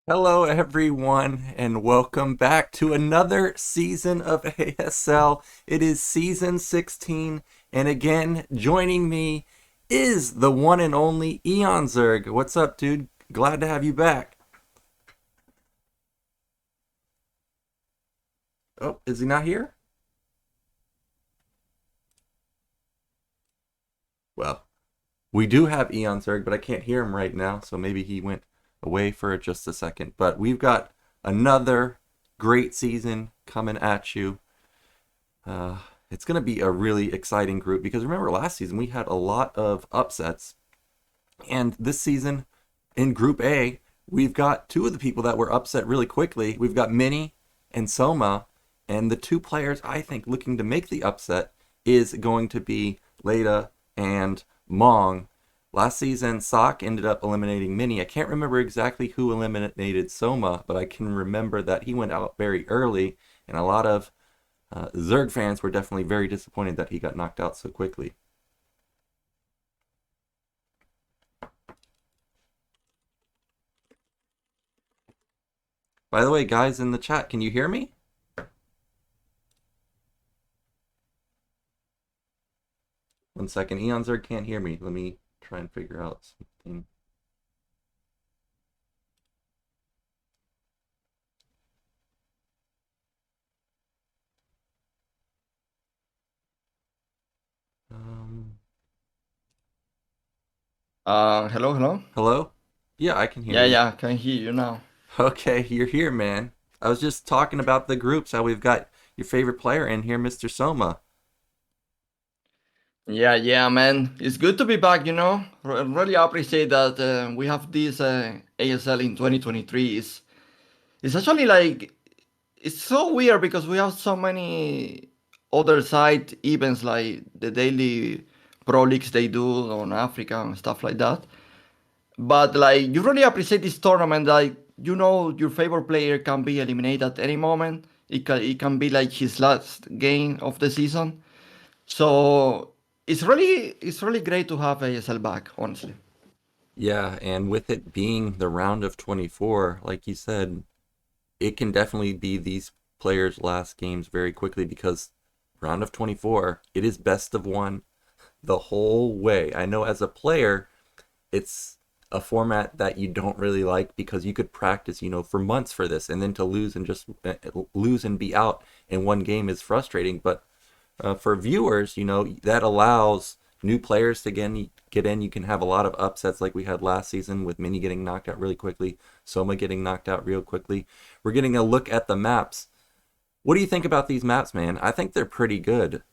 Hello, everyone, and welcome back to another season of ASL. It is season 16, and again, joining me is the one and only Eonzerg. What's up, dude? Glad to have you back. Oh, is he not here? Well, we do have Eonzerg, but I can't hear him right now, so maybe he went away for just a second. But we've got another great season coming at you. Uh, it's going to be a really exciting group because remember last season we had a lot of upsets, and this season in Group A we've got two of the people that were upset really quickly. We've got Mini and Soma, and the two players I think looking to make the upset is going to be Leta and Mong. Last season, Sock ended up eliminating Mini. I can't remember exactly who eliminated Soma, but I can remember that he went out very early, and a lot of Zerg fans were definitely very disappointed that he got knocked out so quickly. By the way, guys in the chat, can you hear me? One second, Eonzerg can't hear me. Let me try and figure out something. Um, Hello. Hello? Yeah, I can hear Yeah, you. yeah, can hear you now. Okay, you're here, man. I was just talking about the groups, how we've got your favorite player in here, Mr. Soma. Yeah, man. It's good to be back, you know. Really appreciate that we have this ASL in 2023. It's actually like, it's so weird because we have so many other side events like the daily pro leagues they do on Africa and stuff like that. But like, you really appreciate this tournament. Like, you know, your favorite player can be eliminated at any moment. It can be like his last game of the season. So it's really great to have ASL back, honestly. Yeah, and with it being the round of 24, like you said, it can definitely be these players' last games very quickly because round of 24, it is best of one the whole way. I know as a player, it's a format that you don't really like because you could practice, for months for this, and then to lose and just lose and be out in one game is frustrating. But for viewers, that allows new players to get in. You can have a lot of upsets like we had last season with Mini getting knocked out really quickly, Soma getting knocked out real quickly. We're getting a look at the maps. What do you think about these maps, man? I think they're pretty good.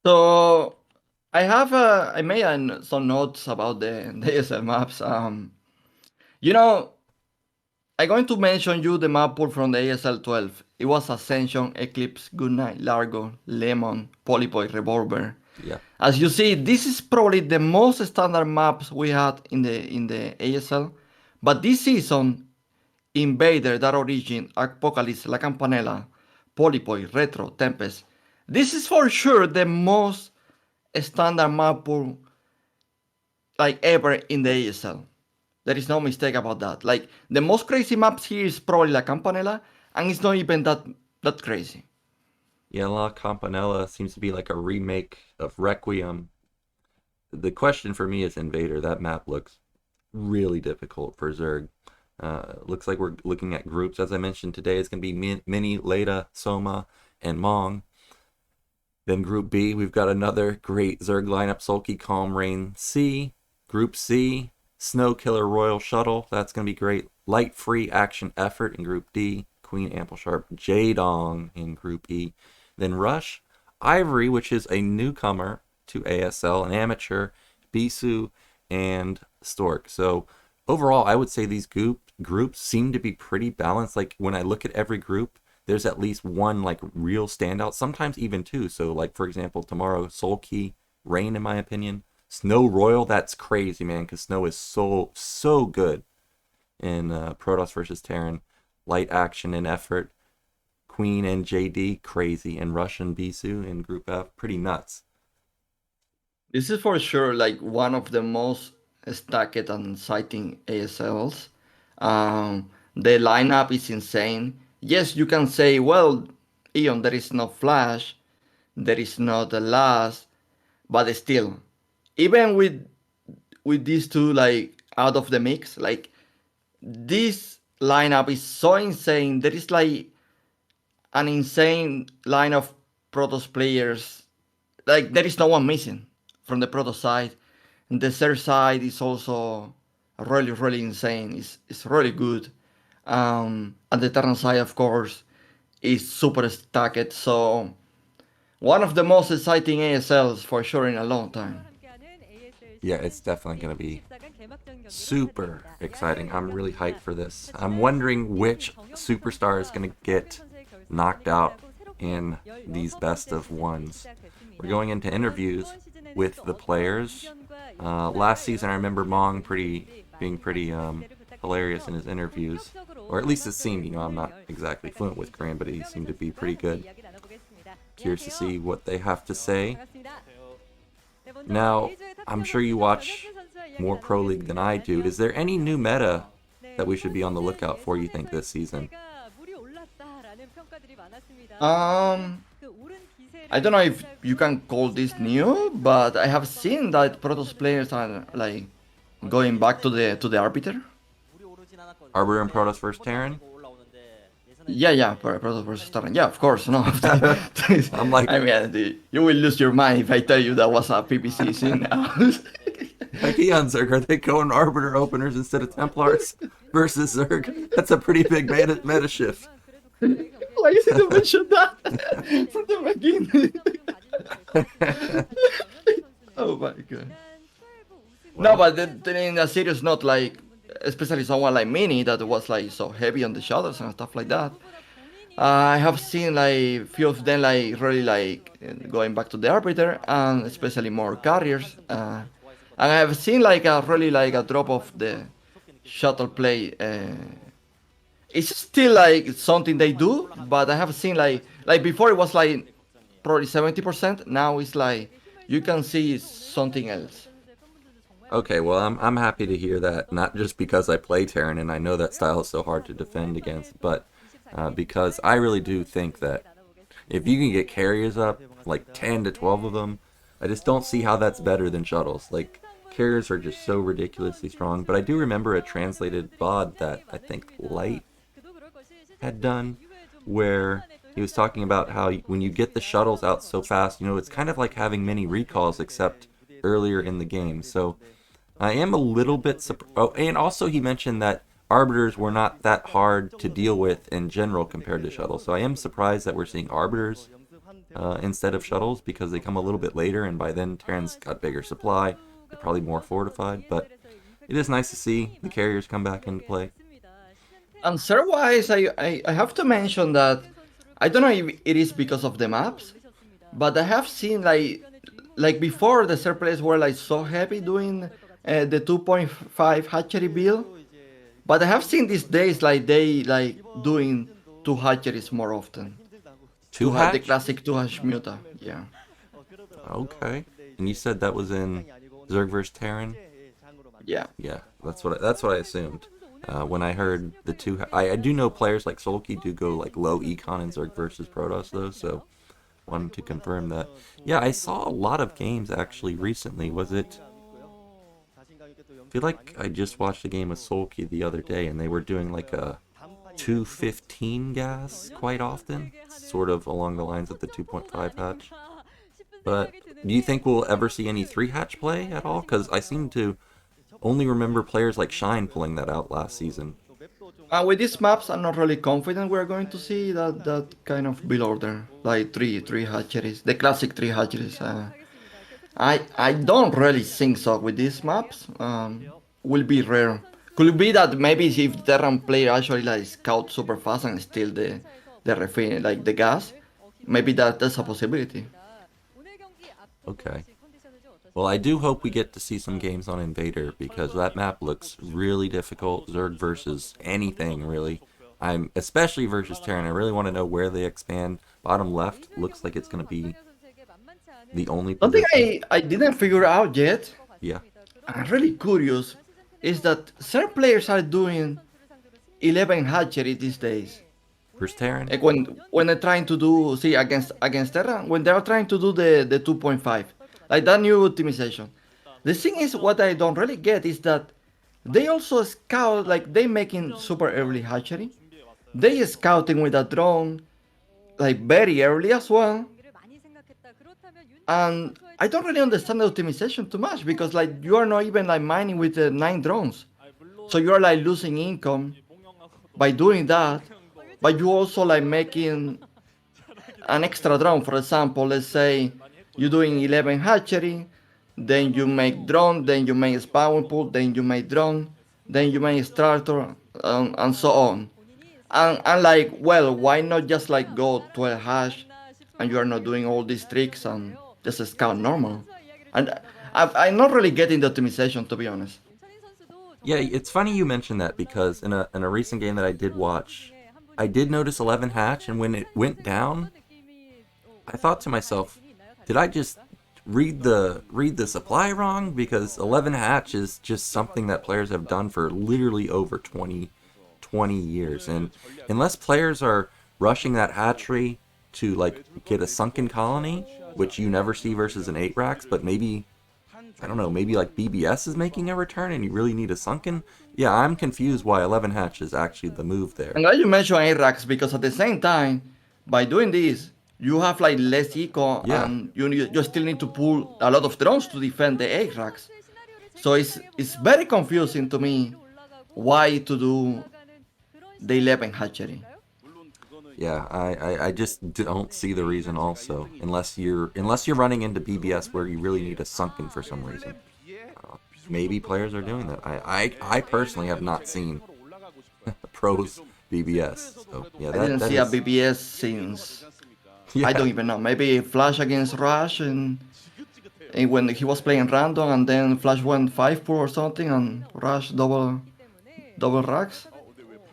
So I made some notes about the ASL maps. You know, I'm going to mention you the map pool from the ASL 12. It was Ascension, Eclipse, Goodnight, Largo, Lemon, Polypoid, Revolver. Yeah. As you see, this is probably the most standard maps we had in the ASL. But this season, Invader, Dark Origin, Apocalypse, La Campanella, Polypoid, Retro, Tempest. This is for sure the most standard map pool like ever in the ASL. There is no mistake about that. Like the most crazy maps here is probably La Campanella, and it's not even that crazy. Yeah, La Campanella seems to be like a remake of Requiem. The question for me is Invader. That map looks really difficult for Zerg. Looks like we're looking at groups. As I mentioned today, it's going to be Mini, Leta, Soma, and Mong. Then Group B, we've got another great Zerg lineup: Sulky, Calm, Rain, C. Group C, Snow Killer, Royal Shuttle. That's going to be great. Light Free Action Effort in Group D. Queen Ample Sharp, Jadong in Group E. Then Rush, Ivory, which is a newcomer to ASL, an amateur, Bisu, and Stork. So overall, I would say these groups seem to be pretty balanced. Like when I look at every group, there's at least one like real standout, sometimes even two. So like for example, tomorrow Soul Key, Rain in my opinion, Snow Royal, that's crazy, man, because Snow is so good in Protoss versus Terran. Light Action and Effort, Queen and JD, crazy, and Russian Bisu in Group F, pretty nuts. This is for sure like one of the most stacked and exciting ASLs. The lineup is insane. Yes, you can say, well, Eon, there is no Flash, there is not the last, but still, even with these two like out of the mix, like this lineup is so insane. There is like an insane line of Protoss players. Like there is no one missing from the Protoss side. And the third side is also really insane. It's really good. And the Terran side, of course, is super stacked. So one of the most exciting ASLs for sure in a long time. Yeah, it's definitely going to be super exciting. I'm really hyped for this. I'm wondering which superstar is going to get knocked out in these best of ones. We're going into interviews with the players. Last season, I remember Mong being pretty hilarious in his interviews, or at least it seemed. I'm not exactly fluent with Korean, but he seemed to be pretty good. Curious to see what they have to say. Now, I'm sure you watch more Pro League than I do. Is there any new meta that we should be on the lookout for, you think, this season? I don't know if you can call this new, but I have seen that Protoss players are like going back to the Arbiter. Arbiter and Protoss versus Terran? Yeah, Protoss versus Terran. Yeah, of course, no. I'm like, I mean, you will lose your mind if I tell you that was a PPC scene now. like Eonzerg, are they going Arbiter openers instead of Templars versus Zerg? That's a pretty big meta shift. Why you didn't mention that from the beginning? Oh my god. No, but then in a serious note, like, especially someone like Mini that was like so heavy on the shoulders and stuff like that. I have seen like few of them like really like going back to the Arbiter and especially more carriers. And I have seen like a really like a drop of the shuttle play. It's still like something they do, but I have seen like before it was like probably 70%. Now it's like you can see something else. Okay, well, I'm happy to hear that, not just because I play Terran and I know that style is so hard to defend against, but because I really do think that if you can get carriers up, like 10 to 12 of them, I just don't see how that's better than shuttles. Like, carriers are just so ridiculously strong, but I do remember a translated VOD that I think Light had done, where he was talking about how when you get the shuttles out so fast, it's kind of like having mini recalls, except earlier in the game. So I am a little bit surprised. Oh, and also he mentioned that arbiters were not that hard to deal with in general compared to shuttles. So I am surprised that we're seeing arbiters instead of shuttles, because they come a little bit later, and by then Terran's got bigger supply. They're probably more fortified, but it is nice to see the carriers come back into play. And server-wise, I have to mention that I don't know if it is because of the maps, but I have seen like before the server players were like so heavy doing the 2.5 hatchery build, but I have seen these days like they like doing two hatcheries more often. Two The hatch? classic two hatch muta, yeah. Okay. And you said that was in Zerg vs Terran? Yeah. Yeah, that's what I assumed. When I heard the two, I do know players like Sulky do go like low econ in Zerg versus Protoss though, so wanted to confirm that. Yeah, I saw a lot of games actually recently. Was it? I feel like I just watched a game with Sulky the other day, and they were doing like a 215 gas quite often, sort of along the lines of the 2.5 hatch. But do you think we'll ever see any 3 hatch play at all? Because I seem to only remember players like Shine pulling that out last season. With these maps, I'm not really confident we're going to see that kind of build order, like three hatcheries, the classic three hatcheries. I don't really think so with these maps. Will be rare. Could it be that maybe if the Terran player actually like scout super fast and steal the refine like the gas, maybe that's a possibility. Okay. Well, I do hope we get to see some games on Invader, because that map looks really difficult. Zerg versus anything, really. I'm especially versus Terran. I really want to know where they expand. Bottom left looks like it's going to be the only Something position. I didn't figure out yet, Yeah. I'm really curious, is that certain players are doing 11 hatchery these days. Bruce Terran? When they're trying to do see against Terra, when they're trying to do the 2.5, like that new optimization. The thing is, what I don't really get is that they also scout, like they making super early hatchery. They scouting with a drone like very early as well. And I don't really understand the optimization too much because like you are not even like mining with the 9 drones. So you are like losing income by doing that, but you also like making an extra drone. For example, let's say you're doing 11 hatchery, then you make drone, then you make spawn pool, then you make drone, then you make starter, and so on. And like, well, why not just like go 12 hash, and you are not doing all these tricks and just scout normal? And I'm not really getting the optimization, to be honest. Yeah, it's funny you mentioned that because in a recent game that I did watch, I did notice 11 hatch, and when it went down, I thought to myself, did I just read the supply wrong? Because 11 hatch is just something that players have done for literally over 20 years, and unless players are rushing that hatchery to like get a sunken colony, which you never see versus an 8 racks, but maybe I don't know, maybe like BBS is making a return and you really need a sunken. Yeah, I'm confused why 11 hatch is actually the move there. I'm glad you mentioned ARAX because at the same time, by doing this, you have like less eco Yeah, and you still need to pull a lot of drones to defend the ARAX. So it's very confusing to me why to do the 11 hatchery. yeah, I just don't see the reason also, unless you're running into BBS where you really need a sunken for some reason. Maybe players are doing that. I personally have not seen pros BBS. So yeah, I didn't that see a is BBS since I don't yeah. even know. Maybe Flash against Rush and when he was playing random and then Flash went 5 pool or something and Rush double racks.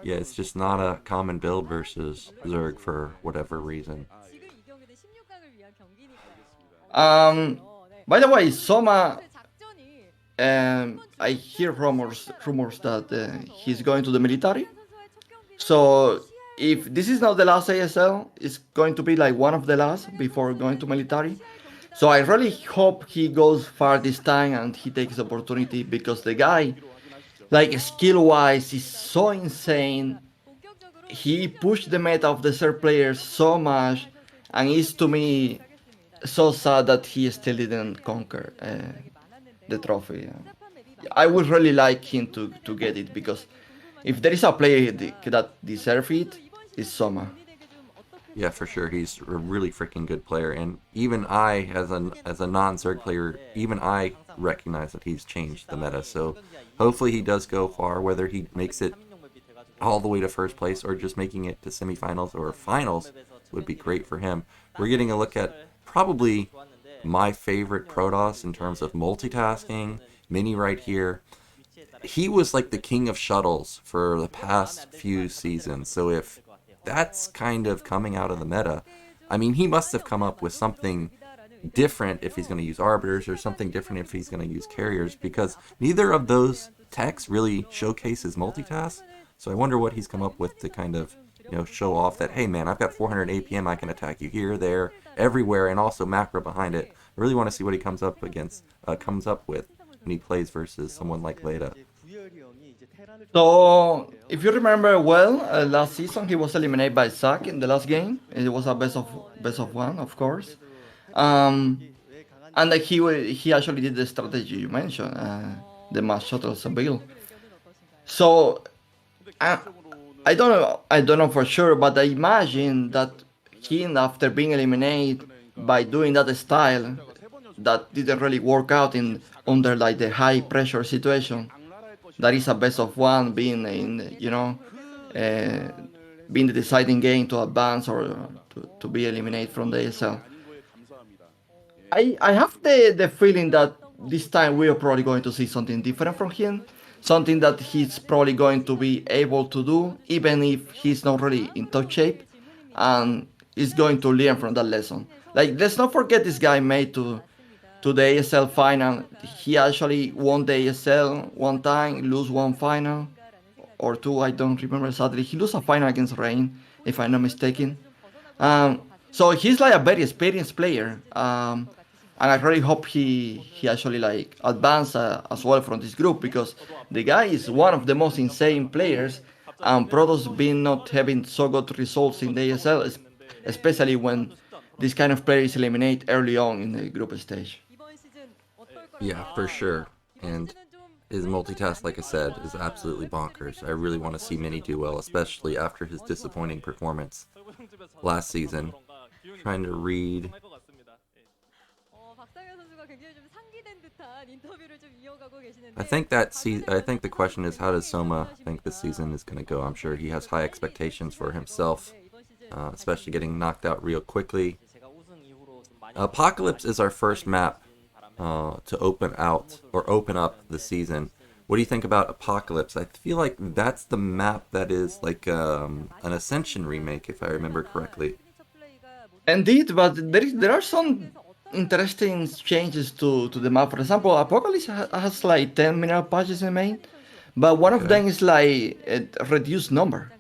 Yeah, it's just not a common build versus Zerg for whatever reason. Um, by the way, Soma, I hear rumors that he's going to the military. So if this is not the last ASL, it's going to be like one of the last before going to military. So I really hope he goes far this time and he takes the opportunity because the guy, like skill wise, is so insane. He pushed the meta of the third players so much, and it's to me so sad that he still didn't conquer the trophy. I would really like him to get it because if there is a player that deserves it, it's Soma. Yeah, for sure. He's a really freaking good player, and even I, as a non-Zerg player, even I recognize that he's changed the meta. So hopefully he does go far. Whether he makes it all the way to first place or just making it to semifinals or finals would be great for him. We're getting a look at probably my favorite Protoss in terms of multitasking. Mini right here. He was like the king of shuttles for the past few seasons. So if that's kind of coming out of the meta, I mean, he must have come up with something different if he's going to use arbiters or something different if he's going to use carriers, because neither of those techs really showcases multitask. So I wonder what he's come up with to kind of, show off that, hey man, I've got 400 APM, I can attack you here, there, everywhere, and also macro behind it. I really want to see what he comes up with when he plays versus someone like Leta. So if you remember well, last season he was eliminated by Zack in the last game. It was a best of one, of course. Um, and he actually did the strategy you mentioned, the mass shuttles build. So I, I don't know for sure, but I imagine that him after being eliminated by doing that style that didn't really work out in under like the high pressure situation. That is a best of one being in uh, being the deciding game to advance or to be eliminated from the ASL. I have the feeling that this time we are probably going to see something different from him, something that he's probably going to be able to do, even if he's not really in top shape, and is going to learn from that lesson. Like, let's not forget this guy made to the ASL final. He actually won the ASL one time, lose one final. or two. I don't remember sadly. He lost a final against Rain, if I'm not mistaken. So he's like a very experienced player, and I really hope he actually like advance as well from this group because the guy is one of the most insane players, and Protoss been not having so good results in the ASL, especially when this kind of players eliminate early on in the group stage. Yeah, for sure. And his multitask, like I said, is absolutely bonkers. I really want to see Mini do well, especially after his disappointing performance last season. Trying to read. I think the question is, how does Soma think this season is going to go? I'm sure he has high expectations for himself, especially getting knocked out real quickly. Apocalypse is our first map to open up the season. What do you think about Apocalypse? I feel like that's the map that is like an Ascension remake, if I remember correctly. Indeed, but there are some interesting changes to the map. For example, Apocalypse has like 10 mineral patches in main, but one of Okay. them is like a reduced number.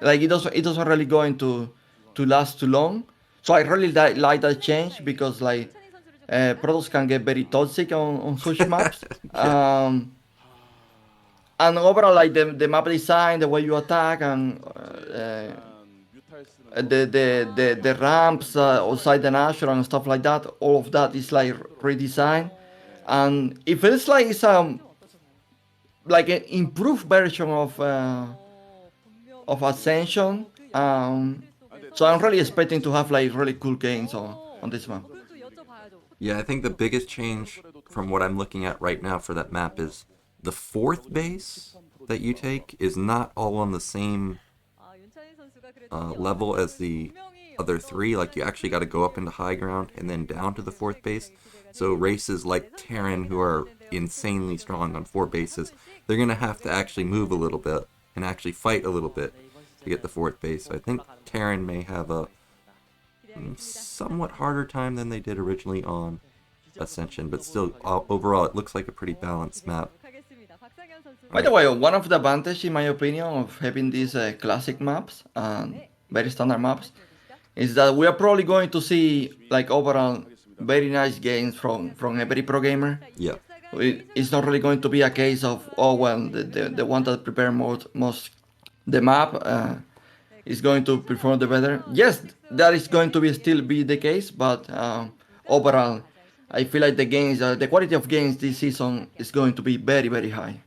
Like it doesn't really going to last too long. So I really like that change because like products can get very toxic on such maps. Yeah. And overall, like the map design, the way you attack, and the ramps outside the natural and stuff like that, all of that is like redesigned, and it feels like it's like an improved version of Ascension. So I'm really expecting to have like really cool games on this map. Yeah, I think the biggest change from what I'm looking at right now for that map is the fourth base that you take is not all on the same level as the other three. Like, you actually got to go up into high ground and then down to the fourth base. So races like Terran, who are insanely strong on four bases, they're going to have to actually move a little bit and actually fight a little bit to get the fourth base. So I think Terran may have a somewhat harder time than they did originally on Ascension, but still, overall, it looks like a pretty balanced map. By the way, one of the advantages, in my opinion, of having these classic maps and very standard maps is that we are probably going to see like overall very nice games from every pro gamer. Yeah. It's not really going to be a case of, oh well, the one that prepare most the map is going to perform the better. Yes, that is going to be still be the case, but overall, I feel like the quality of games this season is going to be very high.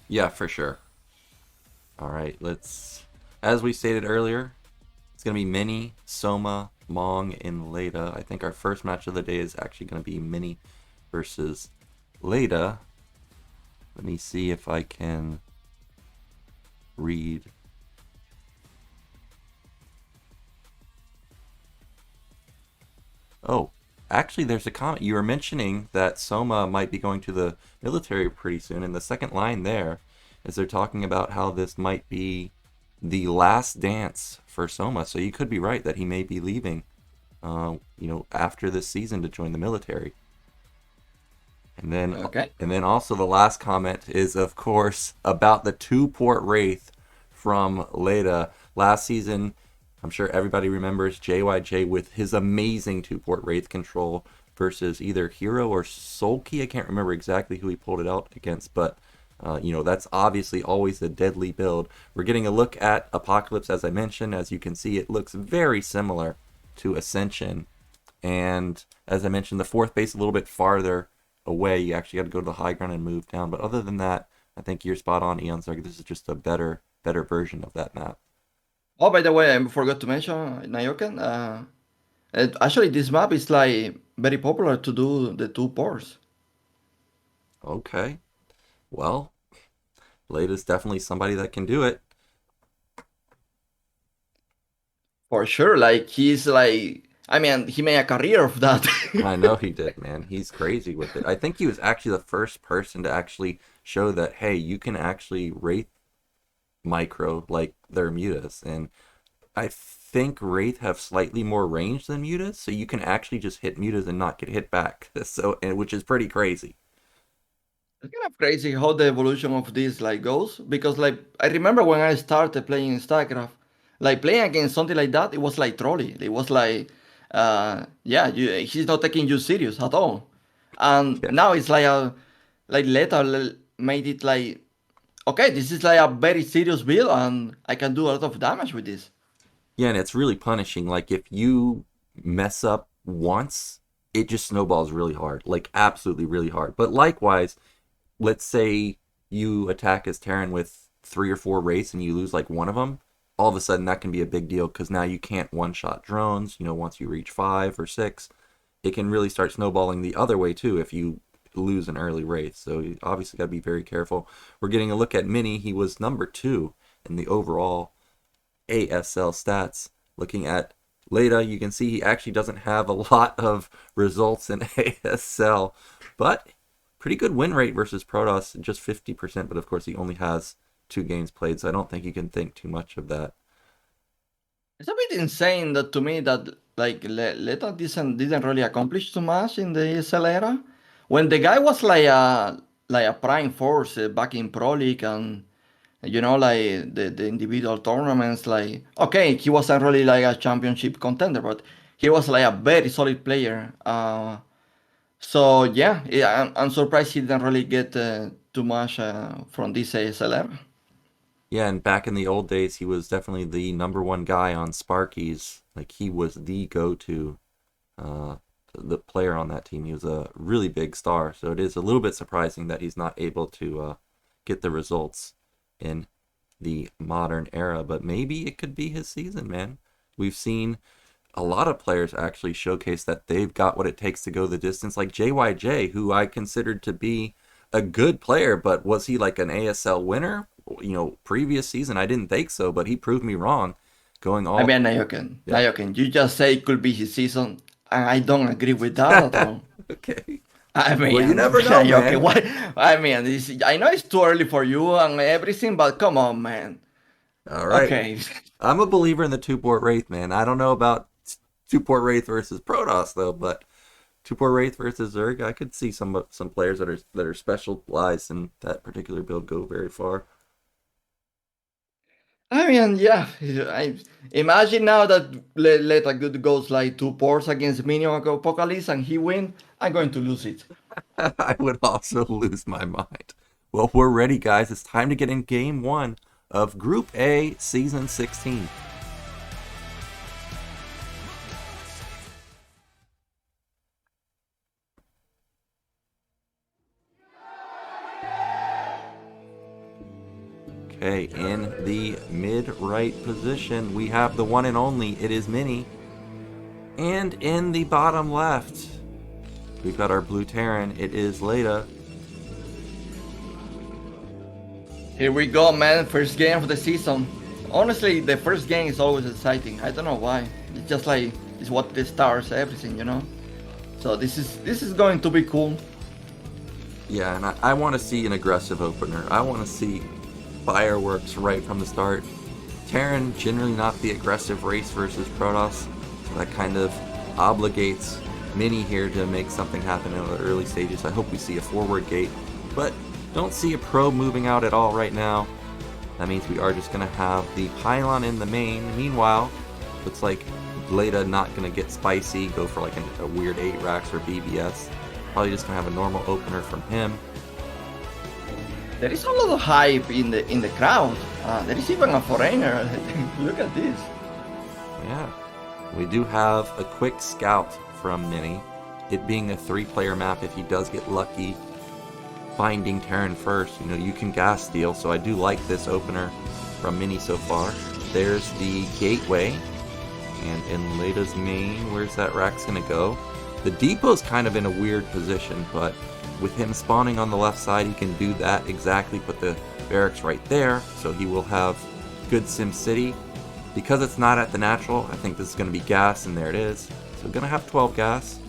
Yeah, for sure. All right, as we stated earlier, it's going to be Mini, Soma, Mong, and Leta. I think our first match of the day is actually going to be Mini versus Leta. Let me see if I can read. Oh, actually, there's a comment. You were mentioning that Soma might be going to the military pretty soon, and the second line there is they're talking about how this might be the last dance for Soma. So you could be right that he may be leaving, after this season to join the military. Okay. And then also the last comment is, of course, about the two-port Wraith from Leta. Last season, I'm sure everybody remembers JYJ with his amazing two-port Wraith control versus either Hero or Sulky. I can't remember exactly who he pulled it out against, but that's obviously always a deadly build. We're getting a look at Apocalypse, as I mentioned. As you can see, it looks very similar to Ascension. And as I mentioned, the fourth base a little bit farther away. You actually got to go to the high ground and move down. But other than that, I think you're spot on, Eonzerg. This is just a better version of that map. Oh, by the way, I forgot to mention Nyoken. Actually, this map is like very popular to do the two ports. Okay. Well, Leta's definitely somebody that can do it. For sure, like he's like, I mean, he made a career of that. I know he did, man. He's crazy with it. I think he was actually the first person to actually show that, hey, you can actually Wraith micro like their mutas. And I think Wraith have slightly more range than mutas, so you can actually just hit mutas and not get hit back. Which is pretty crazy. It's kind of crazy how the evolution of this like goes because like I remember when I started playing StarCraft, like playing against something like that, it was like trolly. It was like, yeah, he's not taking you serious at all. And Yeah. now it's like like Leta made it like, okay, this is like a very serious build and I can do a lot of damage with this. Yeah, and it's really punishing. Like if you mess up once, it just snowballs really hard. Like absolutely really hard. But likewise, let's say you attack as Terran with 3 or 4 wraiths and you lose like one of them, all of a sudden that can be a big deal because now you can't one-shot drones. Once you reach 5 or 6, it can really start snowballing the other way too if you lose an early wraith. So you obviously got to be very careful. We're getting a look at Mini. He was number 2 in the overall ASL stats. Looking at Leta, you can see he actually doesn't have a lot of results in ASL, but pretty good win rate versus Protoss, just 50%, but of course he only has 2 games played, so I don't think you can think too much of that. It's a bit insane that to me that like Leta didn't really accomplish too much in the ESL era. When the guy was like a prime force back in Pro League and like the individual tournaments, like okay, he wasn't really like a championship contender, but he was like a very solid player. So yeah, I'm surprised he didn't really get too much from this ASL era. Yeah, and back in the old days, he was definitely the number 1 guy on Sparkies. Like he was the go-to uh, the player on that team. He was a really big star, so it is a little bit surprising that he's not able to get the results in the modern era. But maybe it could be his season, man. We've seen a lot of players actually showcase that they've got what it takes to go the distance. Like JYJ, who I considered to be a good player, but was he like an ASL winner? Previous season I didn't think so, but he proved me wrong. Going I all, mean, Nyoken, yeah. Nyoken, you just say it could be his season, and I don't agree with that at all. Okay. I Well, you mean, never know, Nyoken, man. what? I mean, I know it's too early for you and everything, but come on, man. All right. Okay. I'm a believer in the two-port Wraith, man. I don't know about two-port Wraith versus Protoss though, but two-port Wraith versus Zerg, I could see some players that are specialized in that particular build go very far. I mean, yeah. I imagine now that Leta good goes like 2 ports against Minion Apocalypse and he win. I'm going to lose it. I would also lose my mind. Well, we're ready, guys. It's time to get in game 1 of Group A, Season 16. Okay, in the mid-right position, we have the one and only, it is Mini. And in the bottom left, we've got our blue Terran, it is Leta. Here we go, man. First game of the season. Honestly, the first game is always exciting. I don't know why. It's just like it's what the stars, everything. So this is going to be cool. Yeah, and I want to see an aggressive opener. I want to see fireworks right from the start. Terran, generally not the aggressive race versus Protoss, so that kind of obligates Mini here to make something happen in the early stages. I hope we see a forward gate, but don't see a probe moving out at all right now. That means we are just going to have the pylon in the main. Meanwhile, looks like Leta not going to get spicy, go for like a weird 8 racks or BBS. Probably just going to have a normal opener from him. There is a lot of hype in the crowd. There is even a foreigner. Look at this. Yeah. We do have a quick scout from Mini. It being a 3-player map, if he does get lucky finding Terran first, you can gas steal, so I do like this opener from Mini so far. There's the gateway, and in Leta's main, where's that rack's gonna go? The depot's kind of in a weird position, but with him spawning on the left side, he can do that exactly, put the barracks right there, so he will have good Sim City. Because it's not at the natural, I think this is going to be gas, and there it is. So going to have 12 gas.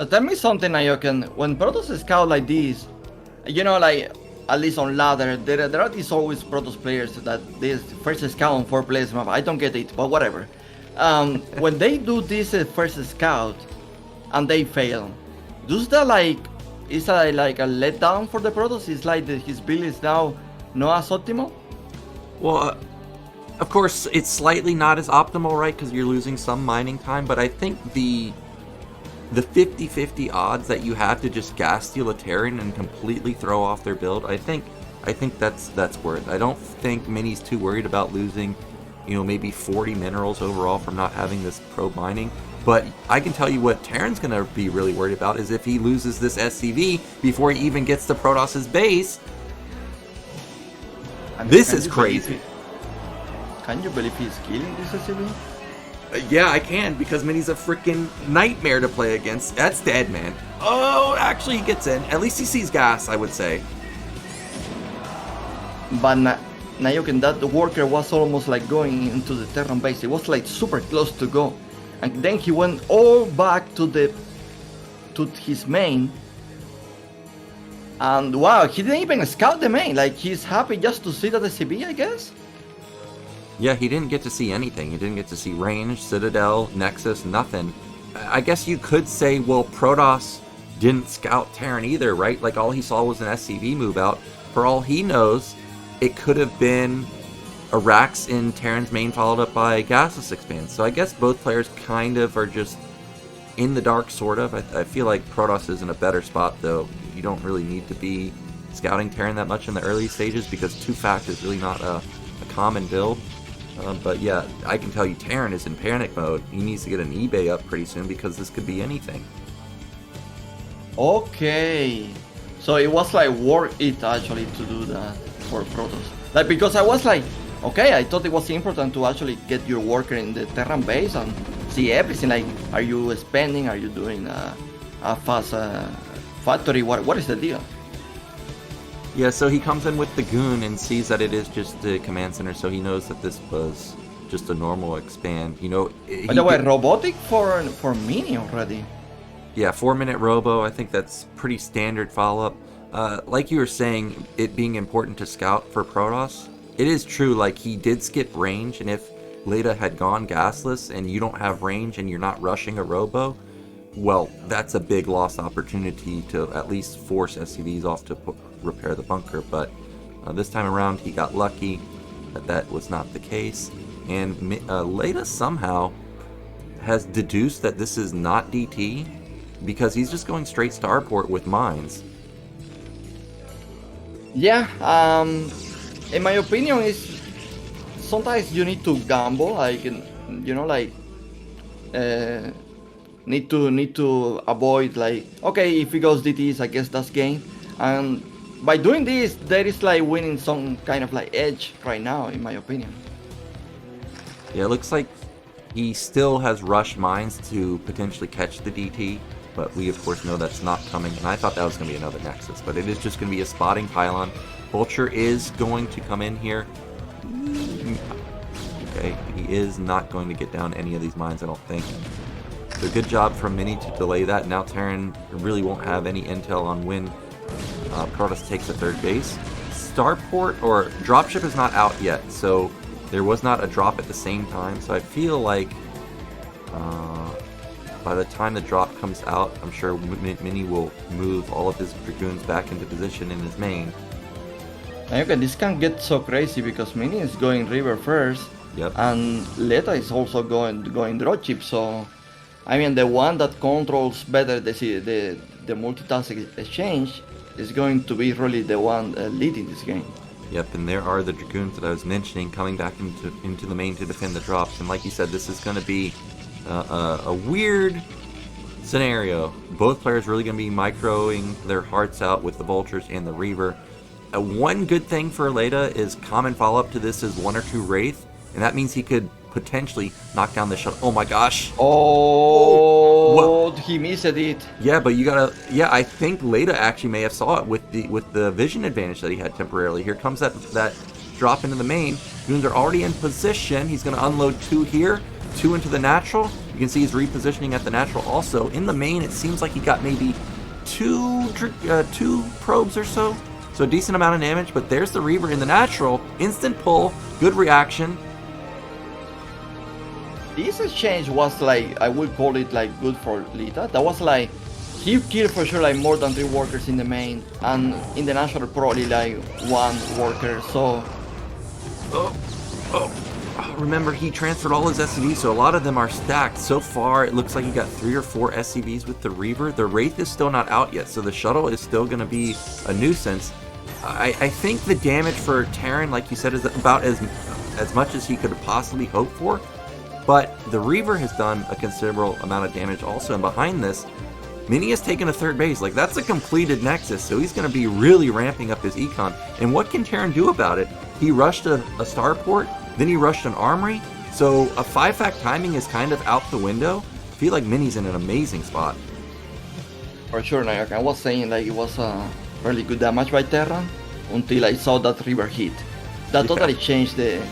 Tell me something, Nyoken. When Protoss scout like this, like at least on ladder, there are these always Protoss players that this first scout on 4 players map. I don't get it, but whatever. When they do this first scout and they fail, does that like is like a letdown for the Protoss? It's like his build is now not as optimal? Well, of course, it's slightly not as optimal, right? Because you're losing some mining time, but I think the 50-50 odds that you have to just gas steal a Terran and completely throw off their build, I think that's worth. I don't think Mini's too worried about losing, maybe 40 minerals overall from not having this probe mining. But I can tell you what Terran's going to be really worried about is if he loses this SCV before he even gets to Protoss's base. This is crazy. Can you believe he's killing this SCV? Yeah, I can, because Mini's a freaking nightmare to play against. That's dead, man. Oh, actually he gets in. At least he sees gas, I would say. But Nyoken, that worker was almost like going into the Terran base. It was like super close to go. And then he went all back to his main. And wow, he didn't even scout the main. Like, he's happy just to see that SCV, I guess? Yeah, he didn't get to see anything. He didn't get to see range, Citadel, Nexus, nothing. I guess you could say, well, Protoss didn't scout Terran either, right? Like, all he saw was an SCV move out. For all he knows, it could have been a Rax in Terran's main followed up by Gasless Expand. So I guess both players kind of are just in the dark, sort of. I feel like Protoss is in a better spot, though. You don't really need to be scouting Terran that much in the early stages because 2-fact is really not a common build. But yeah, I can tell you Terran is in panic mode. He needs to get an eBay up pretty soon because this could be anything. Okay. So it was like worth it actually to do that for Protoss. Like, because I was like, okay, I thought it was important to actually get your worker in the Terran base and see everything. Like, are you spending? Are you doing a fast factory? What is the deal? Yeah, so he comes in with the Goon and sees that it is just the command center, so he knows that this was just a normal expand. By the way, robotic for Mini already. Yeah, 4-minute robo. I think that's pretty standard follow-up. Like you were saying, it being important to scout for Protoss, it is true. Like, he did skip range, and if Leta had gone gasless and you don't have range and you're not rushing a robo, well, that's a big lost opportunity to at least force SCVs off to repair the bunker. But this time around, he got lucky that was not the case. And Leta somehow has deduced that this is not DT because he's just going straight starport with mines. Yeah, in my opinion, is sometimes you need to gamble, like, need to avoid, like, okay, if he goes DTs, I guess that's game. And by doing this, there is like winning some kind of like edge right now, in my opinion. Yeah, it looks like he still has rush mines to potentially catch the DT, but we of course know that's not coming. And I thought that was going to be another Nexus, but it is just going to be a spotting pylon. Vulture is going to come in here. Okay, he is not going to get down any of these mines, I don't think. So good job from Mini to delay that. Now Terran really won't have any intel on when Protoss takes a third base. Starport or dropship is not out yet, so there was not a drop at the same time. So I feel like by the time the drop comes out, I'm sure Mini will move all of his Dragoons back into position in his main. Okay, this can get so crazy because Mini is going river first. Yep. And Leta is also going dropship, so I mean the one that controls better the multitask exchange is going to be really the one leading this game. Yep, and there are the Dragoons that I was mentioning coming back into the main to defend the drops. And like you said, this is going to be a weird scenario. Both players really going to be microing their hearts out with the Vultures and the Reaver. One good thing for Leta is common follow-up to this is 1 or 2 Wraith, and that means he could potentially knock down the shuttle. Oh my gosh! Oh, he missed it. Yeah, but you gotta. Yeah, I think Leta actually may have saw it with the vision advantage that he had temporarily. Here comes that drop into the main. Goons are already in position. He's gonna unload 2 here, 2 into the natural. You can see he's repositioning at the natural. Also in the main, it seems like he got maybe 2 probes or so. So a decent amount of damage. But there's the Reaver in the natural. Instant pull. Good reaction. This exchange was like, I would call it like good for Leta. That was like he killed for sure like more than 3 workers in the main, and in the national probably like 1 worker. So Remember, he transferred all his SCVs, so a lot of them are stacked. So far, it looks like he got 3 or 4 SCVs with the Reaver. The Wraith is still not out yet, so the shuttle is still going to be a nuisance. I think the damage for Terran, like you said, is about as much as he could have possibly hoped for. But the Reaver has done a considerable amount of damage also, and behind this, Mini has taken a 3rd base. Like, that's a completed Nexus, so he's going to be really ramping up his econ. And what can Terran do about it? He rushed a starport, then he rushed an armory, so a 5-fact timing is kind of out the window. I feel like Mini's in an amazing spot. for sure, like I was saying, like it was really good damage by Terran until I saw that Reaver hit. That totally changed the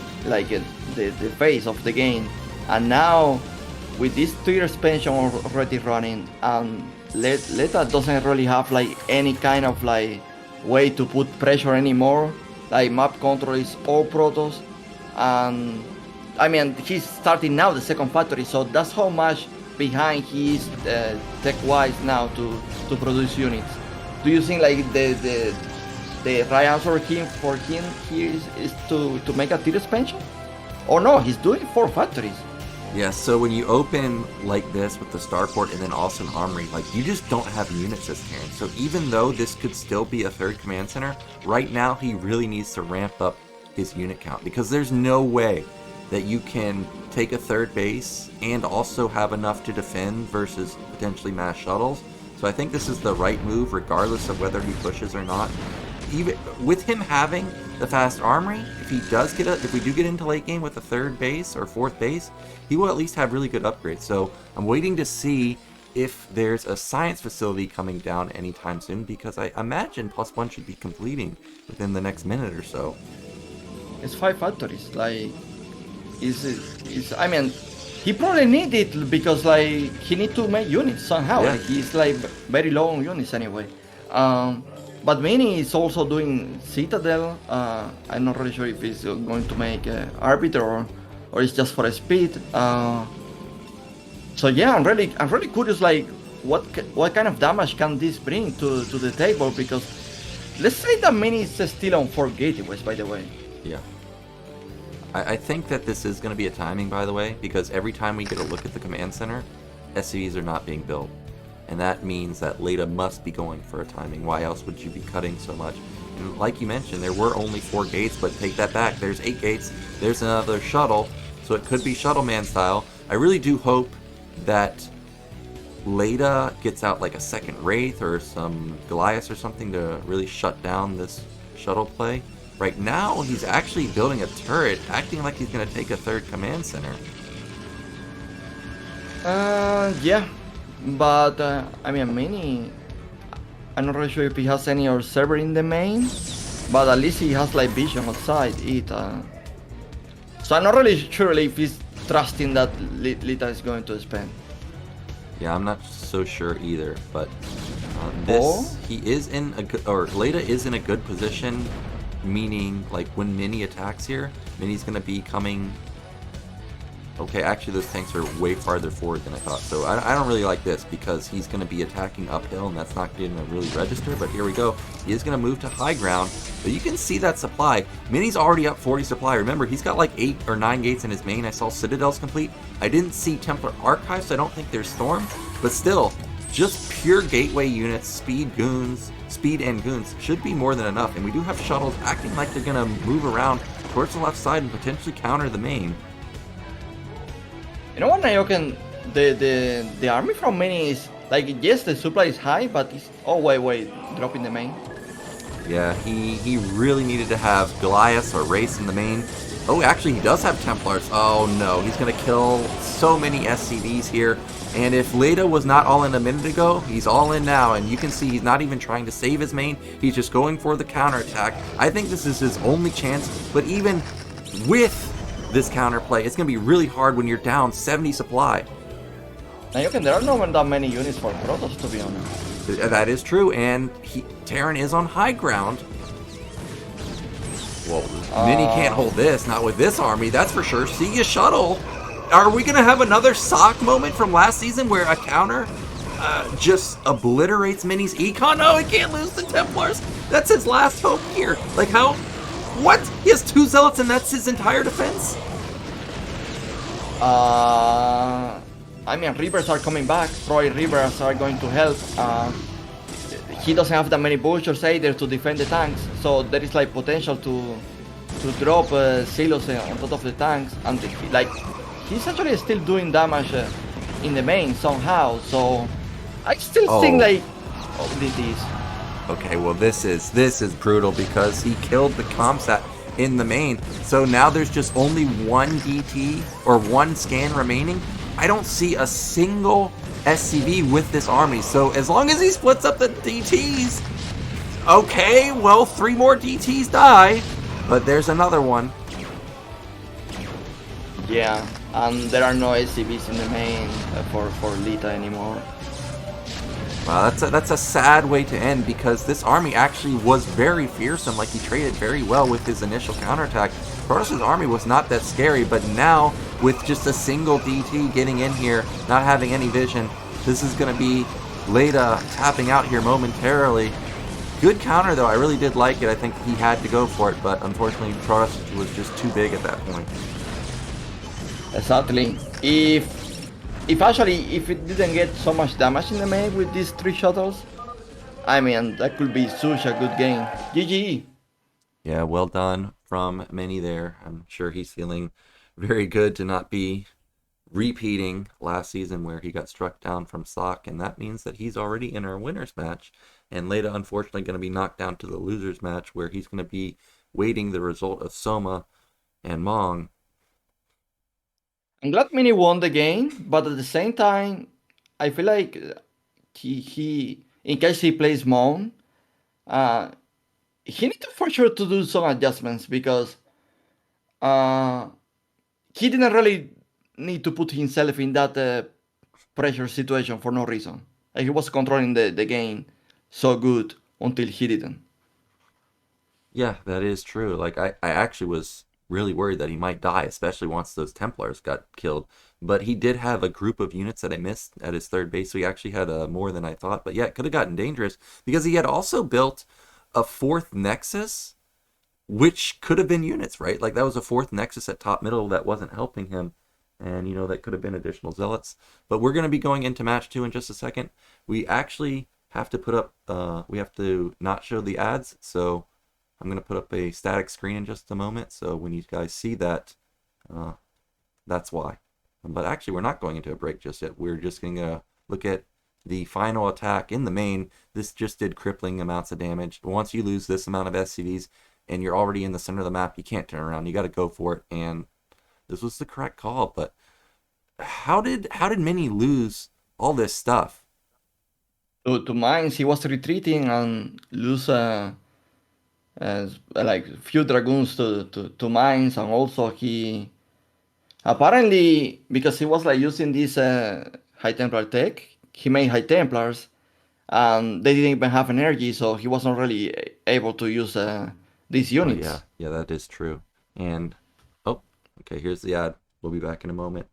face of the game. And now with this tier expansion already running, Leta doesn't really have like any kind of like way to put pressure anymore. Like map control is all Protoss, and I mean he's starting now the 2nd factory, so that's how much behind he is tech-wise now to produce units. Do you think like the right answer for him here is to make a tier expansion? Or no, he's doing 4 factories. Yeah, so when you open like this with the starport and then also an armory, like you just don't have units as Terran. So even though this could still be a 3rd command center, right now he really needs to ramp up his unit count, because there's no way that you can take a 3rd base and also have enough to defend versus potentially mass shuttles. So I think this is the right move regardless of whether he pushes or not. Even with him having the fast armory, if we do get into late game with a 3rd base or 4th base, he will at least have really good upgrades. So I'm waiting to see if there's a science facility coming down anytime soon, because I imagine +1 should be completing within the next minute or so. It's 5 factories. Like, I mean, he probably need it because like he need to make units somehow. Yeah. Like, he's like very low on units anyway. But Mini is also doing Citadel. I'm not really sure if he's going to make Arbiter or it's just for speed. So yeah, I'm really curious. Like, what kind of damage can this bring to the table? Because let's say that Mini is still on 4 gateways, by the way. Yeah. I think that this is going to be a timing, by the way, because every time we get a look at the command center, SCVs are not being built. And that means that Leta must be going for a timing. Why else would you be cutting so much? And like you mentioned, there were only 4 gates, but take that back. There's 8 gates. There's another shuttle, so it could be shuttle man style. I really do hope that Leta gets out like a 2nd Wraith or some Goliath or something to really shut down this shuttle play. Right now, he's actually building a turret, acting like he's going to take a 3rd command center. Yeah. But, I mean, Mini, I'm not really sure if he has any or server in the main, but at least he has like vision outside it. So I'm not really sure if he's trusting that Leta is going to spend. Yeah, I'm not so sure either, but he is in a good, or Leta is in a good position, meaning like when Mini attacks here, Mini's going to be coming. Okay, actually those tanks are way farther forward than I thought, so I don't really like this because he's going to be attacking uphill and that's not going to really register, but here we go. He is going to move to high ground, but you can see that supply. Mini's already up 40 supply. Remember, he's got like 8 or 9 gates in his main. I saw Citadels complete. I didn't see Templar Archives, so I don't think there's Storm, but still, just pure gateway units, speed and goons should be more than enough, and we do have shuttles acting like they're going to move around towards the left side and potentially counter the main. You know what, Nyoken, the army from Mini is like, yes, the supply is high, but it's wait, dropping the main. Yeah, he really needed to have Goliaths or Wraiths in the main. Oh, actually, he does have Templars. Oh no, he's gonna kill so many SCVs here. And if Leta was not all in a minute ago, he's all in now. And you can see he's not even trying to save his main. He's just going for the counterattack. I think this is his only chance. But even with this counterplay, it's going to be really hard when you're down 70 supply. Nyoken, there are not that many units for Protoss, to be honest. That is true, and Terran is on high ground. Well, Mini can't hold this, not with this army, that's for sure. See ya, shuttle. Are we going to have another sock moment from last season where a counter just obliterates Mini's econ. No, he can't lose the Templars. That's his last hope here. Like, how? What? He has 2 Zealots and that's his entire defense? I mean, Reavers are coming back. Troy Reavers are going to help. He doesn't have that many butchers either to defend the tanks, so there is like potential to drop silos on top of the tanks, and like he's actually still doing damage in the main somehow. So I still think like this is Okay, well this is brutal because he killed the Comsat in the main. So now there's just only one DT or one scan remaining. I don't see a single SCV with this army. So as long as he splits up the DTs, okay, well 3 more DTs die, but there's another one. yeah, and there are no SCVs in the main for Leta anymore. Wow, that's a sad way to end because this army actually was very fearsome. Like, he traded very well with his initial counterattack. Preuss's army was not that scary, but now with just a single DT getting in here, not having any vision, this is going to be Leta tapping out here momentarily. Good counter though, I really did like it. I think he had to go for it, but unfortunately Preuss was just too big at that point. Exactly. If it didn't get so much damage in the main with these 3 shuttles, I mean that could be such a good game. GG. Yeah, well done from Mini there. I'm sure he's feeling very good to not be repeating last season where he got struck down from Sock, and that means that he's already in our winners match, and Leta unfortunately going to be knocked down to the losers match where he's going to be waiting the result of Soma and Mong. I'm glad Mini won the game, but at the same time, I feel like he in case he plays Mon, uh, he needs to for sure to do some adjustments because uh, he didn't really need to put himself in that pressure situation for no reason. Like, he was controlling the game so good until he didn't. Yeah, that is true. Like, I actually was really worried that he might die, especially once those Templars got killed. But he did have a group of units that I missed at his third base, so he actually had more than I thought. But yeah, it could have gotten dangerous because he had also built a 4th Nexus, which could have been units, right? Like, that was a 4th Nexus at top middle that wasn't helping him. And, you know, that could have been additional Zealots. But we're going to be going into match 2 in just a second. We actually have to put up, we have to not show the ads, so I'm going to put up a static screen in just a moment, so when you guys see that, that's why. But actually, we're not going into a break just yet. We're just going to look at the final attack in the main. This just did crippling amounts of damage. Once you lose this amount of SCVs and you're already in the center of the map, you can't turn around. You got to go for it, and this was the correct call. But how did Mini lose all this stuff? To mines, he was retreating and lose like few dragoons to mines, and also he apparently because he was like using this high Templar tech, he made high Templars, and they didn't even have energy, so he wasn't really able to use these Oh yeah, units. yeah, that is true. And oh, okay, here's the ad. We'll be back in a moment.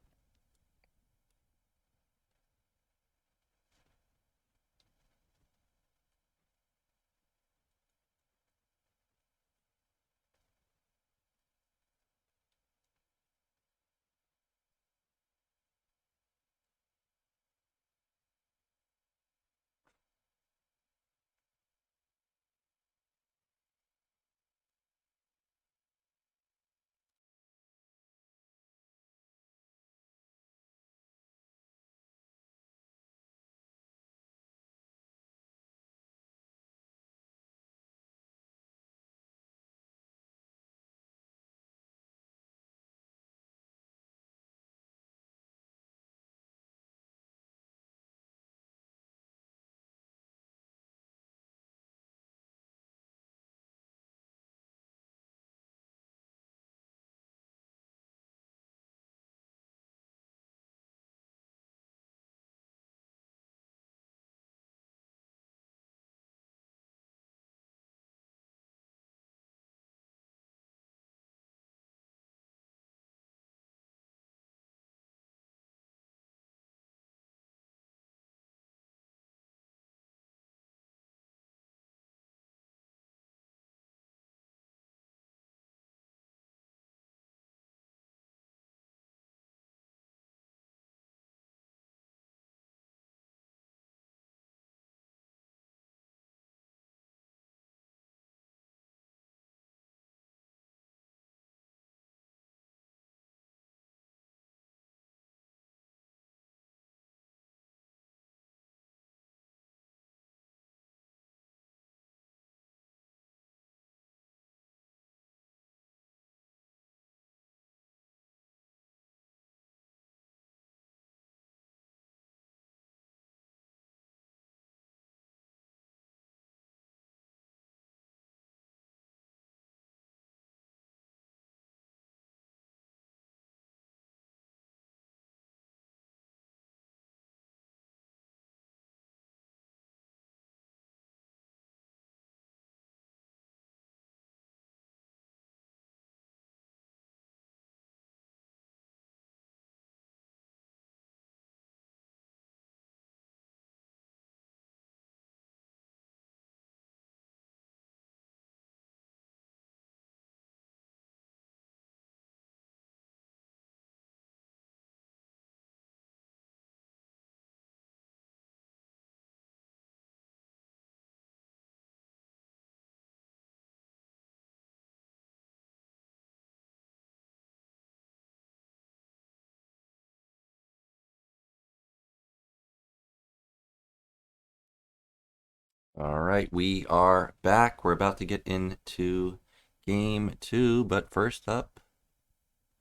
All right, we are back. We're about to get into game 2, but first up,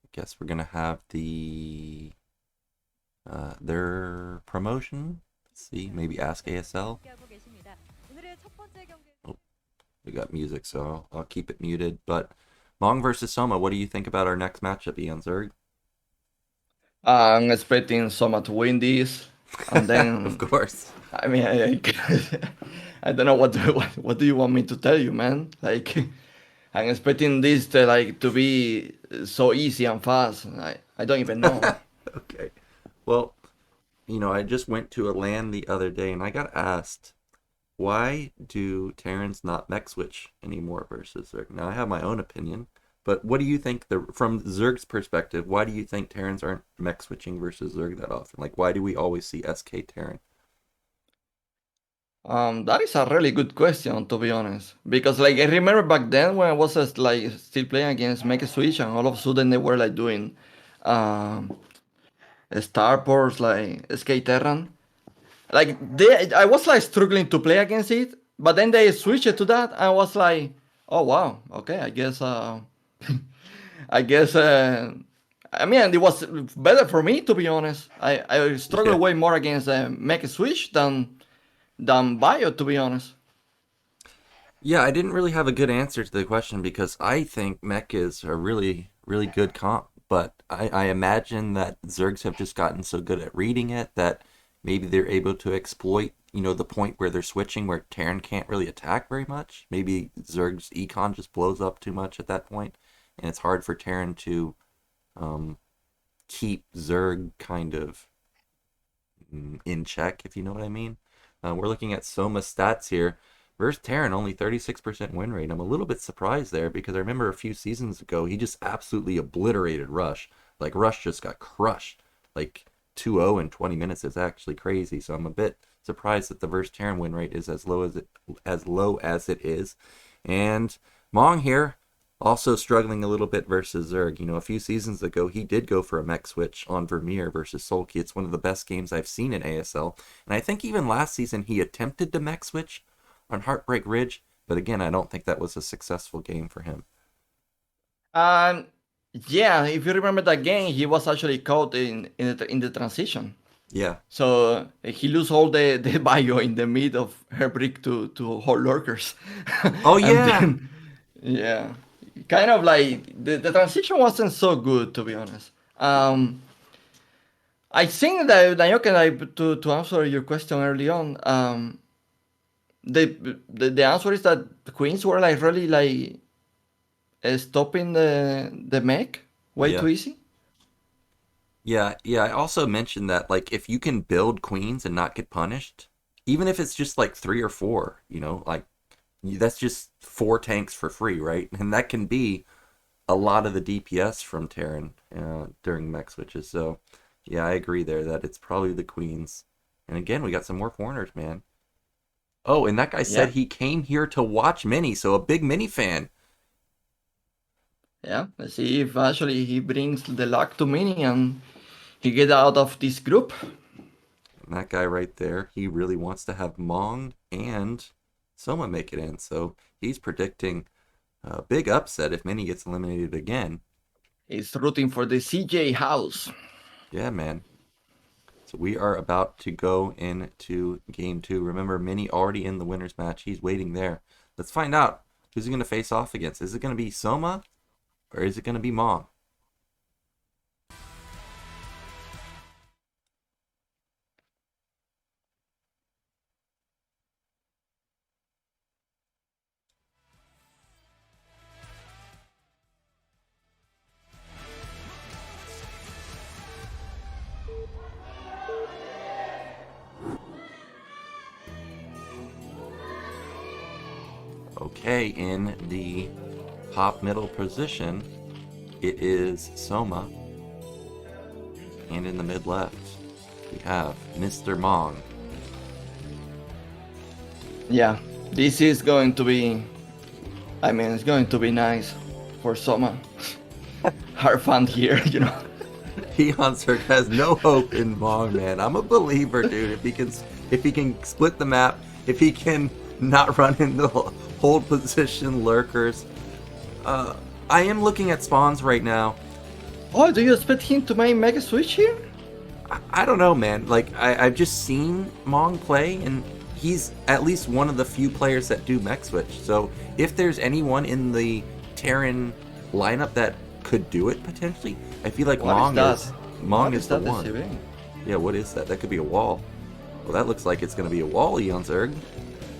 I guess we're gonna have their promotion. Let's see, maybe ask ASL. Oh, we got music, so I'll keep it muted. But Mong versus Soma, what do you think about our next matchup, Eonzerg? I'm expecting Soma to win this, and Of then course. I mean, I don't know what do you want me to tell you, man? Like, I'm expecting this to be so easy and fast. I don't even know. Okay. Well, I just went to a LAN the other day and I got asked, why do Terrans not mech switch anymore versus Zerg? Now, I have my own opinion, but what do you think, from Zerg's perspective, why do you think Terrans aren't mech switching versus Zerg that often? Like, why do we always see SK Terran? That is a really good question, to be honest. Because like I remember back then when I was like still playing against Make a Switch, and all of a sudden they were like doing um, starports like SK Terran. Like I was like struggling to play against it, but then they switched it to that, and I was like, oh wow, okay, I guess I guess I mean it was better for me, to be honest. I Yeah. struggled way more against Make a Switch than Bio, to be honest. Yeah, I didn't really have a good answer to the question because I think mech is a really, really good comp, but I imagine that Zergs have just gotten so good at reading it that maybe they're able to exploit, the point where they're switching where Terran can't really attack very much. Maybe Zerg's econ just blows up too much at that point, and it's hard for Terran to um, keep Zerg kind of in check, if you know what I mean. We're looking at Soma stats here. Versus Terran, only 36% win rate. I'm a little bit surprised there because I remember a few seasons ago, he just absolutely obliterated Rush. Like, Rush just got crushed. Like, 2-0 in 20 minutes is actually crazy. So I'm a bit surprised that the versus Terran win rate is as low as it is. And Mong here, also struggling a little bit versus Zerg. A few seasons ago, he did go for a mech switch on Vermeer versus Sulky. It's one of the best games I've seen in ASL. And I think even last season, he attempted to mech switch on Heartbreak Ridge, but again, I don't think that was a successful game for him. Um, yeah, if you remember that game, he was actually caught in the transition. Yeah. So he lose all the bio in the mid of her brick to whole lurkers. Oh And yeah. then yeah. Kind of like the transition wasn't so good, to be honest. I think that Nyoken, to answer your question early on, the answer is that the queens were like really like stopping the mech way Yeah. too easy. Yeah. I also mentioned that like if you can build queens and not get punished, even if it's just like 3 or 4, like that's just 4 tanks for free, right? And that can be a lot of the DPS from Terran during mech switches. So yeah, I agree there that it's probably the queens. And again, we got some more foreigners, man. Oh, and that guy said Yeah, he came here to watch Mini, so a big Mini fan. yeah. Let's see if actually he brings the luck to Mini and he get out of this group. And that guy right there, he really wants to have Mong and Soma make it in. So he's predicting a big upset if Mini gets eliminated again. He's rooting for the CJ house. Yeah, man. So we are about to go into game 2. Remember, Mini already in the winner's match. He's waiting there. Let's find out who's he going to face off against. Is it going to be Soma or is it going to be Mong? Okay, in the top middle position, it is Soma. And in the mid left, we have Mr. Mong. Yeah, this is going to be. I mean, it's going to be nice for Soma. Hard fun here, you know. Eonzerg has no hope in Mong, man. I'm a believer, dude. If he can split the map, if he can not running the hold position lurkers. I am looking at spawns right now. Oh, do you expect him to make Mega Switch here? I don't know, man. Like, I've just seen Mong play, and he's at least one of the few players that do mech switch. So if there's anyone in the Terran lineup that could do it potentially, I feel like Mong is the one. Yeah, what is that? That could be a wall. Well, that looks like it's going to be a wall, Eonzerg.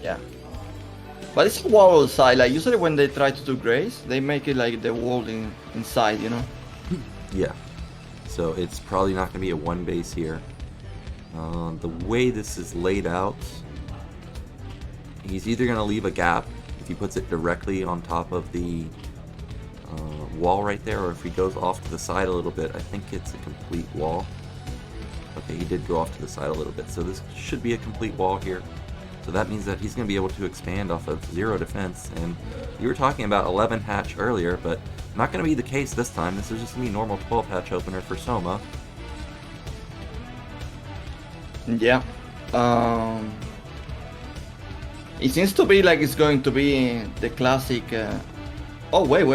Yeah. But it's a wall outside. Like, usually when they try to do grace, they make it like the wall inside, you know? Yeah. So it's probably not going to be a one base here. The way this is laid out, he's either going to leave a gap if he puts it directly on top of the wall right there, or if he goes off to the side a little bit. I think it's a complete wall. Okay, he did go off to the side a little bit, so this should be a complete wall here. So that means that he's going to be able to expand off of 0 defense, and you were talking about 11 hatch earlier, but not going to be the case this time. This is just going to be normal 12 hatch opener for Soma. Yeah. It seems to be like it's going to be the classic... Oh, wait.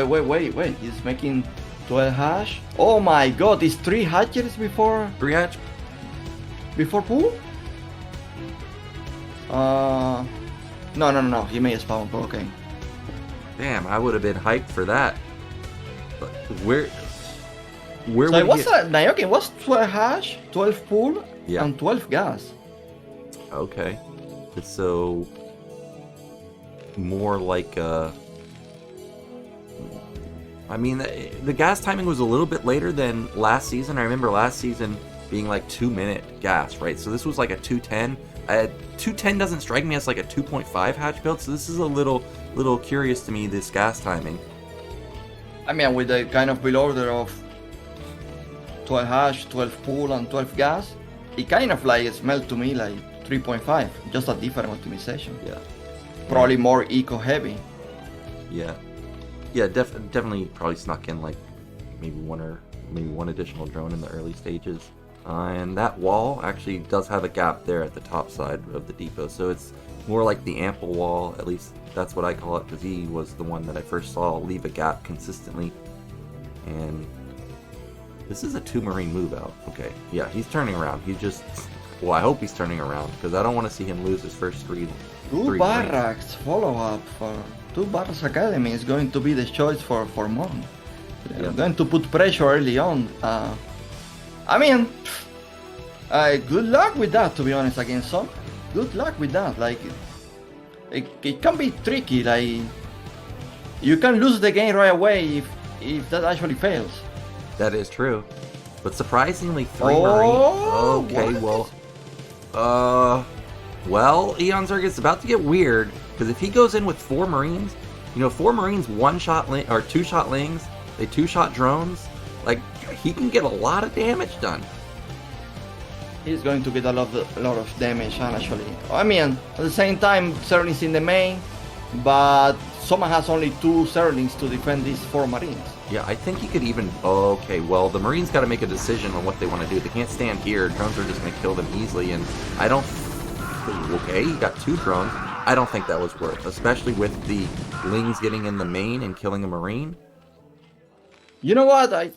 He's making 12 hash? Oh my god, it's 3 hatches before... 3 hatch? Before pool? No. He made a spawn pool, okay. Damn, I would have been hyped for that. But where So would it was he get... Nyoken was 12 hash, 12 pool, Yeah. and 12 gas. Okay. So more like I mean, the gas timing was a little bit later than last season. I remember last season being like 2-minute gas, right? So this was like a 210. 210 doesn't strike me as like a 2.5 hatch build, so this is a little curious to me, this gas timing. I mean, with the kind of build order of 12 hash, 12 pool, and 12 gas, it kind of like smelled to me like 3.5, just a different optimization. Yeah. Probably more eco heavy. Yeah. Yeah, definitely probably snuck in like maybe one additional drone in the early stages. And that wall actually does have a gap there at the top side of the depot, so it's more like the ample wall, at least that's what I call it, because he was the one that I first saw leave a gap consistently. And this is a 2 Marine move out. Okay, yeah, he's turning around. He just, well, I hope he's turning around, because I don't want to see him lose his first three Barracks follow-up for 2 Barracks Academy is going to be the choice for Mong. They're going to put pressure early on. I mean, good luck with that, to be honest, against Soma. Good luck with that. Like, it can be tricky. Like, you can lose the game right away if that actually fails. That is true. But surprisingly, 3 Marine. Okay, what? well, Eonzerg is about to get weird, because if he goes in with 4 Marines, 4 Marines 1-shot or 2-shot lings, they 2-shot drones, like, he can get a lot of damage done. He's going to get a lot of damage, actually. I mean, at the same time, Zerlings in the main, but Soma has only 2 Zerlings to defend these 4 Marines. Yeah, I think he could even... Okay, well, the Marines got to make a decision on what they want to do. They can't stand here. Drones are just going to kill them easily, and I don't... Okay, he got 2 drones. I don't think that was worth, especially with the lings getting in the main and killing a Marine. You know what? I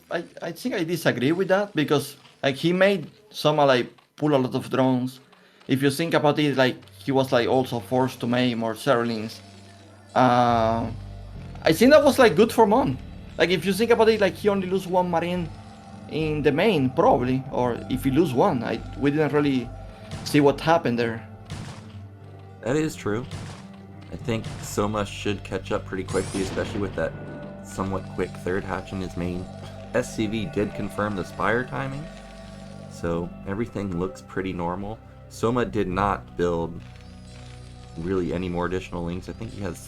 think I disagree with that, because like he made Soma like pull a lot of drones. If you think about it, like he was like also forced to make more Zerlings. I think that was like good for Mon. Like if you think about it, like he only lose 1 Marine in the main probably, or if he lose 1, we didn't really see what happened there. That is true. I think Soma should catch up pretty quickly, especially with that somewhat quick 3rd hatch in his main. SCV did confirm the Spire timing, so everything looks pretty normal. Soma did not build really any more additional lings. I think he has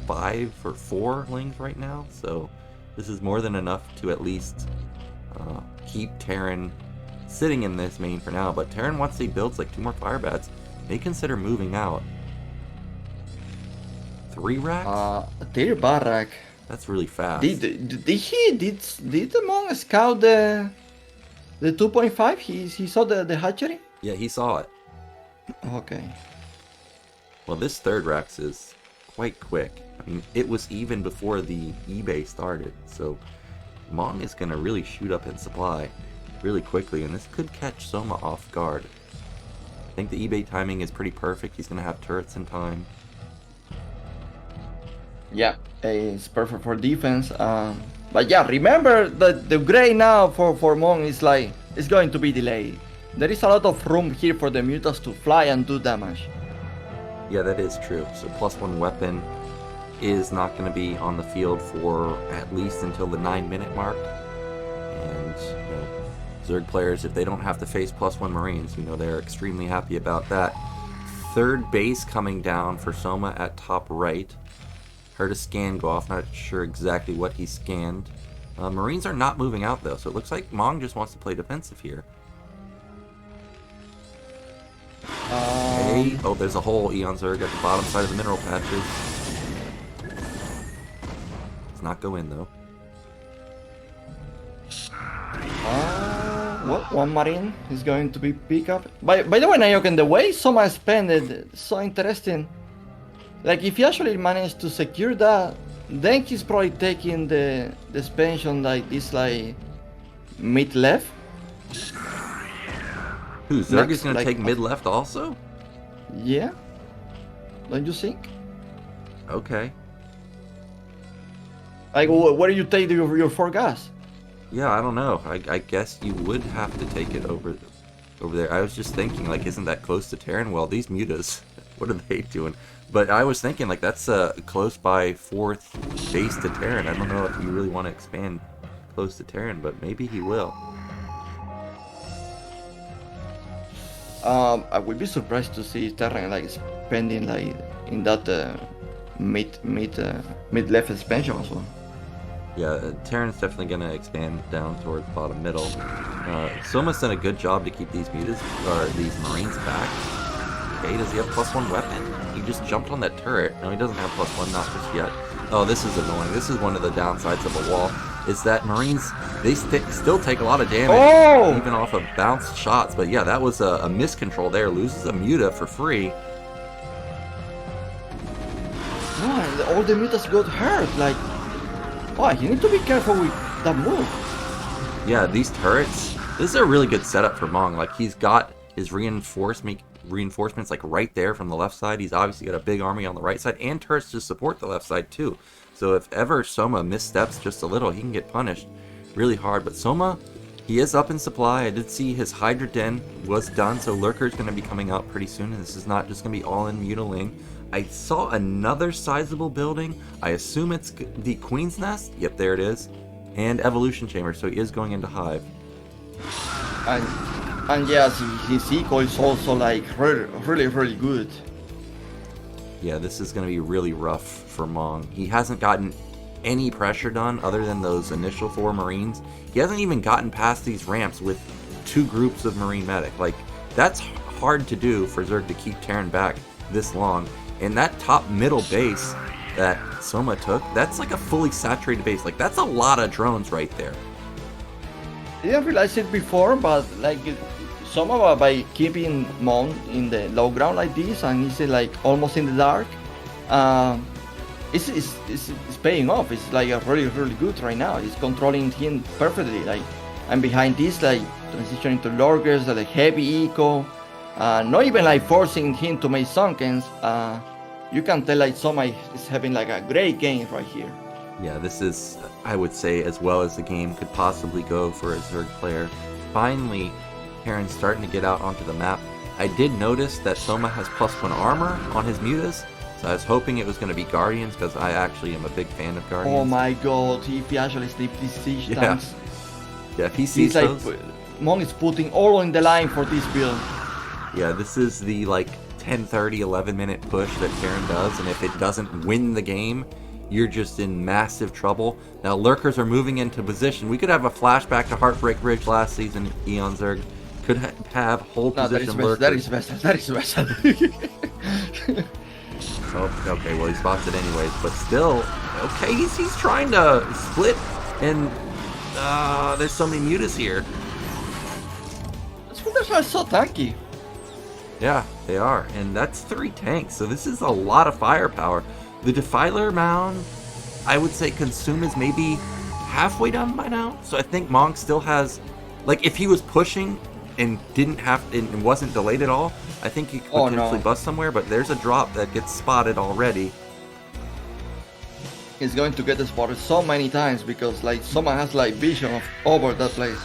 5 or 4 lings right now, so this is more than enough to at least keep Terran sitting in this main for now. But Terran, once he builds like 2 more fire bats, may consider moving out. 3 racks? 3 barrack. That's really fast. Did the Mong scout the 2.5? He saw the hatchery? Yeah, he saw it. Okay. Well, this third Rex is quite quick. I mean, it was even before the eBay started, so Mong is going to really shoot up in supply really quickly, and this could catch Soma off guard. I think the eBay timing is pretty perfect. He's going to have turrets in time. Yeah, it's perfect for defense. But yeah, remember that the gray now for Mong is like, it's going to be delayed. There is a lot of room here for the mutas to fly and do damage. Yeah, that is true. So +1 weapon is not going to be on the field for at least until the 9-minute mark. And, you know, Zerg players, if they don't have to face +1 Marines, you know, they're extremely happy about that. Third base coming down for Soma at top right. Heard a scan go off, not sure exactly what he scanned. Marines are not moving out though, so it looks like Mong just wants to play defensive here. Okay. Oh, there's a whole Eonzerg at the bottom side of the mineral patches. Does not go in though. What? One Marine is going to be picked up. By the way, Nyoken, the way Soma spent it, so interesting. Like, if he actually managed to secure that, then he's probably taking the expansion like this, like mid left. Who, Zerg is Next, going to like, take mid left also? Yeah. Don't you think? Okay. Like, where do you take your 4 gas? Yeah, I don't know. I guess you would have to take it over there. I was just thinking, like, isn't that close to Terran? Well, these mutas, what are they doing? But I was thinking, like, that's close by 4th base to Terran. I don't know if you really want to expand close to Terran, but maybe he will. I would be surprised to see Terran like spending like in that mid left expansion as well. Yeah, Terran's definitely going to expand down towards bottom middle. Soma's done a good job to keep these mutas, or these Marines back. Okay, does he have +1 weapon? He just jumped on that turret. No, he doesn't have +1, not just yet. Oh, this is annoying. This is one of the downsides of a wall, is that Marines, they still take a lot of damage, even off of bounced shots. But yeah, that was a miscontrol there. Loses a muta for free. No, and all the mutas got hurt. Like, oh, you need to be careful with that move. Yeah, these turrets, this is a really good setup for Mong. Like, he's got his reinforcements like right there from the left side. He's obviously got a big army on the right side and turrets to support the left side too. So if ever Soma missteps just a little, he can get punished really hard. But Soma, he is up in supply. I did see his Hydra Den was done, so Lurker's going to be coming out pretty soon. And this is not just going to be all in Mutiling. I saw another sizable building. I assume it's the Queen's Nest. Yep, there it is. And Evolution Chamber, so he is going into Hive. And yes, his eco is also like really good. Yeah, this is going to be really rough for Mong. He hasn't gotten any pressure done other than those initial 4 Marines. He hasn't even gotten past these ramps with 2 groups of Marine Medic. Like, that's hard to do for Zerg to keep Terran back this long. And that top middle base that Soma took, that's like a fully saturated base. Like, that's a lot of drones right there. I didn't realize it before, but like Soma, by keeping Mong in the low ground like this, and he's like almost in the dark, it's paying off. It's like a really good right now. It's controlling him perfectly. Like, and behind this, like transitioning to lurkers, like heavy eco, not even like forcing him to make sunkens. You can tell like Soma is having like a great game right here. Yeah, this is, I would say, as well as the game could possibly go for a Zerg player. Finally, Terran's starting to get out onto the map. I did notice that Soma has +1 armor on his mutas, so I was hoping it was going to be Guardians, because I actually am a big fan of Guardians. Oh my god, if he actually slipped these siege tanks. Yeah, if he sees those... Mong is putting all on the line for this build. Yeah, this is the like 10-30, 11-minute push that Terran does, and if it doesn't win the game, you're just in massive trouble. Now, Lurkers are moving into position. We could have a flashback to Heartbreak Ridge last season. Eonzerg could have whole position Lurkers. That is best. Oh, okay, well, he spots it anyways, but still, okay, he's trying to split, and there's so many mutas here. That's so tanky. Yeah, They are, and that's 3 tanks, so this is a lot of firepower. The Defiler mound, I would say Consume is maybe halfway done by now, so I think Mong still has, like, if he was pushing and didn't have, and wasn't delayed at all, I think he could potentially bust somewhere, but there's a drop that gets spotted already. He's going to get spotted so many times because, like, Soma has, like, vision of over that place.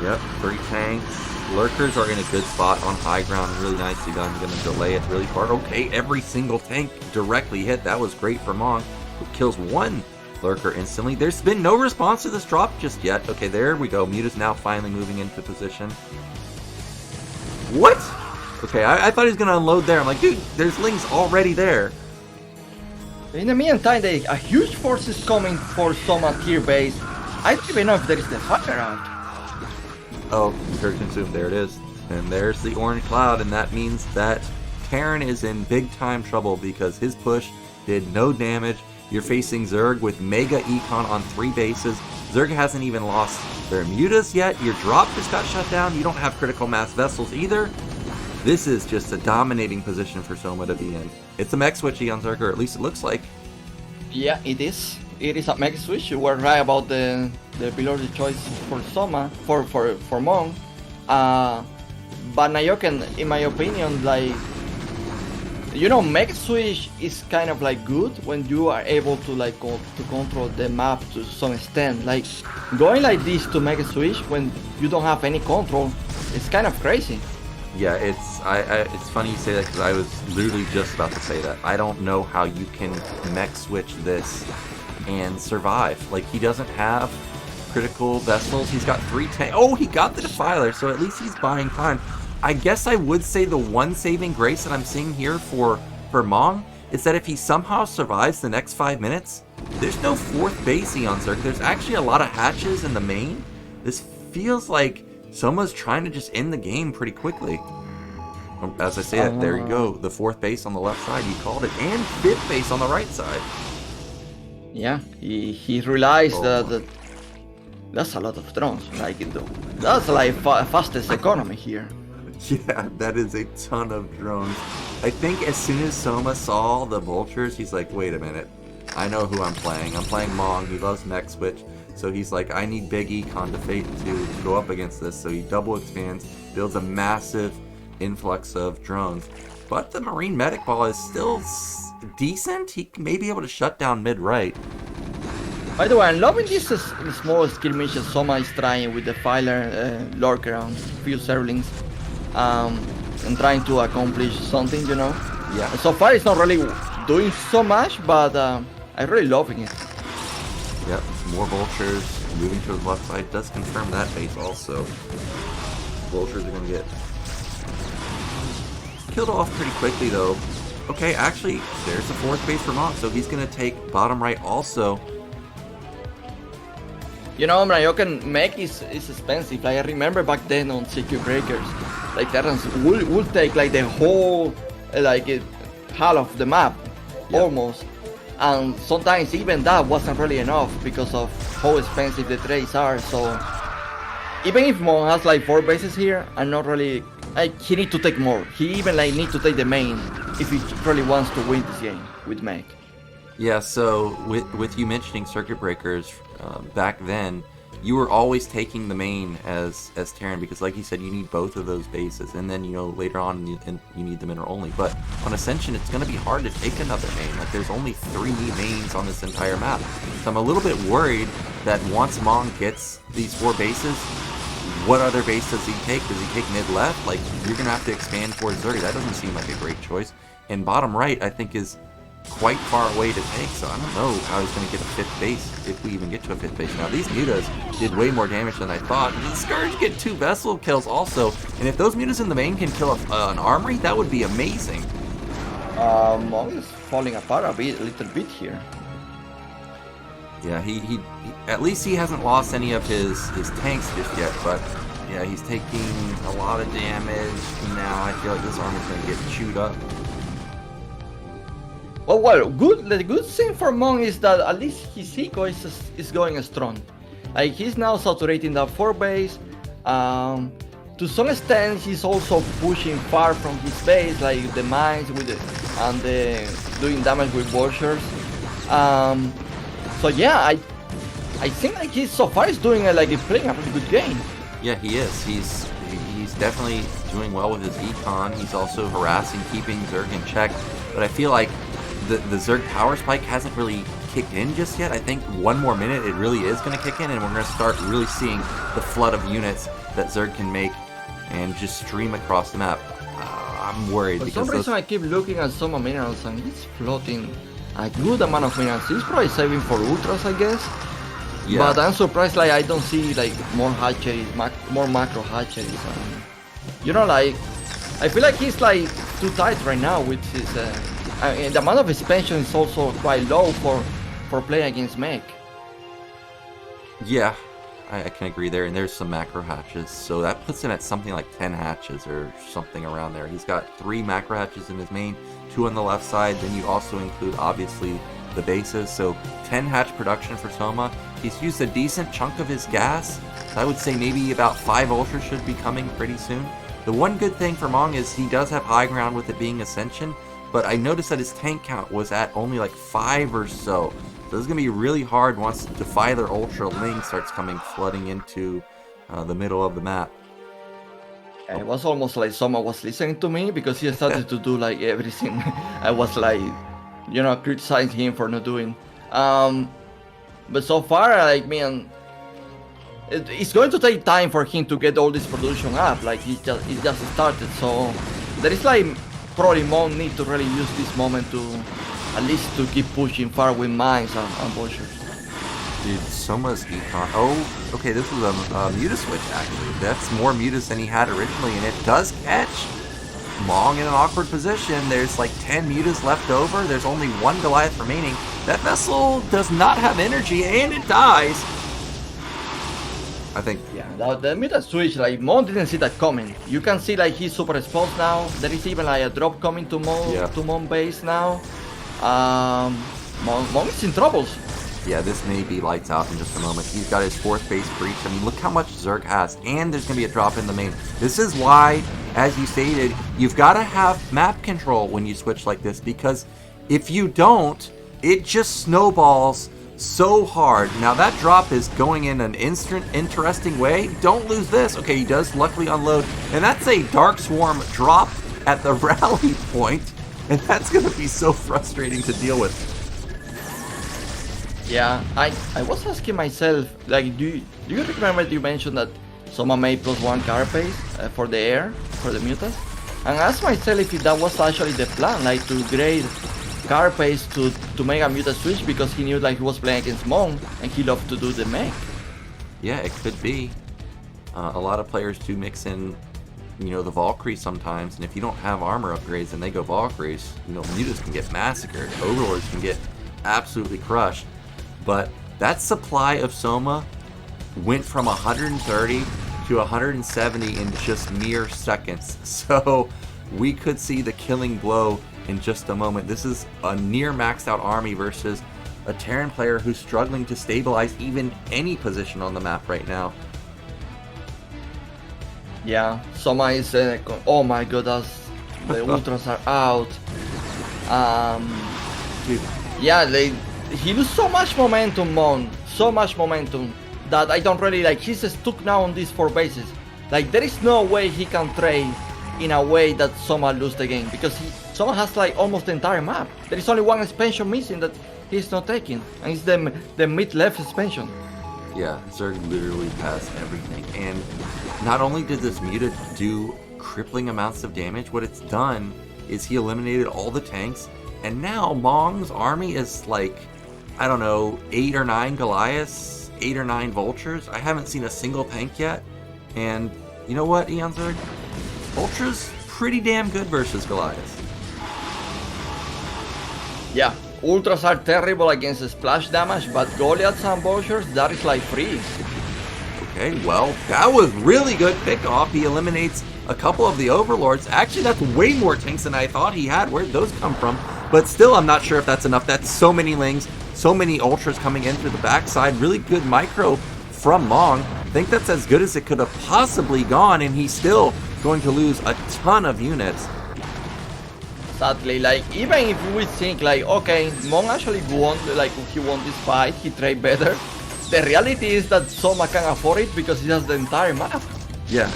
Yep, 3 tanks. Lurkers are in a good spot on high ground, really nicely done. Gonna delay it really far. Okay, every single tank directly hit. That was great for Mong, who kills 1 Lurker instantly. There's been no response to this drop just yet. Okay, there we go. Mewtwo's now finally moving into position. What? Okay, I thought he was gonna unload there. I'm like, dude, there's Lings already there. In the meantime, a huge force is coming for Soma tier base. I don't even know if there is the fire out. Oh, Kurt consumed. There it is. And there's the orange cloud, and that means that Terran is in big time trouble because his push did no damage. You're facing Zerg with Mega Econ on 3 bases. Zerg hasn't even lost their mutas yet. Your drop just got shut down. You don't have critical mass vessels either. This is just a dominating position for Soma to be in. It's a mech switch Eonzerg, or at least it looks like. Yeah, it is. It is a mega switch. You were right about the below the choice for Soma, for Mong. But Nyoken, in my opinion, like, you know, mega switch is kind of like good when you are able to like to control the map to some extent. Like going like this to mega switch when you don't have any control, it's kind of crazy. Yeah, it's funny you say that because I was literally just about to say that. I don't know how you can mech switch this and survive. Like, he doesn't have critical vessels. He's got 3 tanks. Oh, he got the Defiler, so at least he's buying time. I guess I would say the one saving grace that I'm seeing here for Mong is that if he somehow survives the next 5 minutes, there's no 4th base Eonzerg. There's actually a lot of hatches in the main. This feels like Soma's trying to just end the game pretty quickly. As I say that, there you go. The 4th base on the left side, you called it, and 5th base on the right side. Yeah, he realized that that's a lot of drones. Like, that's like fastest economy here. Yeah, that is a ton of drones. I think as soon as Soma saw the vultures, he's like, wait a minute. I know who I'm playing. I'm playing Mong. He loves mech switch. So he's like, I need big econ to go up against this. So he double expands, builds a massive influx of drones. But the Marine Medic Ball is still decent. He may be able to shut down mid-right. By the way, I'm loving this small skirmish that Soma is trying with the Filer lurker on few servlings. And trying to accomplish something, you know? Yeah. And so far it's not really doing so much, but I'm really loving it. Yep, more vultures moving to the left side does confirm that base also. Vultures are going to get killed off pretty quickly though. Okay, actually, there's the 4th base for Mong, so he's going to take bottom right also. You know, Nyoken mech is expensive. Like, I remember back then on Circuit Breakers, like Terrans would take like the whole, like half of the map, almost. And sometimes even that wasn't really enough because of how expensive the trades are. So even if Mong has like 4 bases here, I'm not really, like, he need to take more. He even like need to take the main if he really wants to win this game with mech. Yeah, so with you mentioning Circuit Breakers, back then, you were always taking the main as Terran because, like you said, you need both of those bases, and then, you know, later on you need the mineral only. But on Ascension, it's going to be hard to take another main. Like, there's only 3 mains on this entire map, so I'm a little bit worried that once Mong gets these 4 bases, what other base does he take? Does he take mid-left? Like, you're going to have to expand towards Zerg. That doesn't seem like a great choice. And bottom right, I think, is quite far away to take, so I don't know how he's going to get a 5th base, if we even get to a 5th base. Now, these mutas did way more damage than I thought. The Scourge get 2 vessel kills also, and if those mutas in the main can kill an armory, that would be amazing. Mong is falling apart a little bit here. Yeah, he at least he hasn't lost any of his tanks just yet, but yeah, he's taking a lot of damage. Now I feel like this armor's going to get chewed up. Oh well, the good thing for Mong is that at least his eco is going strong. Like, he's now saturating that 4 base. to some extent, he's also pushing far from his base, like the mines with doing damage with vultures. So yeah, I think like he's so far he's doing he's playing a pretty good game. Yeah, he is. He's definitely doing well with his econ. He's also harassing, keeping Zerg in check. But I feel like the Zerg power spike hasn't really kicked in just yet. I think one more minute it really is going to kick in, and we're going to start really seeing the flood of units that Zerg can make and just stream across the map. I'm worried. For some reason, I keep looking at Soma minerals and he's floating a good amount of minerals. He's probably saving for ultras, I guess. Yeah. But I'm surprised I don't see more hatcheries, more macro hatcheries. I feel like he's too tight right now with his. And the amount of expansion is also quite low for playing against mech. Yeah, I can agree there. And there's some macro hatches, so that puts him at something like 10 hatches or something around there. He's got 3 macro hatches in his main, 2 on the left side. Then you also include obviously the bases, so 10 hatch production for Soma. He's used a decent chunk of his gas. So I would say maybe about 5 ultras should be coming pretty soon. The one good thing for Mong is he does have high ground with it being Ascension, but I noticed that his tank count was at only 5 or so. So this is going to be really hard once Defiler Ultra Ling starts coming flooding into the middle of the map. And it was almost like Soma was listening to me because he started to do everything. I was criticizing him for not doing. But so far, it's going to take time for him to get all this production up. He just started. So there is probably Mong need to really use this moment to at least to keep pushing far with mines and vultures. Dude, Soma's econ. Oh, okay, this was a muta switch actually. That's more mutas than he had originally, and it does catch Mong in an awkward position. There's 10 mutas left over. There's only 1 Goliath remaining. That vessel does not have energy, and it dies. I think. Yeah, the muta switch, Mong didn't see that coming. You can see he's super exposed now. There is even a drop coming to Mong base now. Mong is in troubles. Yeah, this may be lights out in just a moment. He's got his 4th base breach. I mean, look how much Zerg has. And there's going to be a drop in the main. This is why, as you stated, you've got to have map control when you switch like this. Because if you don't, it just snowballs so hard. Now, that drop is going in an interesting way. Don't lose this. Okay, he does luckily unload. And that's a Dark Swarm drop at the rally point. And that's going to be so frustrating to deal with. Yeah, I was asking myself, do you remember you mentioned that Soma made +1 carapace for the air, for the mutas? And I asked myself if that was actually the plan, to grade carapace to make a muta switch because he knew he was playing against Mong and he loved to do the mech. Yeah, it could be. A lot of players do mix in, the Valkyrie sometimes, and if you don't have armor upgrades and they go Valkyries, mutas can get massacred, Overlords can get absolutely crushed. But that supply of Soma went from 130 to 170 in just mere seconds. So we could see the killing blow in just a moment. This is a near maxed out army versus a Terran player who's struggling to stabilize even any position on the map right now. Yeah, Soma is... oh my god, the ultras are out. Yeah, he loses so much momentum, Mong. So much momentum that I don't really he's stuck now on these 4 bases. There is no way he can trade in a way that Soma lose the game because Soma has almost the entire map. There is only 1 expansion missing that he's not taking, and it's the mid-left expansion. Yeah, Zerg literally has everything. And not only did this muta do crippling amounts of damage, what it's done is he eliminated all the tanks, and now Mong's army is I don't know, 8 or 9 Goliaths, 8 or 9 vultures. I haven't seen a single tank yet. And you know what, Eonzerg? Ultra's pretty damn good versus Goliaths. Yeah, ultras are terrible against splash damage, but Goliaths and vultures, that is free. Okay, well, that was really good pickoff. He eliminates a couple of the overlords. Actually, that's way more tanks than I thought he had. Where'd those come from? But still, I'm not sure if that's enough. That's so many lings, so many ultras coming in through the backside. Really good micro from Mong. think that's as good as it could have possibly gone, and he's still going to lose a ton of units. Sadly, like, even if we think, like, okay, Mong actually won, like, he won this fight, he traded better, the reality is that Soma can afford it because he has the entire map. Yeah,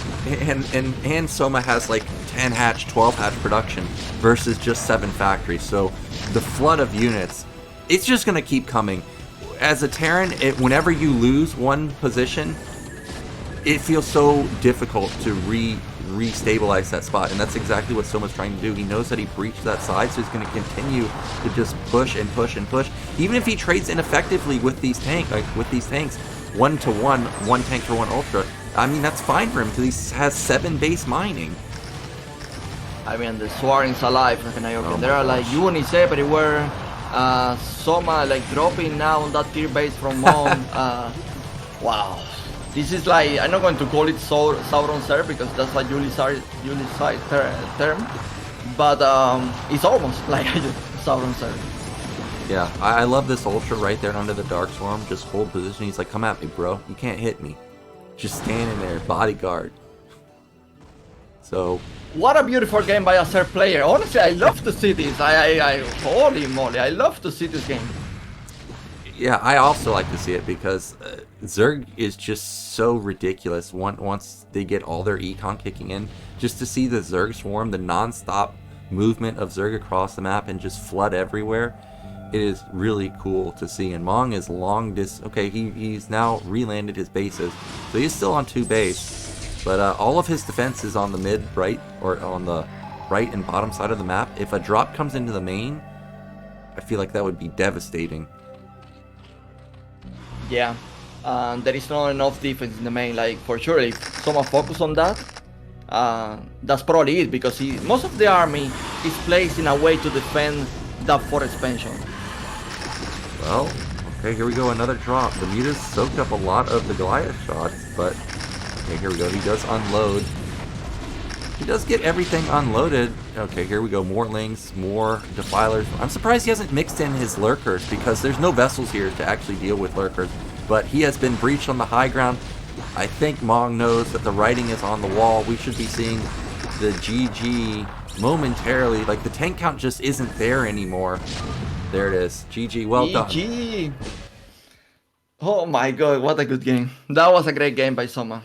and Soma has like 10 hatch, 12 hatch production versus just 7 factories, so the flood of units, it's just going to keep coming. As a Terran, whenever you lose one position, it feels so difficult to re-stabilize that spot, and that's exactly what Soma's trying to do. He knows that he breached that side, so he's going to continue to just push and push and push. Even if he trades ineffectively with these tanks, 1-to-1, one tank for one ultra, I mean, that's fine for him because he has 7 base mining. I mean, the Swarring's alive, Nyoken. Oh There are gosh. like units everywhere. Soma like dropping now on that tier base from Mom. Wow. This is like, I'm not going to call it Sauron Ser because that's a Ulysside term. But it's almost like Sauron Ser. Yeah, I love this ultra right there under the Dark Swarm. Just hold position. He's like, come at me, bro. You can't hit me. Just standing there, bodyguard. So, What a beautiful game by a Ser player. Honestly, I love to see this. Holy moly, I love to see this game. yeah, I also like to see it because Zerg is just so ridiculous once they get all their econ kicking in. Just to see the Zerg swarm, the non-stop movement of Zerg across the map and just flood everywhere, it is really cool to see. And Mong is okay, he's now re-landed his bases, so he's still on 2 base. But all of his defense is on the mid, right, or on the right and bottom side of the map. If a drop comes into the main, I feel like that would be devastating. Yeah, there is not enough defense in the main. Like, for sure, if someone focus on that, that's probably it, because most of the army is placed in a way to defend that fort expansion. Well, okay, here we go, another drop. The Muta's soaked up a lot of the Goliath shots, but okay, here we go. He does unload. He does get everything unloaded. Okay, here we go. More Lings, more Defilers. I'm surprised he hasn't mixed in his Lurkers because there's no vessels here to actually deal with Lurkers. But he has been breached on the high ground. I think Mong knows that the writing is on the wall. We should be seeing the GG momentarily. Like, the tank count just isn't there anymore. There it is. GG, well done. GG. Oh my god, what a good game. That was a great game by Soma.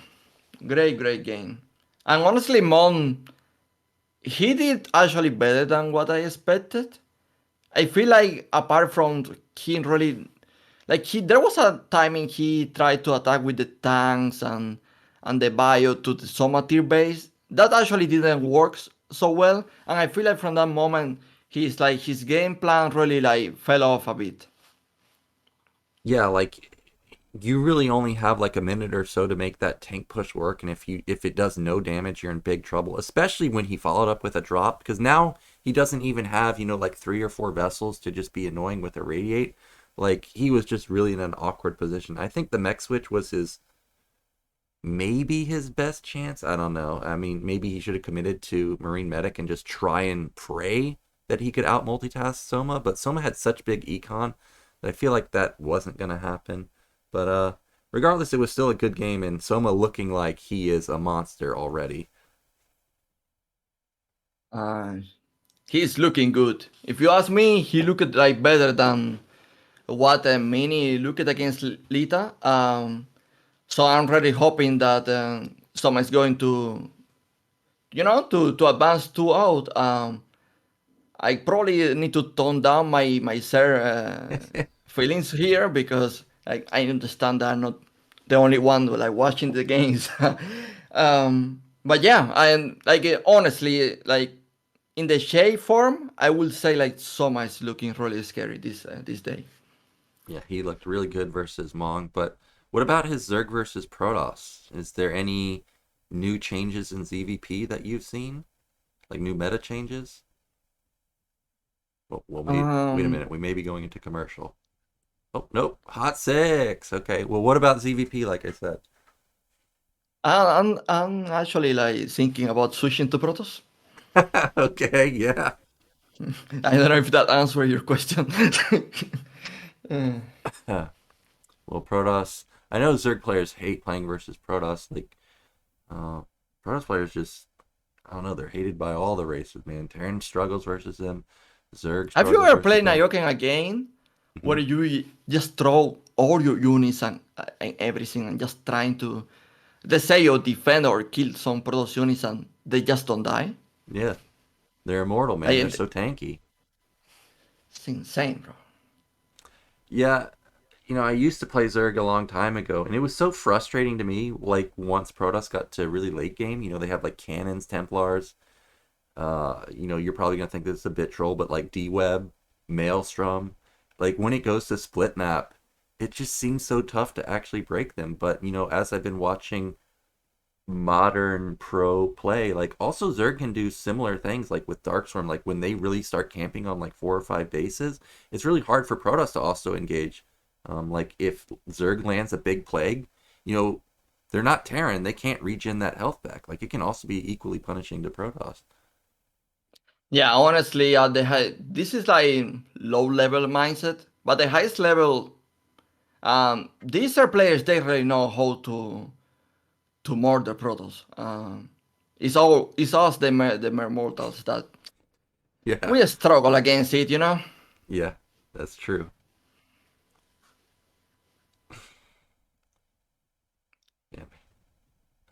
Great game. And honestly, Mon, he did actually better than what I expected. I feel like apart from he really, like, there was a timing he tried to attack with the tanks and the bio to the Soma tier base. That actually didn't work so well, and I feel like from that moment his game plan really like fell off a bit. Yeah, like, you really only have like a minute or so to make that tank push work, and if it does no damage, you're in big trouble, especially when he followed up with a drop, because now he doesn't even have, like 3 or 4 vessels to just be annoying with a radiate. Like, he was just really in an awkward position. I think the mech switch was maybe his best chance. I don't know. I mean, maybe he should have committed to Marine Medic and just try and pray that he could out multitask Soma, but Soma had such big econ that I feel like that wasn't gonna happen. But regardless, it was still a good game, and Soma looking like he is a monster already. He's looking good. If you ask me, he looked like better than what Mini looked against Lita. So I'm really hoping that Soma is going to, to advance 2-out. I probably need to tone down my Ser feelings here, because I understand that I'm not the only one like watching the games. But yeah, I like honestly, like, in the shape form, I will say like Soma is looking really scary this day. Yeah, he looked really good versus Mong, but what about his Zerg versus Protoss? Is there any new changes in ZVP that you've seen? Like new meta changes? Well, wait a minute. We may be going into commercial. Oh, nope. Hot 6. Okay. Well, what about ZVP, like I said? I'm actually like thinking about switching to Protoss. Okay, yeah. I don't know if that answers your question. Well, Protoss. I know Zerg players hate playing versus Protoss. Like, uh, Protoss players just, I don't know, they're hated by all the races, man. Terran struggles versus them. Zerg Have you struggles ever versus played them. Nyoken again, where Hmm. you just throw all your units and everything and just trying to, let's say you defend or kill some Protoss units and they just don't die? Yeah, they're immortal, man. They're Like, so tanky. it's insane, bro. Yeah, I used to play Zerg a long time ago, and it was so frustrating to me. Like once Protoss got to really late game, they have like cannons, Templars. You're probably gonna think this is a bit troll, but like D-Web, Maelstrom, like when it goes to split map, it just seems so tough to actually break them. But as I've been watching modern pro play, like also Zerg can do similar things, like with Darkstorm, like when they really start camping on like 4 or 5 bases, it's really hard for Protoss to also engage. Like if Zerg lands a big plague, you know, they're not Terran, they can't regen that health back. Like it can also be equally punishing to Protoss. Yeah, honestly, at the high, this is like low level mindset, but the highest level, these are players they really know how to murder Protoss. It's us the mere mortals that Yeah, we struggle against it, you know. yeah, that's true. Yeah,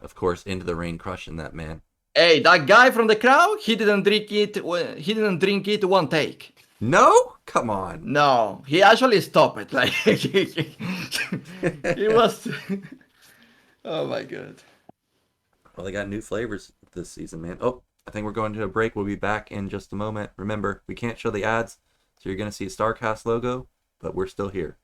of course, into the rain crushing that man. Hey, that guy from the crowd, he didn't drink it. He didn't drink it one take. No, come on. No, he actually stopped it. Like it was. Oh my god. Well, they got new flavors this season, man. Oh, I think we're going to a break. We'll be back in just a moment. Remember, we can't show the ads, so you're going to see a StarCast logo, but we're still here.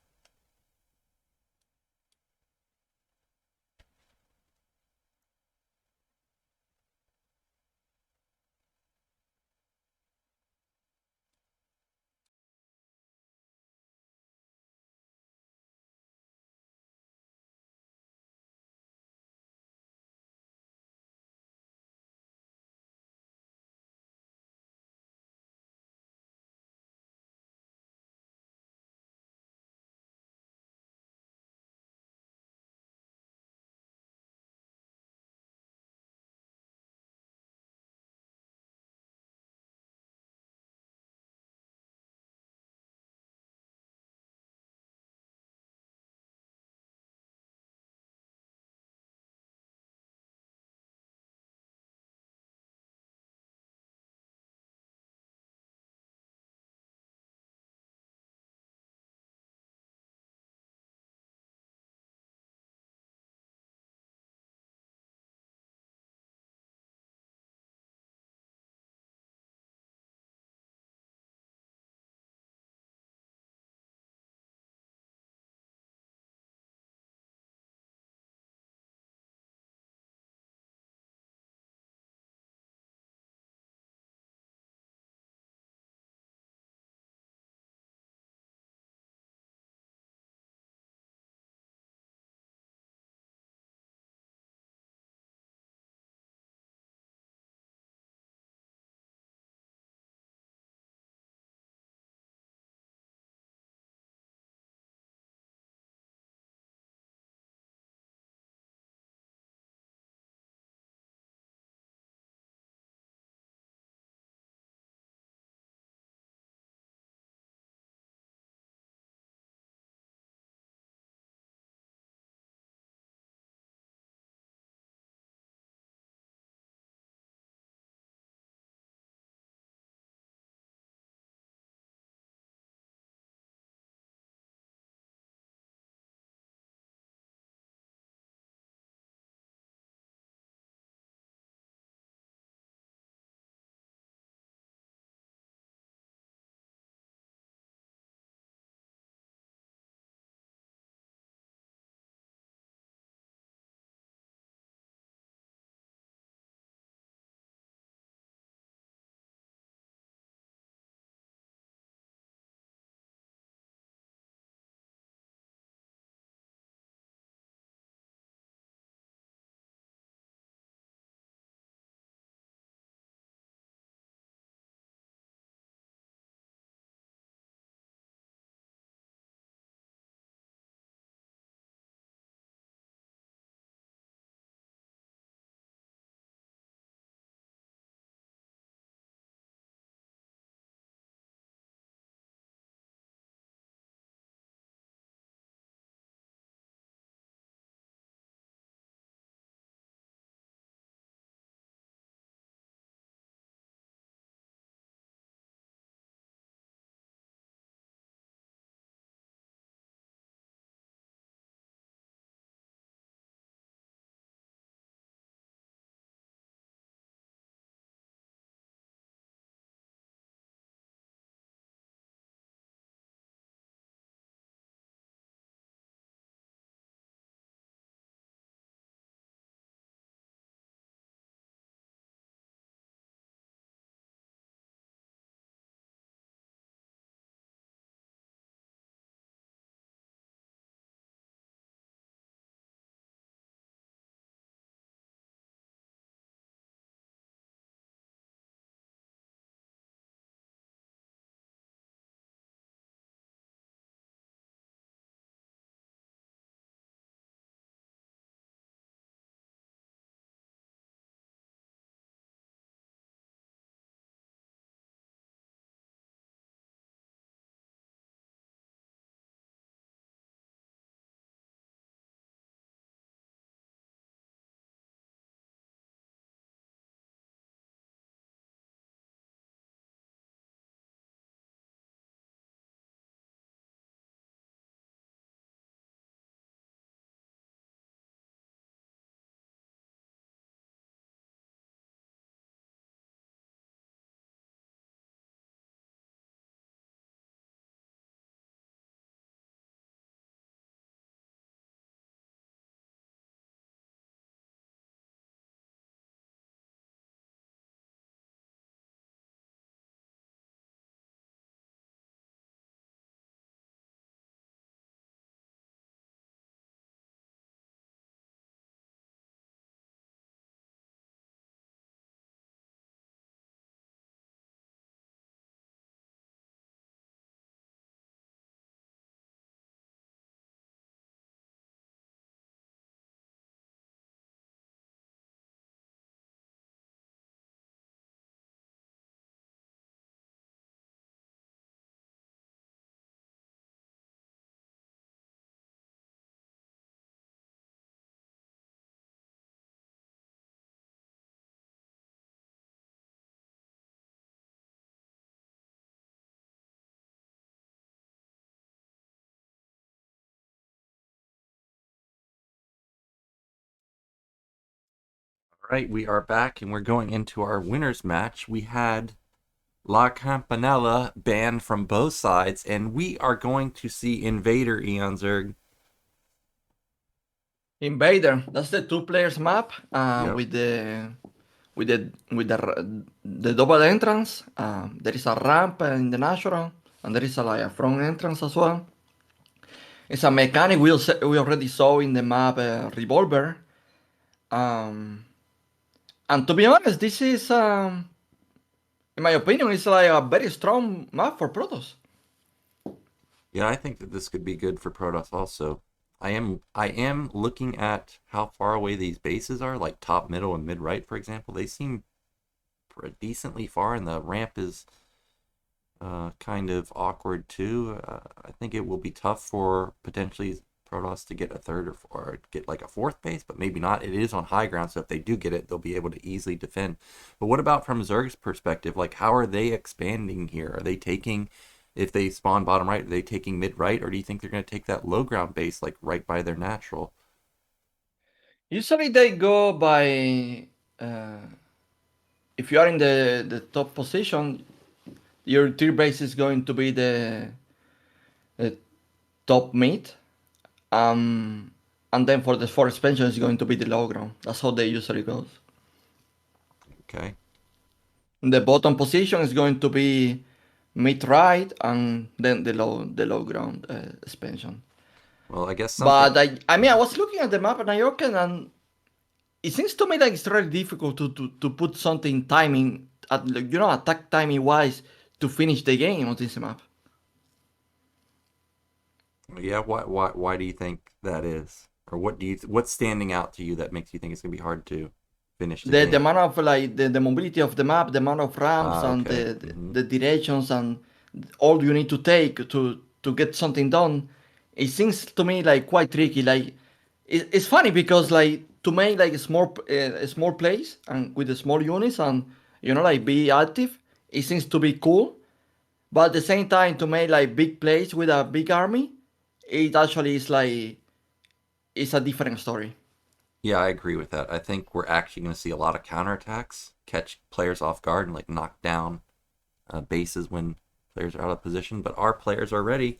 Right, we are back and we're going into our winners match. We had La Campanella banned from both sides, and we are going to see Invader Eonzerg. Invader. That's the two players map Yep. with the double entrance. There is a ramp in the natural, and there is like a front entrance as well. It's a mechanic we already saw in the map Revolver. Um, and to be honest, this is, in my opinion, it's like a very strong map for Protoss. Yeah, I think that this could be good for Protoss also. I am looking at how far away these bases are, like top, middle, and mid right, for example. They seem decently far, and the ramp is kind of awkward too. I think it will be tough for potentially Protoss to get a third or get like a fourth base, but maybe not. It is on high ground, so if they do get it, they'll be able to easily defend. But what about from Zerg's perspective? Like, how are they expanding here? Are they taking, if they spawn bottom right, are they taking mid right, or do you think they're going to take that low ground base like right by their natural? Usually they go by, uh, if you are in the top position, your tier base is going to be the top mid. And then for the fourth expansion, it's going to be the low ground. That's how they usually goes. Okay. The bottom position is going to be mid right, and then the low ground expansion. Well, I guess something. But I mean, I was looking at the map in Nyoken, and it seems to me like it's really difficult to put something timing at attack timing wise to finish the game on this map. Yeah, why do you think that is? Or what's standing out to you that makes you think it's gonna be hard to finish the The game? amount of like the mobility of the map, the amount of ramps and Okay. the directions and all you need to take to get something done, it seems to me like quite tricky. Like it's funny because like to make like a small place and with the small units and like be active, it seems to be cool. But at the same time, to make like big plays with a big army, it actually is like it's a different story. Yeah, I agree with that. I think we're actually gonna see a lot of counterattacks, catch players off guard, and like knock down bases when players are out of position. But our players are ready.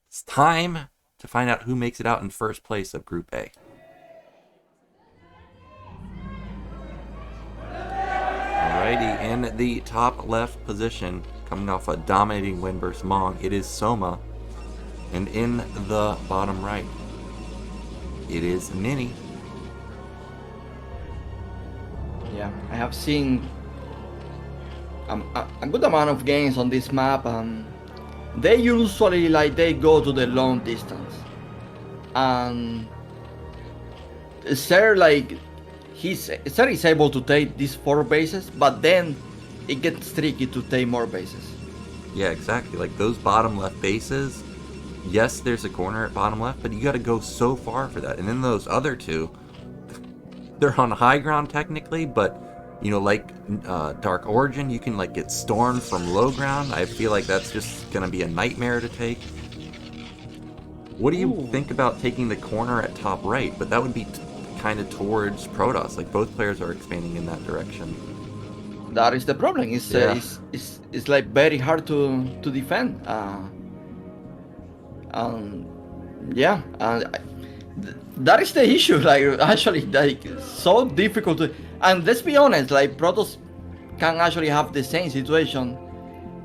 It's time to find out who makes it out in first place of Group A. Alrighty, in the top left position, coming off a dominating win versus Mong, it is Soma. And in the bottom right, it is Mini. Yeah, I have seen a good amount of games on this map, and they usually like they go to the long distance, and Ser like Ser is able to take these 4 bases, but then it gets tricky to take more bases. Yeah, exactly. Like those bottom left bases, yes, there's a corner at bottom left, but you got to go so far for that. And then those other two, they're on high ground technically, but like Dark Origin, you can like get stormed from low ground. I feel like that's just gonna be a nightmare to take. What do you Ooh. think about taking the corner at top right? But that would be kind of towards Protoss. Like both players are expanding in that direction. That is the problem. It's Yeah. it's like very hard to defend. Yeah, that is the issue. Like actually, like so difficult to. And let's be honest, like Protoss can actually have the same situation.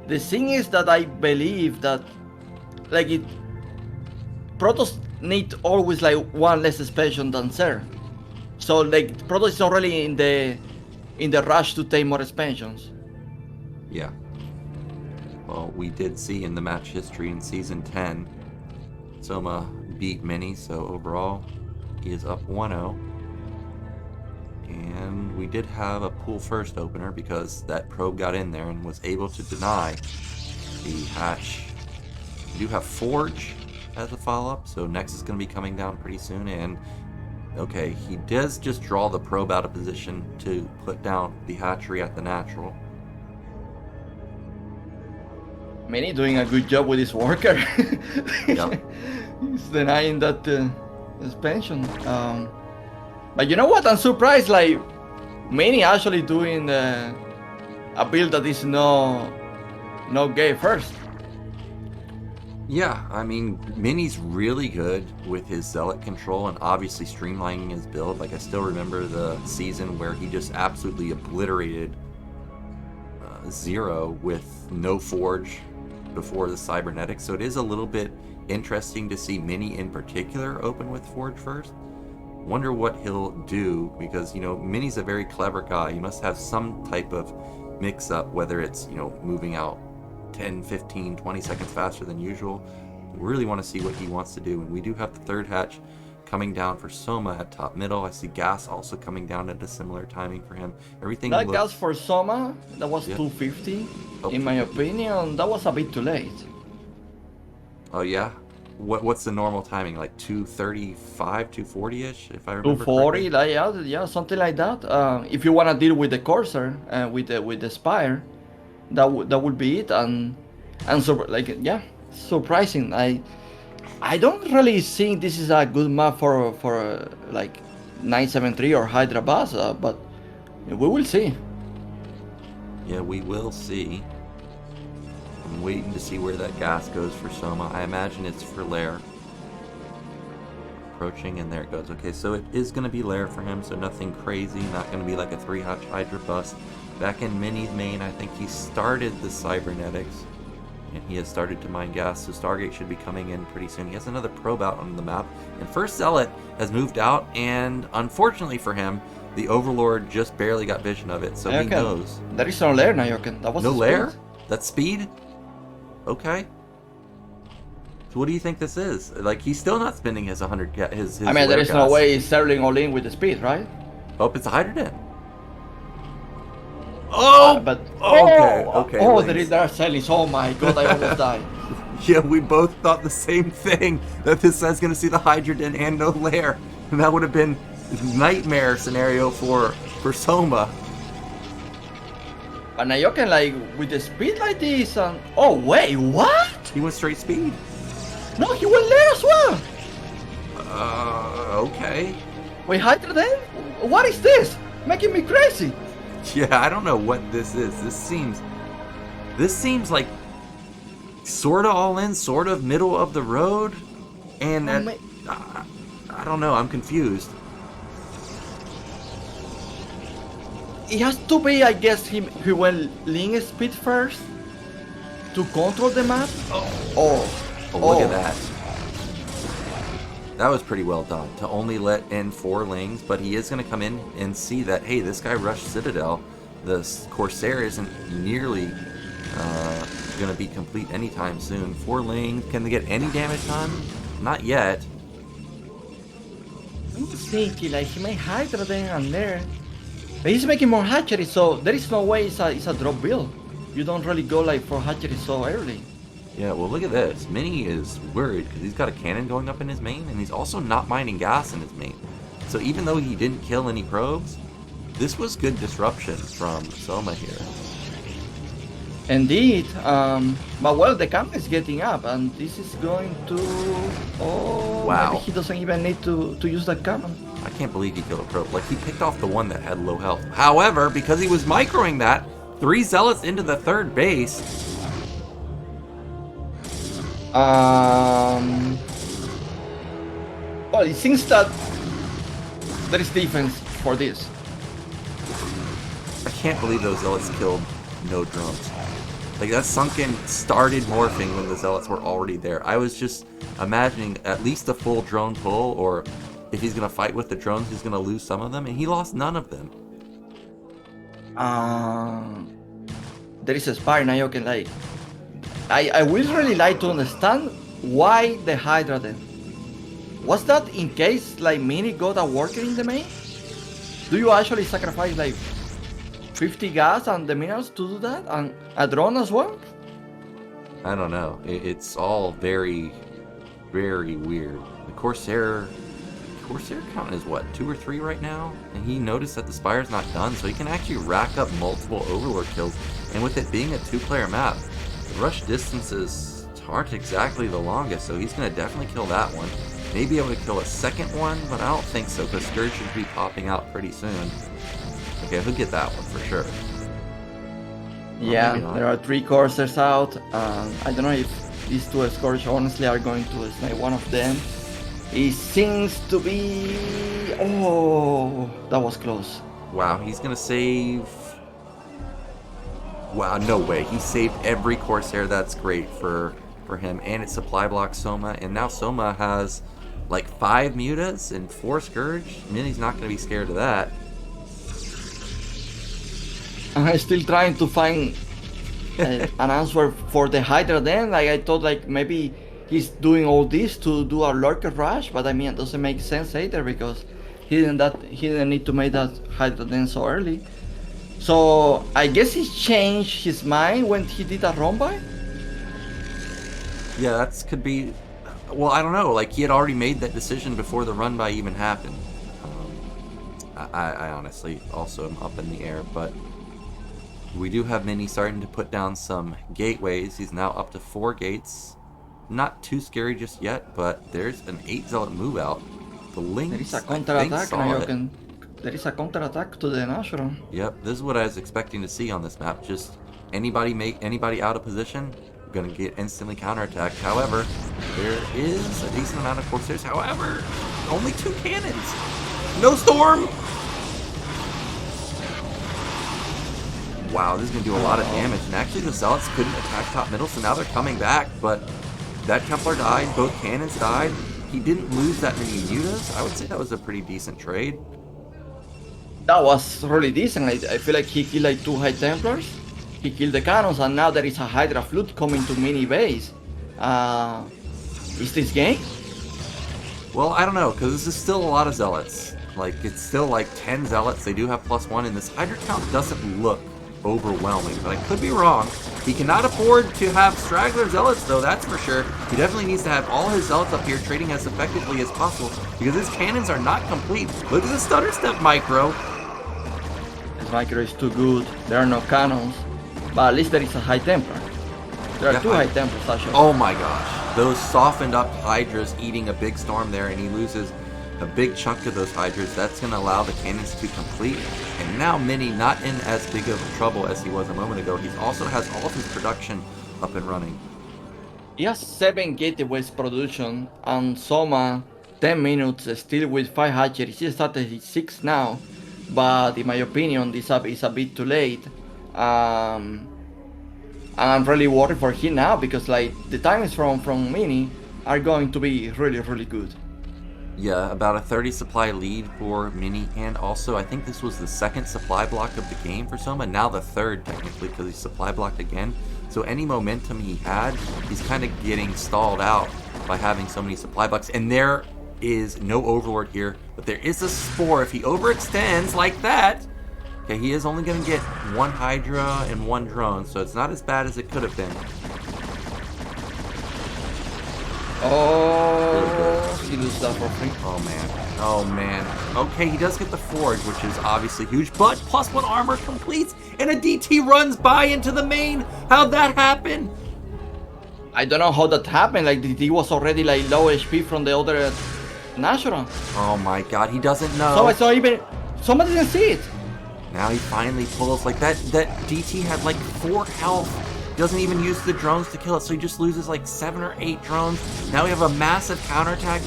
The thing is that I believe that like Protoss need always like one less expansion than Ser. So like Protoss is already in the rush to take more expansions. Yeah. Well, we did see in the match history in Season 10, Soma beat Mini, so overall, he is up 1-0. And we did have a pool first opener because that probe got in there and was able to deny the hatch. We do have Forge as a follow-up, so Nex is going to be coming down pretty soon, and okay, he does just draw the probe out of position to put down the hatchery at the natural. Many doing a good job with his worker. Yep. He's denying that expansion. But you know what? I'm surprised. Like Many actually doing a build that is no gay first. Yeah, I mean, Mini's really good with his zealot control and obviously streamlining his build. Like, I still remember the season where he just absolutely obliterated Zero with no forge before the cybernetics. So it is a little bit interesting to see Mini in particular open with forge first. Wonder what he'll do, because, you know, Mini's a very clever guy. He must have some type of mix-up, whether it's, you know, moving out 10, 15, 20 seconds faster than usual. We really want to see what he wants to do. And we do have the third hatch coming down for Soma at top middle. I see gas also coming down at a similar timing for him. Everything That looks... gas for Soma, that was 250. In my opinion, that was a bit too late. Oh yeah? What's the normal timing? Like 235, 240-ish, if I remember 240, correctly? like, yeah, something like that. If you want to deal with the Corsair and with the Spire, that would be it. And so, like, yeah, surprising. I don't really think this is a good map for like 973 or Hydra Bass, but we will see. Yeah, we will see. I'm waiting to see where that gas goes for Soma. I imagine it's for Lair. Approaching, and there it goes. Okay, so it is going to be Lair for him, so nothing crazy. Not going to be like a 3-hatch Hydra bust. Back in Mini's main, I think he started the cybernetics, and he has started to mine gas, so Stargate should be coming in pretty soon. He has another probe out on the map, and first Zealot has moved out, and unfortunately for him, the Overlord just barely got vision of it, so he knows. There is no Lair, Nyoken. That was no Lair? That's speed? Okay. So what do you think this is? Like, he's still not spending his 100 his I mean, there is gas. no way he's settling all in with the speed, right? Oh, it's a hydrogen. Oh! But okay. Oh, there are sellies. Oh my god, I almost died. Yeah, we both thought the same thing, that this guy's going to see the hydrogen and no Lair. And that would have been nightmare scenario for Soma. But Nyoken, like, with the speed like this, and... Oh, wait, what? He went straight speed. No, he went Lair as well. Okay. Wait, Hydra then? What is this? Making me crazy. Yeah, I don't know what this is. This seems like sort of all in, sort of middle of the road. And I don't know, I'm confused. It has to be, I guess, he went link speed first to control the map. Look at that. That was pretty well done, to only let in 4 lings, but he is going to come in and see that, hey, this guy rushed Citadel. The Corsair isn't nearly going to be complete anytime soon. 4 lings, can they get any damage done? Not yet. I'm thinking, like, he made Hydra then and there. But he's making more hatcheries, so there is no way it's a drop build. You don't really go like for hatcheries so early. Yeah, well, look at this. Mini is worried because he's got a cannon going up in his main, and he's also not mining gas in his main. So even though he didn't kill any probes, this was good disruption from Soma here. Indeed, but well, the camp is getting up, and this is going to... Oh, wow. Maybe he doesn't even need to use that cannon. I can't believe he killed a probe. Like, he picked off the one that had low health. However, because he was microing that, 3 zealots into the 3rd base. Well, it seems that there is defense for this. I can't believe those zealots killed no drones. Like, that sunken started morphing when the zealots were already there. I was just imagining at least a full drone pull, or if he's going to fight with the drones, he's going to lose some of them, and he lost none of them. There is a Spire Nyoken, like... I would really like to understand why the Hydra then. Was that in case, like, Mini got a worker in the main? Do you actually sacrifice, like, 50 gas and the minerals to do that? And a drone as well? I don't know. It's all very, very weird. The Corsair count is what, 2 or 3 right now? And he noticed that the Spire's not done, so he can actually rack up multiple Overlord kills. And with it being a 2-player map, the rush distances aren't exactly the longest, so he's going to definitely kill that one. Maybe able to kill a second one, but I don't think so, because Scourge should be popping out pretty soon. Okay, he'll get that one for sure. Yeah, maybe not. there are 3 coursers out. I don't know if these 2 Scourge honestly are going to snipe one of them. It seems to be... Oh, that was close. Wow, he's gonna save... Wow, no way. He saved every Corsair. That's great for him. And it's supply block Soma. And now Soma has like 5 Mutas and 4 Scourge. Mini's not going to be scared of that. I'm still trying to find an answer for the Hydra then. Like I thought like maybe he's doing all this to do a Lurker Rush. But I mean, it doesn't make sense either because he didn't need to make that Hydra then so early. So I guess he changed his mind when he did a run by? Yeah, that could be... Well, I don't know. Like, he had already made that decision before the run by even happened. I honestly also am up in the air, but we do have Mini starting to put down some gateways. He's now up to 4 gates. Not too scary just yet, but there's an 8 Zealot move out. The Lynx, there is a counter-attack, Nyoken. There is a counter-attack to the Natural. Yep, this is what I was expecting to see on this map. Just anybody out of position, gonna get instantly counterattacked. However, there is a decent amount of Corsairs. However, only 2 cannons. No storm. Wow, this is gonna do a lot of damage. And actually, the Zealots couldn't attack top middle, so now they're coming back. But that Templar died. Both cannons died. He didn't lose that many mutas. I would say that was a pretty decent trade. That was really decent. I feel like he killed like 2 High Templars. He killed the cannons, and now there is a Hydra Flute coming to mini base. Is this game? Well, I don't know, because this is still a lot of Zealots. Like, it's still like 10 Zealots. They do have +1, and this Hydra count doesn't look overwhelming, but I could be wrong. He cannot afford to have straggler Zealots, though, that's for sure. He definitely needs to have all his Zealots up here trading as effectively as possible, because his cannons are not complete. Look at the Stutter Step Micro. This micro is too good. There are no cannons, but at least there is a High Templar. There are 2 High Templars actually. Oh my gosh. Those softened up Hydras eating a big storm there, and he loses a big chunk of those Hydras. That's going to allow the cannons to complete. And now Mini not in as big of trouble as he was a moment ago. He also has all of his production up and running. He has 7 gateways production, and Soma 10 minutes still with 5 hatcheries. He started at 6 now, but in my opinion this up is a bit too late. And I'm really worried for him now because like the times from Mini are going to be really good. Yeah, about a 30 supply lead for Mini, and also I think this was the 2nd supply block of the game for Soma, now the 3rd technically because he's supply blocked again. So any momentum he had, he's kind of getting stalled out by having so many supply blocks. And there is no Overlord here, but there is a Spore. If he overextends like that, okay, he is only going to get 1 Hydra and 1 drone, so it's not as bad as it could have been. Oh, he loses that for free. Oh man. Oh man. Okay, he does get the Forge, which is obviously huge, but +1 armor completes, and a DT runs by into the main. How'd that happen? I don't know how that happened. Like he was already like low HP from the other Natural. Oh my god, he doesn't know. So I saw even somebody didn't see it. Now he finally pulls like that. That DT had like 4 health. Doesn't even use the drones to kill it, so he just loses like 7 or 8 drones. Now we have a massive counterattack.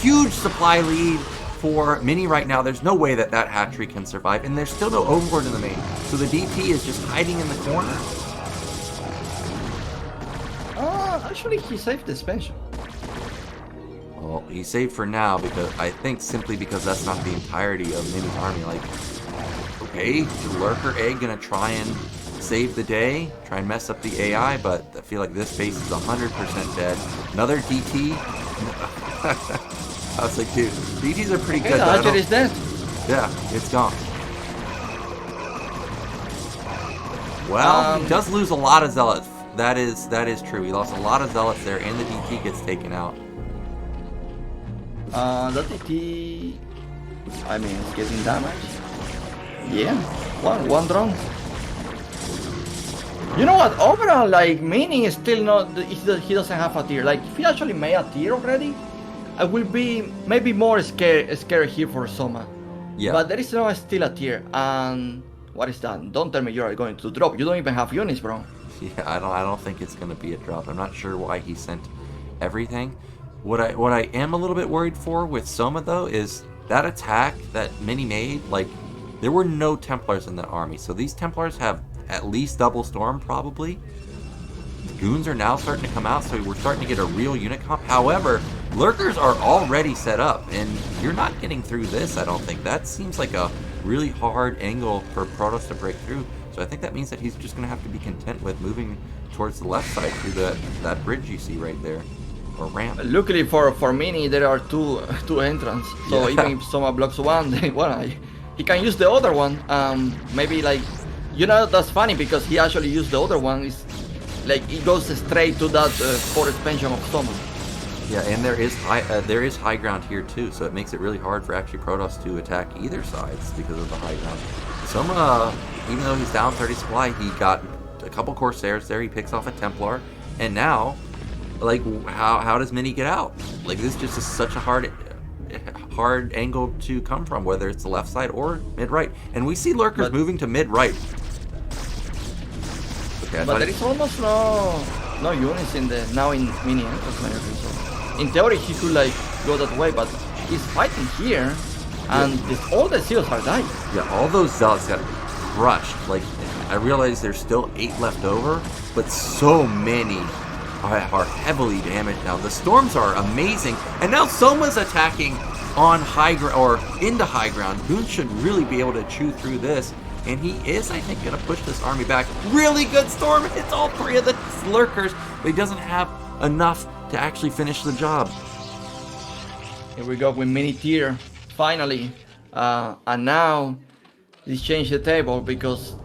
Huge supply lead for Mini right now. There's no way that that hatchery can survive, and there's still no Overlord in the main. So the DT is just hiding in the corner. Actually he saved the suspension. Well, he's saved for now because I think simply because that's not the entirety of Mini's army. Like, okay, Lurker Egg gonna try and save the day, try and mess up the AI, but I feel like this base is 100% dead. Another DT. I was like, dude, DTs are pretty good. The hatchet is dead. Yeah, it's gone. Well, he does lose a lot of Zealots. That is true. He lost a lot of Zealots there, and the DT gets taken out. The DT, I mean, it's getting damaged. Yeah, one drone. You know what? Overall, like, Mini is still not. He doesn't have a tier. Like, if he actually made a tier already, I will be maybe more scared here for Soma. Yeah. But there is no still a tier, and What is that? Don't tell me you are going to drop. You don't even have units, bro. Yeah, I don't think it's gonna be a drop. I'm not sure why he sent everything. What I am a little bit worried for with Soma though is that attack that Mini made. Like, there were no Templars in that army, so these Templars have at least double storm probably. The goons are now starting to come out, so we're starting to get a real unit comp. However, lurkers are already set up, and you're not getting through this. I don't think that seems like a really hard angle for Protoss to break through. So I think that means that he's just going to have to be content with moving towards the left side through that bridge you see right there, or ramp. Luckily for Mini, there are two entrances. So Yeah. even if Soma blocks one, then he can use the other one. Maybe like, that's funny because he actually used the other one. It's like it goes straight to that for expansion of Soma. Yeah, and there is high ground here too, so it makes it really hard for actually Protoss to attack either sides because of the high ground. Soma, even though he's down 30 supply, he got a couple Corsairs there. He picks off a Templar, and now, like, how does Mini get out? Like, this just is such a hard angle to come from, whether it's the left side or mid right. And we see lurkers moving to mid right. Okay, but there is almost no units in Mini entrance. So in theory, he could like go that way, but he's fighting here, and all the seals are dying. Yeah, all those zealots got crushed. Like, I realize there's still 8 left over, but so many are heavily damaged now. The storms are amazing, and now Soma's attacking on high ground or into high ground. Boone should really be able to chew through this, and he is, I think, going to push this army back. Really good storm. It's all 3 of the lurkers, but he doesn't have enough to actually finish the job. Here we go with Mini tier finally, and now this changed the table because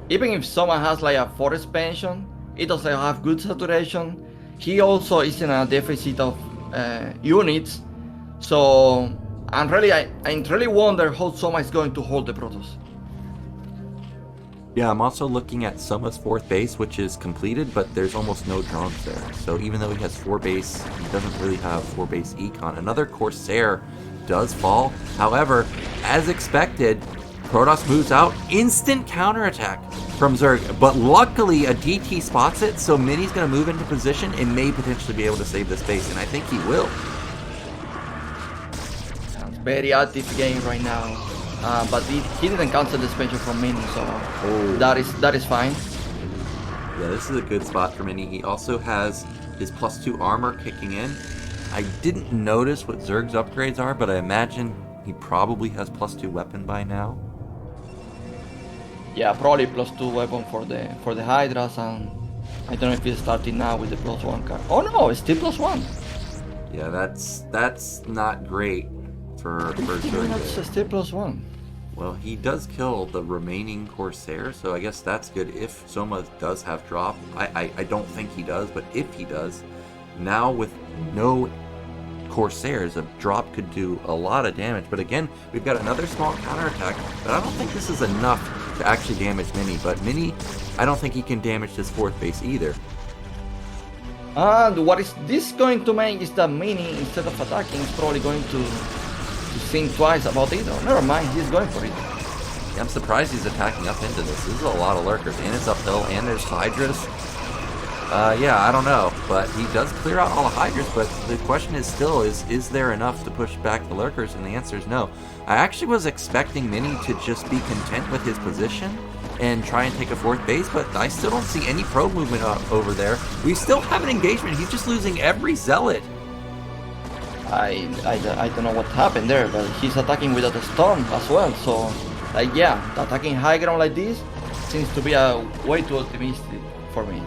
even if Soma has like a 4 expansion, it doesn't have good saturation. He also is in a deficit of units, so I really wonder how Soma is going to hold the Protoss. Yeah, I'm also looking at Soma's 4th base, which is completed, but there's almost no drones there. So even though he has 4 base, he doesn't really have 4 base econ. Another Corsair does fall. However, as expected, Protoss moves out. Instant counterattack from Zerg, but luckily a DT spots it, so Mini's going to move into position and may potentially be able to save this base, and I think he will. Sounds very active game right now. But he didn't cancel the expansion from Mini, so that is fine. Yeah, this is a good spot for Mini. He also has his +2 armor kicking in. I didn't notice what Zerg's upgrades are, but I imagine he probably has +2 weapon by now. Yeah, probably +2 weapon for the Hydras, and I don't know if he's starting now with the +1 card. Oh no, it's still +1. Yeah, that's not great for Zerg. That's still +1. Well, he does kill the remaining Corsair, so I guess that's good if Soma does have drop. I don't think he does, but if he does, now with no Corsairs, a drop could do a lot of damage. But again, we've got another small counterattack, but I don't think this is enough to actually damage Mini. But Mini, I don't think he can damage this 4th base either. And what is this going to make is that Mini, instead of attacking, is probably going to think twice about it. Oh, never mind, he's going for it. Yeah, I'm surprised he's attacking up into this. This is a lot of lurkers, and it's uphill, and there's Hydras. Yeah, I don't know, but he does clear out all the Hydras, but the question is still, is there enough to push back the lurkers? And the answer is no. I actually was expecting Mini to just be content with his position and try and take a 4th base, but I still don't see any probe movement over there. We still have an engagement. He's just losing every zealot. I don't know what happened there, but he's attacking without a storm as well, so like yeah, attacking high ground like this seems to be a way too optimistic for me.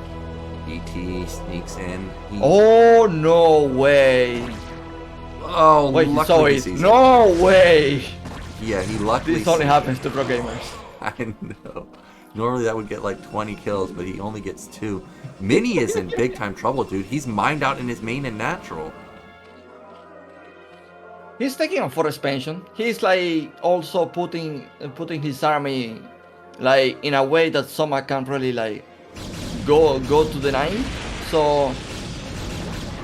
ET sneaks in. Oh no way! Oh, wait, luckily he sorry, sees no way! Yeah, he luckily This only sees happens to pro gamers. I know. Normally that would get like 20 kills, but he only gets 2. Mini is in big time trouble, dude. He's mined out in his main and natural. He's taking a 4 expansion. He's like also putting his army like in a way that Soma can't really like go to the 9. So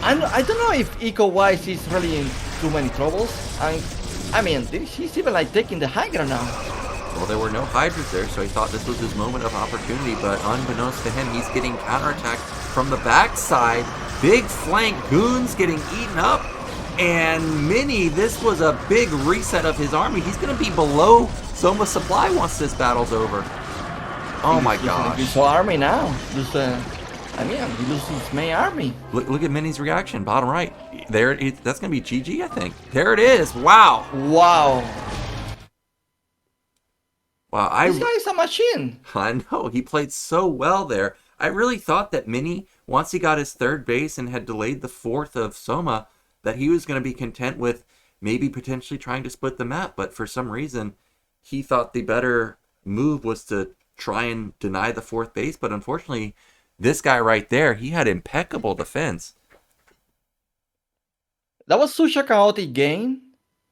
I don't know if eco-wise he's really in too many troubles. And I mean, he's even like taking the high ground now. Well, there were no Hydras there, so he thought this was his moment of opportunity, but unbeknownst to him, he's getting counterattacked from the backside. Big flank, goons getting eaten up, and Mini, this was a big reset of his army. He's going to be below Soma's supply once this battle's over. Oh my gosh. His whole army now. Just, I mean, he loses his main army. Look at Mini's reaction, bottom right. There, that's going to be GG, I think. There it is. Wow. Wow. Wow, This guy is a machine. I know, he played so well there. I really thought that Mini, once he got his third base and had delayed the fourth of Soma, that he was going to be content with maybe potentially trying to split the map. But for some reason, he thought the better move was to try and deny the fourth base. But unfortunately, this guy right there, he had impeccable defense. That was such a chaotic game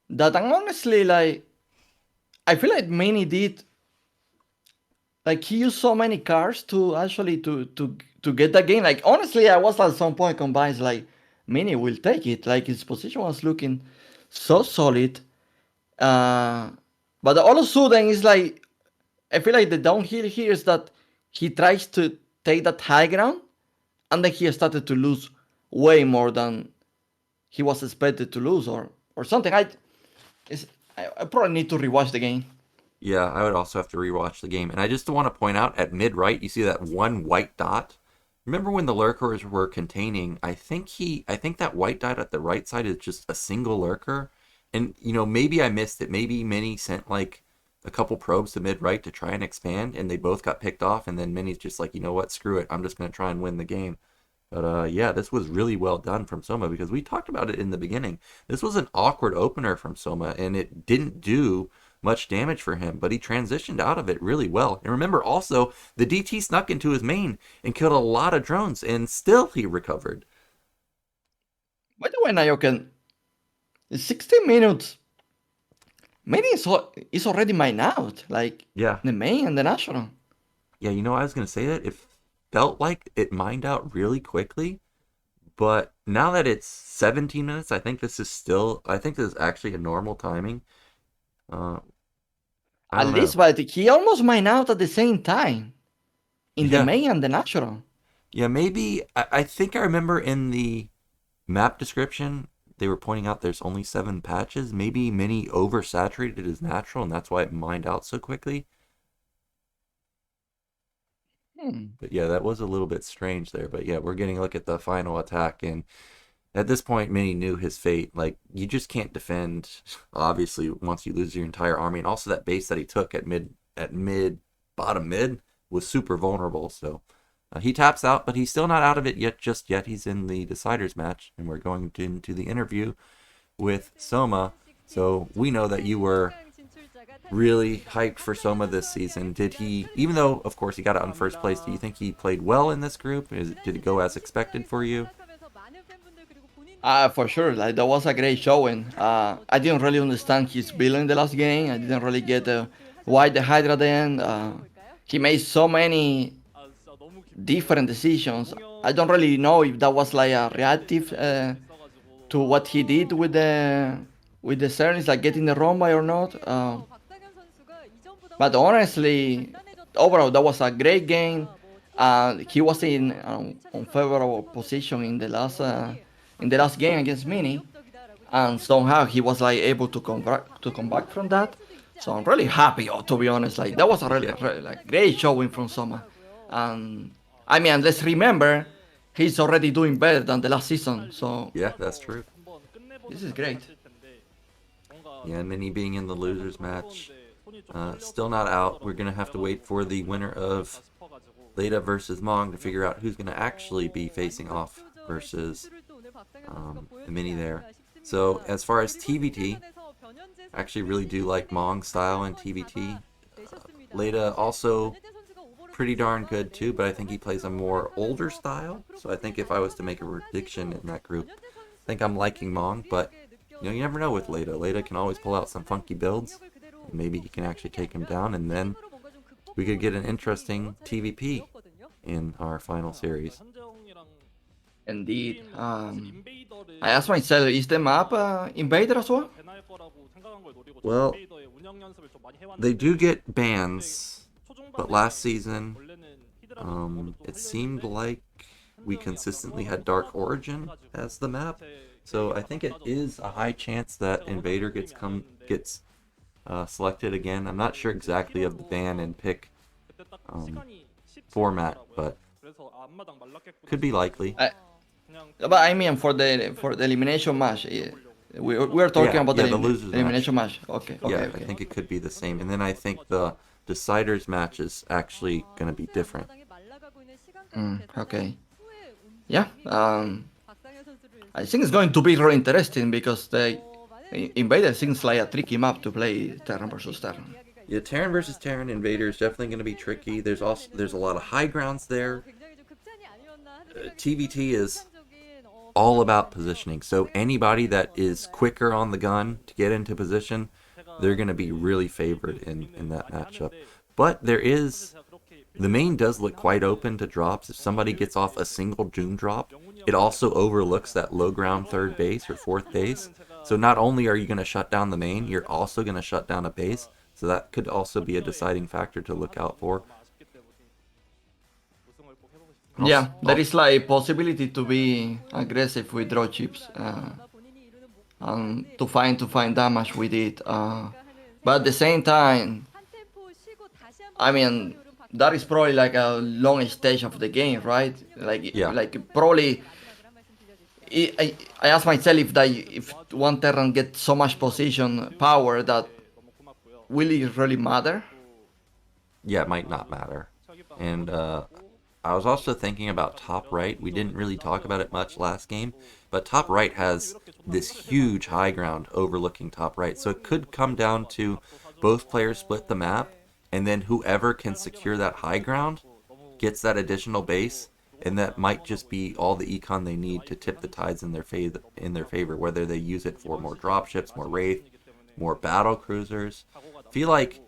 that I'm honestly like, I feel like Mini did, like he used so many cards to actually to get that game. Like honestly, I was at some point convinced like Mini will take it. Like his position was looking so solid. But all of a sudden it's like, I feel like the downhill here is that he tries to take that high ground and then he started to lose way more than he was expected to lose or something. I probably need to rewatch the game. Yeah, I would also have to rewatch the game. And I just want to point out at mid-right, you see that one white dot? Remember when the lurkers were containing, I think that white dot at the right side is just a single lurker. And, you know, maybe I missed it. Maybe Mini sent like a couple probes to mid-right to try and expand, and they both got picked off, and then Mini's just like, you know what, screw it. I'm just going to try and win the game. But yeah, this was really well done from Soma because we talked about it in the beginning. This was an awkward opener from Soma, and it didn't do much damage for him, but he transitioned out of it really well. And remember also, the DT snuck into his main and killed a lot of drones, and still he recovered. By the way, Nyoken, in 16 minutes, Mini is already mined out, like Yeah. the main and the national. Yeah, you know, I was going to say that. It felt like it mined out really quickly, but now that it's 17 minutes, I think this is actually a normal timing. At least, but he almost mined out at the same time in the main and the natural. Yeah, maybe. I think I remember in the map description, they were pointing out there's only 7 patches. Maybe Mini oversaturated his natural, and that's why it mined out so quickly. But yeah, that was a little bit strange there. But yeah, we're getting a look at the final attack, and at this point, Mini knew his fate. Like, you just can't defend, obviously, once you lose your entire army. And also that base that he took at bottom mid, was super vulnerable. So he taps out, but he's still not out of it just yet. He's in the deciders match, and we're going into the interview with Soma. So we know that you were really hyped for Soma this season. Did he, even though, of course, he got out in first place, do you think he played well in this group? Did it go as expected for you? For sure, like that was a great showing. I didn't really understand his build in the last game. I didn't really get why the Hydra then. He made so many different decisions. I don't really know if that was like a reactive to what he did with the Cernis, like getting the Romba or not. But honestly, overall, that was a great game. He was in unfavorable position in the last game against Mini, and somehow he was like able to come back from that. So I'm really happy, to be honest. Like that was a really like great showing from Soma. And I mean, let's remember, he's already doing better than the last season. So yeah, that's true. This is great. Yeah, Mini being in the losers match, still not out. We're gonna have to wait for the winner of Leta versus Mong to figure out who's gonna actually be facing off versus the Mini there. So as far as TBT, I actually really do like Mong's style in TBT. Leta also pretty darn good too, but I think he plays a more older style. So I think if I was to make a prediction in that group, I think I'm liking Mong, but you know, you never know with Leta. Leta can always pull out some funky builds. Maybe he can actually take him down, and then we could get an interesting TVP in our final series. Indeed. I asked myself, is the map Invader as well? Well, They do get bans, but last season, it seemed like we consistently had Dark Origin as the map. So I think it is a high chance that Invader gets selected again. I'm not sure exactly of the ban and pick format, but could be likely. But I mean, for the elimination match, we're talking about Yeah, the the losers match. elimination match. Okay, Yeah, okay, I okay. think it could be the same. And then I think the deciders match is actually going to be different. Okay. Yeah. I think it's going to be really interesting because the Invader seems like a tricky map to play Terran versus Terran. Yeah, Terran versus Terran Invader is definitely going to be tricky. There's a lot of high grounds there. TVT is all about positioning. So anybody that is quicker on the gun to get into position, they're going to be really favored in that matchup. But the main does look quite open to drops. If somebody gets off a single Doom drop, it also overlooks that low ground third base or fourth base. So not only are you going to shut down the main, you're also going to shut down a base. So that could also be a deciding factor to look out for. Yeah, there is like possibility to be aggressive with draw chips and to find damage with it. But at the same time, I mean, that is probably like a long stage of the game, right? Yeah. Like probably. I ask myself if one Terran gets so much position power that will it really matter? Yeah, it might not matter. And I was also thinking about top right. We didn't really talk about it much last game, but top right has this huge high ground overlooking top right. So it could come down to both players split the map, and then whoever can secure that high ground gets that additional base, and that might just be all the econ they need to tip the tides in their favor, whether they use it for more dropships, more wraith, more battle cruisers. Feel like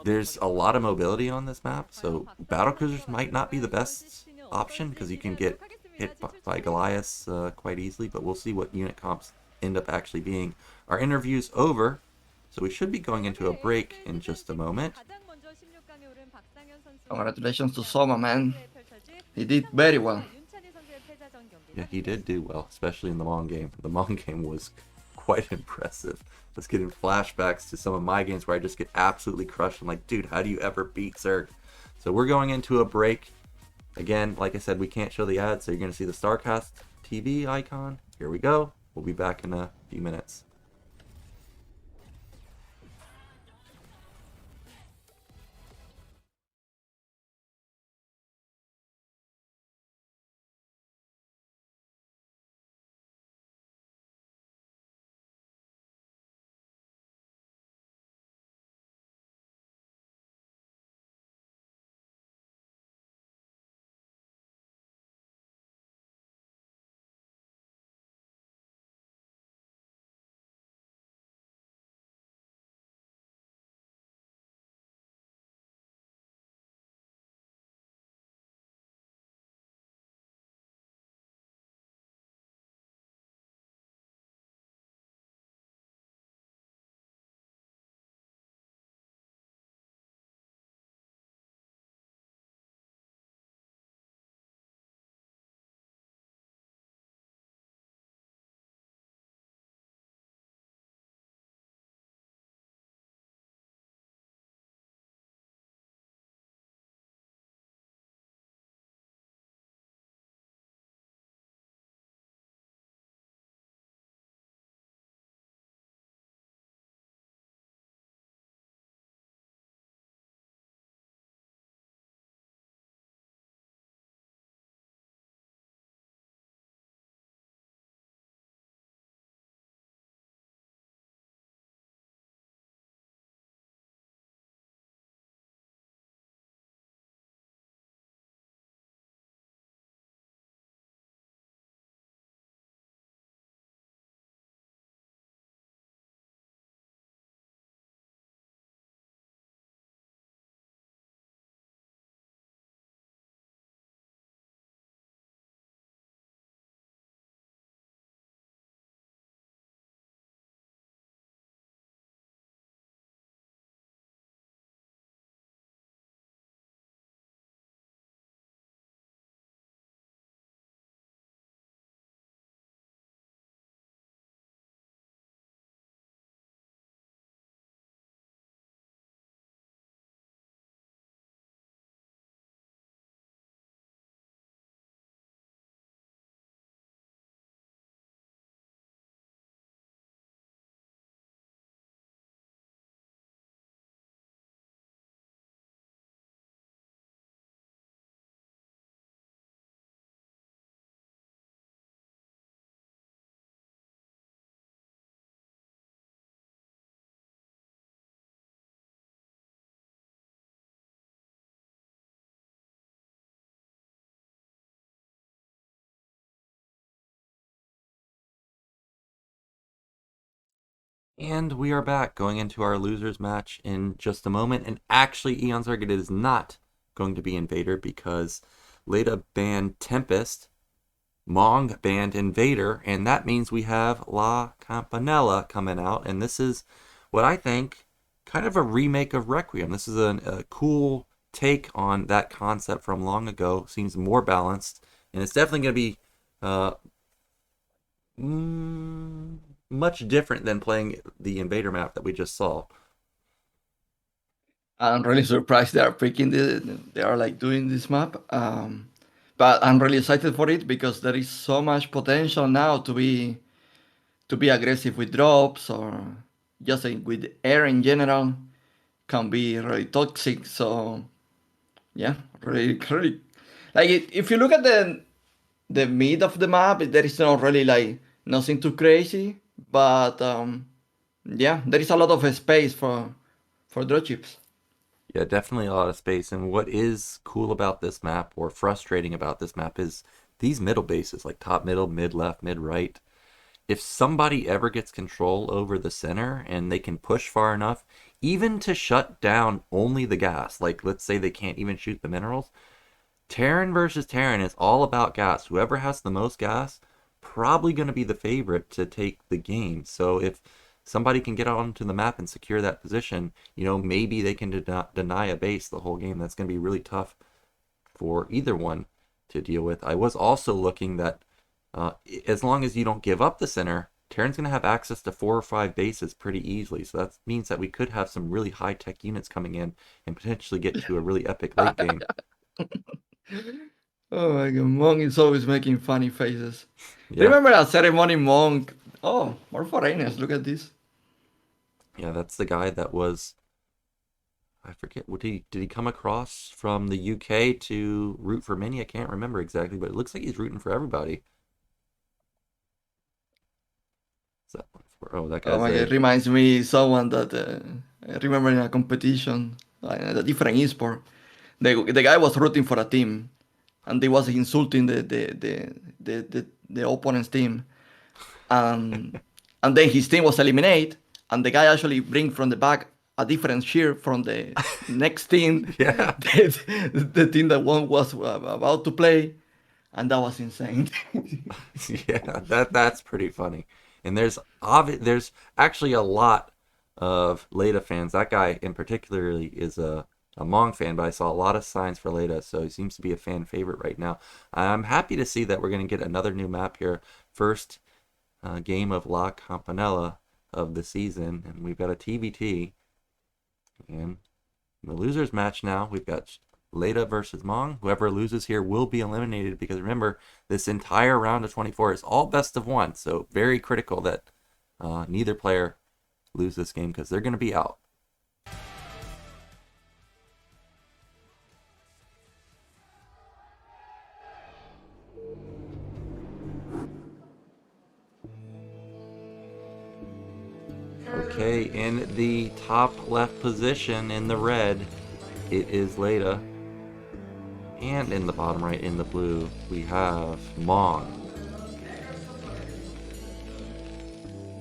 there's a lot of mobility on this map, so battle cruisers might not be the best option because you can get hit by Goliaths quite easily, but we'll see what unit comps end up actually being. Our interview's over, so we should be going into a break in just a moment. Congratulations to Soma, man. He did very well. Yeah, he did do well, especially in the Mong game. The Mong game was quite impressive. Just getting flashbacks to some of my games where I just get absolutely crushed. I'm like, dude, how do you ever beat Zerg? So we're going into a break. Again, like I said, we can't show the ads, so you're going to see the StarCast TV icon. Here we go. We'll be back in a few minutes. And we are back going into our losers match in just a moment. And actually, Eonzerg, it is not going to be Invader because Leta banned Tempest, Mong banned Invader, and that means we have La Campanella coming out. And this is what I think kind of a remake of Requiem. This is a cool take on that concept from long ago. Seems more balanced, and it's definitely going to be uh, much different than playing the Invader map that we just saw. I'm really surprised they are picking they are like doing this map. But I'm really excited for it because there is so much potential now to be aggressive with drops or just with air in general can be really toxic. So yeah, really like if you look at the mid of the map, there is not really like nothing too crazy, but yeah, there is a lot of space for dropships. Yeah, definitely a lot of space. And what is cool about this map, or frustrating about this map, is these middle bases, like top middle, mid left, mid right. If somebody ever gets control over the center and they can push far enough, even to shut down only the gas, like let's say they can't even shoot the minerals, Terran versus Terran is all about gas. Whoever has the most gas, probably going to be the favorite to take the game. So if somebody can get onto the map and secure that position, maybe they can deny a base the whole game. That's going to be really tough for either one to deal with. I was also looking that as long as you don't give up the center, Terran's going to have access to 4 or 5 bases pretty easily. So that means that we could have some really high-tech units coming in and potentially get to a really epic late game. Oh my god, Monk is always making funny faces. Yeah, Remember a ceremony Monk? Oh, more foreigners, look at this. yeah, that's the guy that was, I forget, did he come across from the UK to root for Mini? I can't remember exactly, but it looks like he's rooting for everybody. So, oh, that Oh guy's my god, a it reminds me someone that I remember in a competition, a different esport. The guy was rooting for a team, and he was insulting the opponent's team, and and then his team was eliminated, and the guy actually bring from the back a different cheer from the next team, yeah. the team that one was about to play, and that was insane. Yeah, that's pretty funny. And there's actually a lot of Leda fans. That guy in particularly is a Mong fan, but I saw a lot of signs for Leda, so he seems to be a fan favorite right now. I'm happy to see that we're going to get another new map here. First game of La Campanella of the season, and we've got a TBT. And the losers match now, we've got Leta versus Mong. Whoever loses here will be eliminated because remember, this entire round of 24 is all best of one. So very critical that neither player lose this game because they're going to be out. Okay, in the top left position in the red, it is Leta. And in the bottom right, in the blue, we have Mong.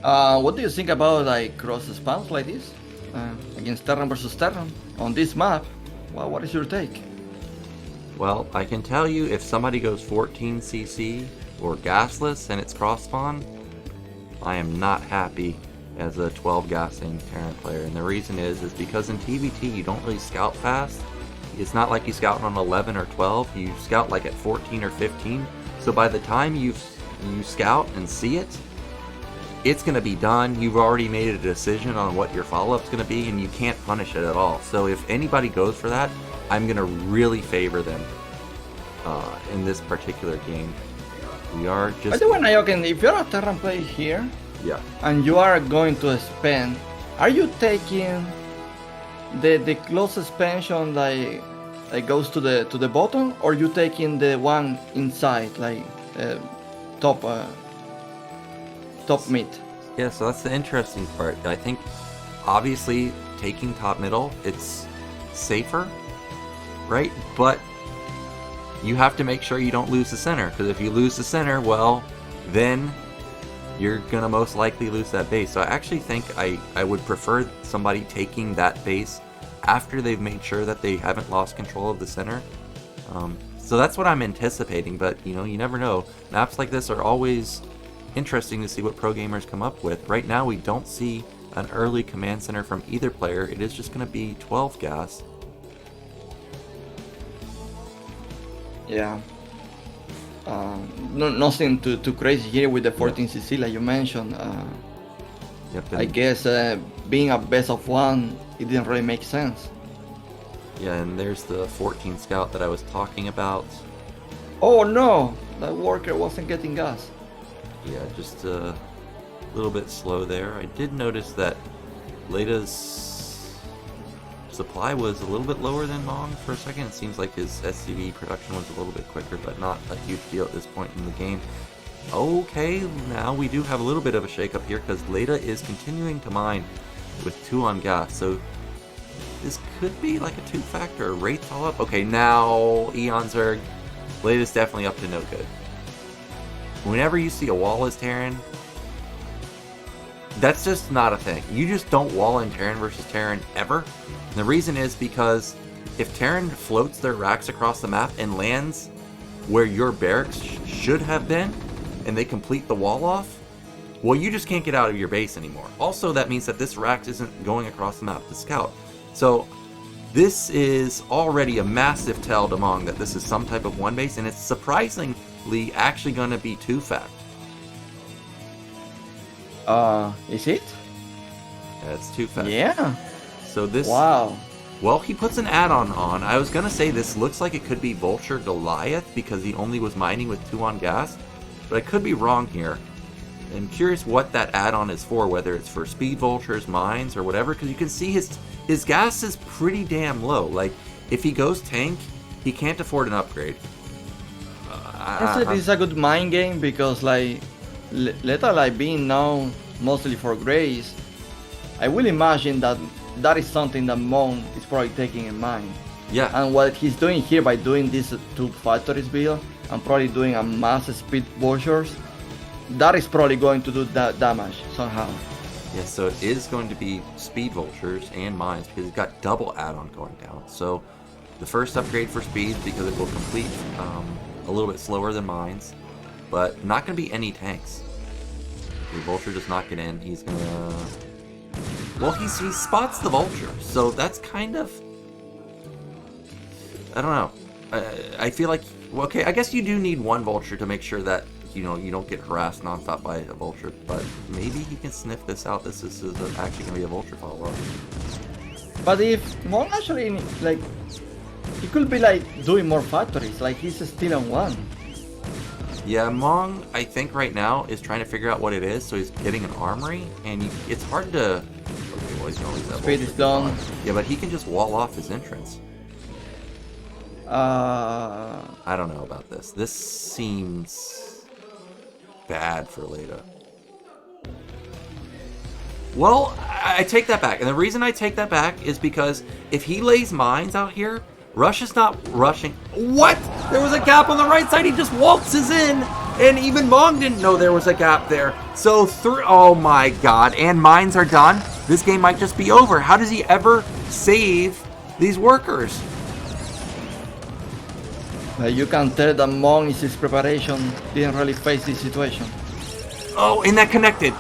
What do you think about like cross spawns like this against Terran versus Terran on this map? Well, what is your take? Well, I can tell you if somebody goes 14cc or gasless and it's cross spawn, I am not happy as a 12 gassing Terran player. And the reason is because in TBT you don't really scout fast. It's not like you scout on 11 or 12, you scout like at 14 or 15. So by the time you scout and see it, it's going to be done. You've already made a decision on what your follow-up's going to be, and you can't punish it at all. So if anybody goes for that, I'm going to really favor them in this particular game. We are just... By the way, Nyoken, if you're a Terran player here, yeah, and you are going to spend, are you taking the close expansion like goes to the bottom, or you taking the one inside like top mid? Yeah, so that's the interesting part. I think obviously taking top middle, it's safer, right? But you have to make sure you don't lose the center, because if you lose the center, well, then you're gonna most likely lose that base. So I actually think I would prefer somebody taking that base after they've made sure that they haven't lost control of the center. So that's what I'm anticipating, but you know, you never know. Maps like this are always interesting to see what pro gamers come up with. Right now we don't see an early command center from either player. It is just going to be 12 gas. Yeah. Nothing too crazy here with the 14cc like you mentioned. Yep, I guess being a best of one, it didn't really make sense. Yeah, and there's the 14 scout that I was talking about. Oh no, that worker wasn't getting gas. Yeah, just a little bit slow there. I did notice that Leta's supply was a little bit lower than Mong for a second. It seems like his SCV production was a little bit quicker, but not a huge deal at this point in the game. Okay, now we do have a little bit of a shake-up here because Leta is continuing to mine with 2 on gas. So this could be like a 2-factor. Wraith's all up. Okay, now Eonzerg. Leta's definitely up to no good. Whenever you see a wall as Terran, that's just not a thing. You just don't wall in Terran versus Terran ever. And the reason is because if Terran floats their racks across the map and lands where your barracks should have been, and they complete the wall off, well, you just can't get out of your base anymore. Also, that means that this rack isn't going across the map to scout. So this is already a massive tell to Mong that this is some type of one base, and it's surprisingly actually going to be 2-fact. Is it? Yeah, it's 2-fact. Yeah. So this... Wow. Well, he puts an add-on on. I was going to say this looks like it could be Vulture Goliath because he only was mining with 2 on gas, but I could be wrong here. I'm curious what that add-on is for, whether it's for speed vultures, mines, or whatever, because you can see his gas is pretty damn low. Like, if he goes tank, he can't afford an upgrade. Honestly, this is a good mind game because, like, Leta, like, being known mostly for Grace, I will imagine that that is something that Mong is probably taking in mind. Yeah. And what he's doing here by doing this 2 factories build and probably doing a mass speed vultures, that is probably going to do that damage somehow. Yeah, so it is going to be speed vultures and mines because it's got double add-on going down. So the first upgrade for speed because it will complete a little bit slower than mines, but not going to be any tanks. The vulture does not get in. He's going to... Well, he spots the vulture, so that's kind of... I don't know. I feel like... Well, okay, I guess you do need 1 vulture to make sure that you know, you don't get harassed nonstop by a vulture, but maybe he can sniff this out. This is actually going to be a vulture follow-up. But if Mong actually, like, he could be, like, doing more factories, like, he's still on 1. Yeah, Mong, I think right now, is trying to figure out what it is, so he's getting an armory, and it's hard to... Okay, well, he's going to lose that Speed is done. Yeah, but he can just wall off his entrance. I don't know about this. This seems... bad for Leta. Well, I take that back. And the reason I take that back is because if he lays mines out here, Rush is not rushing. What? There was a gap on the right side. He just waltzes in. And even Mong didn't know there was a gap there. So, oh my god. And mines are done. This game might just be over. How does he ever save these workers? You can tell that Mong is his preparation didn't really face this situation. Oh, and that connected.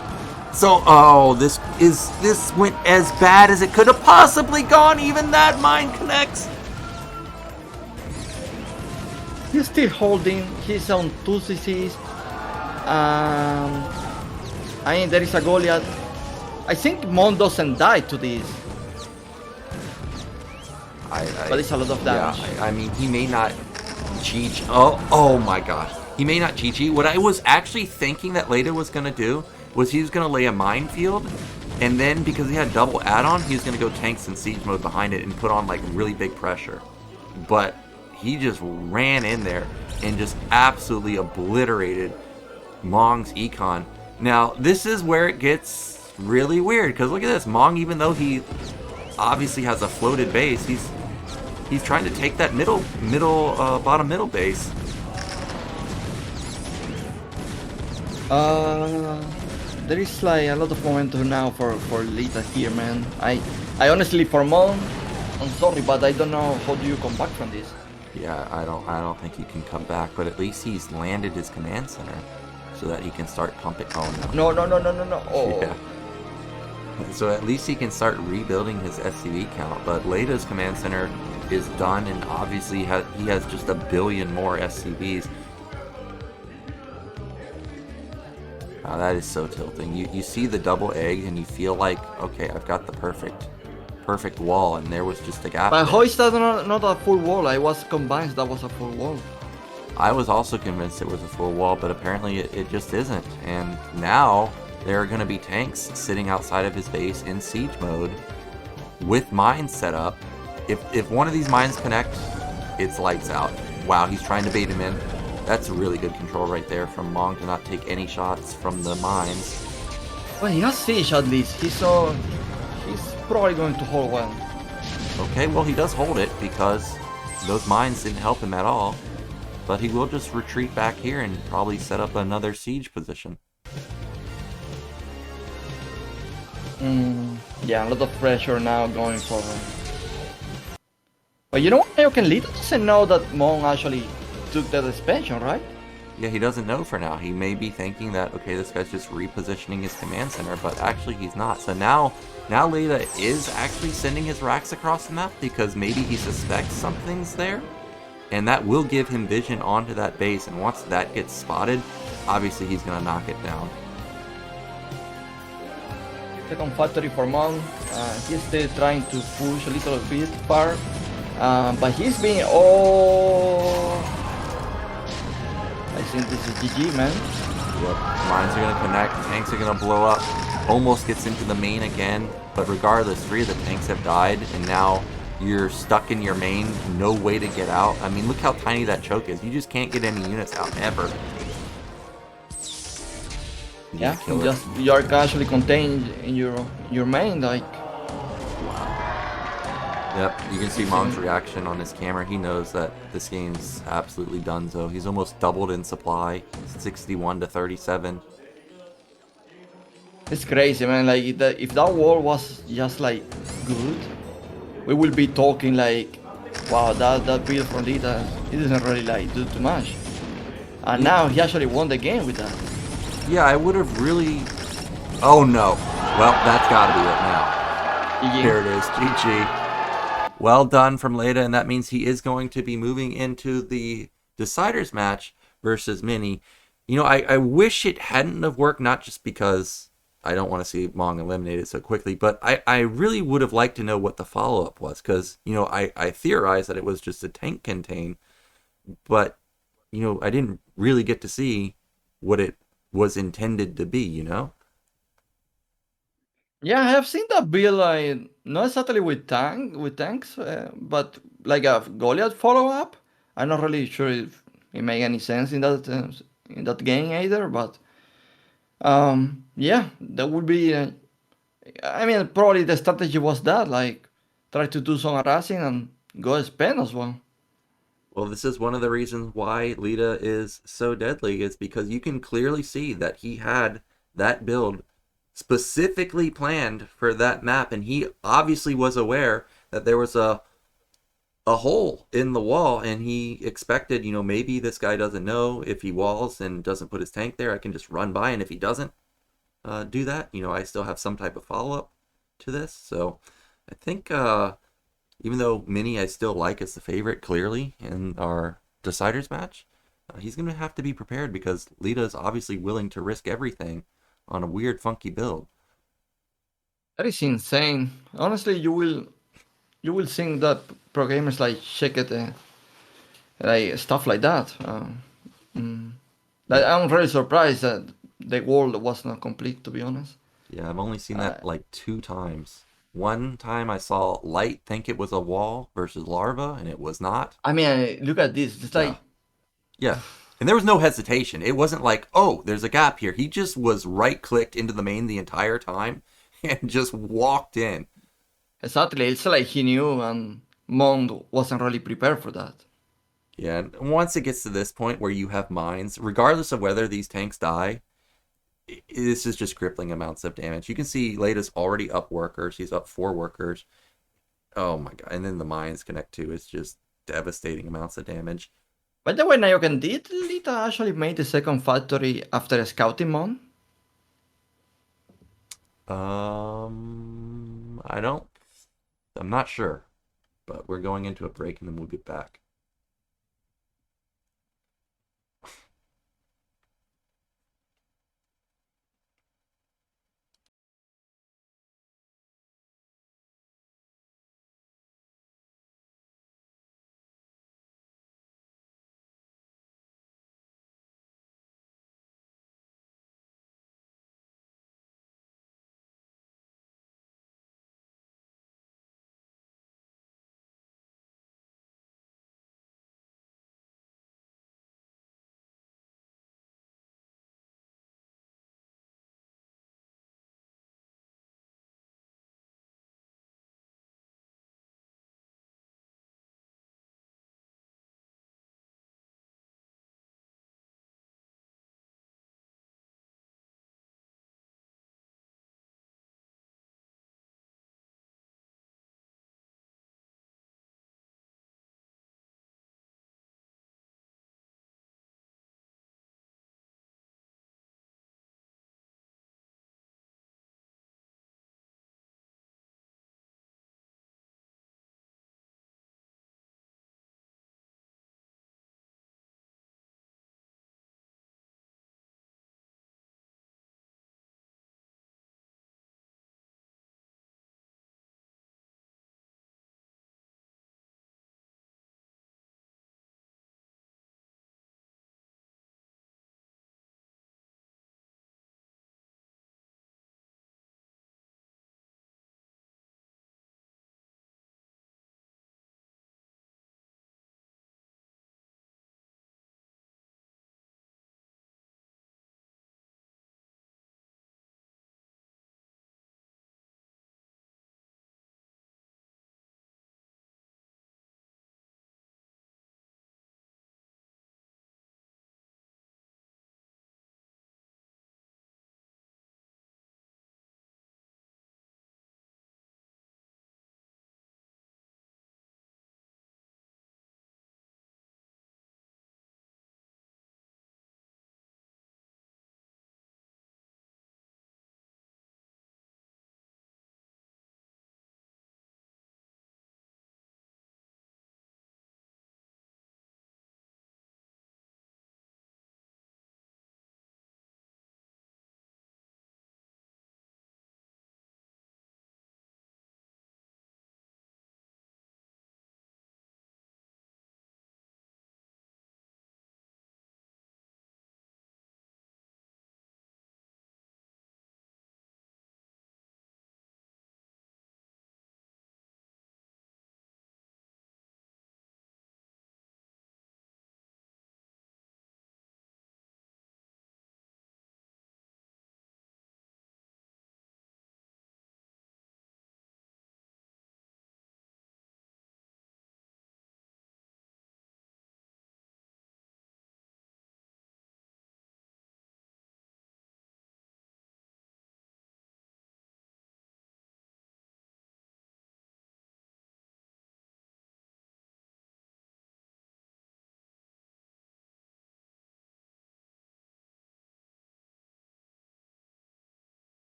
So, oh, this went as bad as it could have possibly gone. Even that mine connects. He's still holding his own 2 CCs. I mean, there is a Goliath. I think Mong doesn't die to this. But it's a lot of damage. Yeah, I mean, he may not cheat. Oh my gosh. He may not cheat. What I was actually thinking that Leta was going to do was he was going to lay a minefield, and then because he had double add-on, he was going to go tanks and siege mode behind it and put on like really big pressure. But he just ran in there and just absolutely obliterated Mong's econ. Now, this is where it gets really weird, because look at this. Mong, even though he obviously has a floated base, he's trying to take that bottom middle base. there is like a lot of momentum now for Leta here, man. I honestly, for Mong, I'm sorry, but I don't know how do you come back from this. Yeah, I don't think he can come back, but at least he's landed his command center so that he can start pumping. Oh No, no, no, no, no, no. no. Oh. Yeah. So at least he can start rebuilding his SCV count, but Leta's command center is done, and obviously he has just a billion more SCVs. Wow, that is so tilting. You see the double egg and you feel like, okay, I've got the perfect wall, and there was just a gap But there. how is that not a full wall? I was convinced that was a full wall. I was also convinced it was a full wall, but apparently it just isn't. And now there are going to be tanks sitting outside of his base in siege mode with mines set up. If one of these mines connect, it's lights out. Wow, he's trying to bait him in. That's really good control right there from Mong to not take any shots from the mines. Well, he has siege at least. He's probably going to hold well. Okay, well he does hold it because those mines didn't help him at all. But he will just retreat back here and probably set up another siege position. Yeah, a lot of pressure now going forward. But you know what? Nyoken Leta doesn't know that Mong actually took that expansion, right? Yeah, he doesn't know for now. He may be thinking that, okay, this guy's just repositioning his command center, but actually he's not. So now Leta is actually sending his racks across the map because maybe he suspects something's there. And that will give him vision onto that base, and once that gets spotted, obviously he's going to knock it down. Second factory for Mong. He's still trying to push a little bit far. But he's being... Oh... I think this is GG, man. Yep. Mines are going to connect, tanks are going to blow up, almost gets into the main again, but regardless, 3 of the tanks have died, and now you're stuck in your main, no way to get out. I mean, look how tiny that choke is. You just can't get any units out, ever. Yeah, you're casually contained in your main, like... Yep, you can see Mong's reaction on his camera. He knows that this game's absolutely donezo. He's almost doubled in supply, 61 to 37. It's crazy, man. Like, if that wall was just, like, good, we will be talking, like, wow, that build from Leta, he doesn't really, like, do too much. And now he actually won the game with that. Yeah, I would have really... Oh, no. Well, that's got to be it now. GG. Here it is, GG. Well done from Leta, and that means he is going to be moving into the Deciders match versus Mini. You know, I wish it hadn't have worked, not just because I don't want to see Mong eliminated so quickly, but I really would have liked to know what the follow-up was, because, you know, I theorized that it was just a tank contain, but, you know, I didn't really get to see what it was intended to be, you know? Yeah, I have seen that build, like, not exactly with tanks, but like a Goliath follow-up. I'm not really sure if it made any sense in that game either, but yeah, that would be. I mean, probably the strategy was that, like, try to do some harassing and go spend as well. Well, this is one of the reasons why Leta is so deadly, is because you can clearly see that he had that build specifically planned for that map, and he obviously was aware that there was a hole in the wall, and he expected, you know, maybe this guy doesn't know. If he walls and doesn't put his tank there, I can just run by, and if he doesn't do that, you know, I still have some type of follow-up to this. So I think even though Mini I still like as the favorite clearly in our Deciders match, he's going to have to be prepared, because Leta is obviously willing to risk everything on a weird, funky build. That is insane. Honestly, you will think that pro gamers like check it, like stuff like that. I'm really surprised that the world was not complete, to be honest. Yeah, I've only seen that like 2 times. One time I saw Light think it was a wall versus Larva, and it was not. I mean, look at this. It's like... Yeah. And there was no hesitation. It wasn't like, oh, there's a gap here. He just was right-clicked into the main the entire time and just walked in. Exactly. It's like he knew, and Mond wasn't really prepared for that. Yeah, and once it gets to this point where you have mines, regardless of whether these tanks die, this is just crippling amounts of damage. You can see Leta's already up workers. He's up 4 workers. Oh my god! And then the mines connect too. It's just devastating amounts of damage. By the way, Nyoken, did Lita actually make the second factory after scouting Mon? I don't. I'm not sure, but we're going into a break and then we'll get back.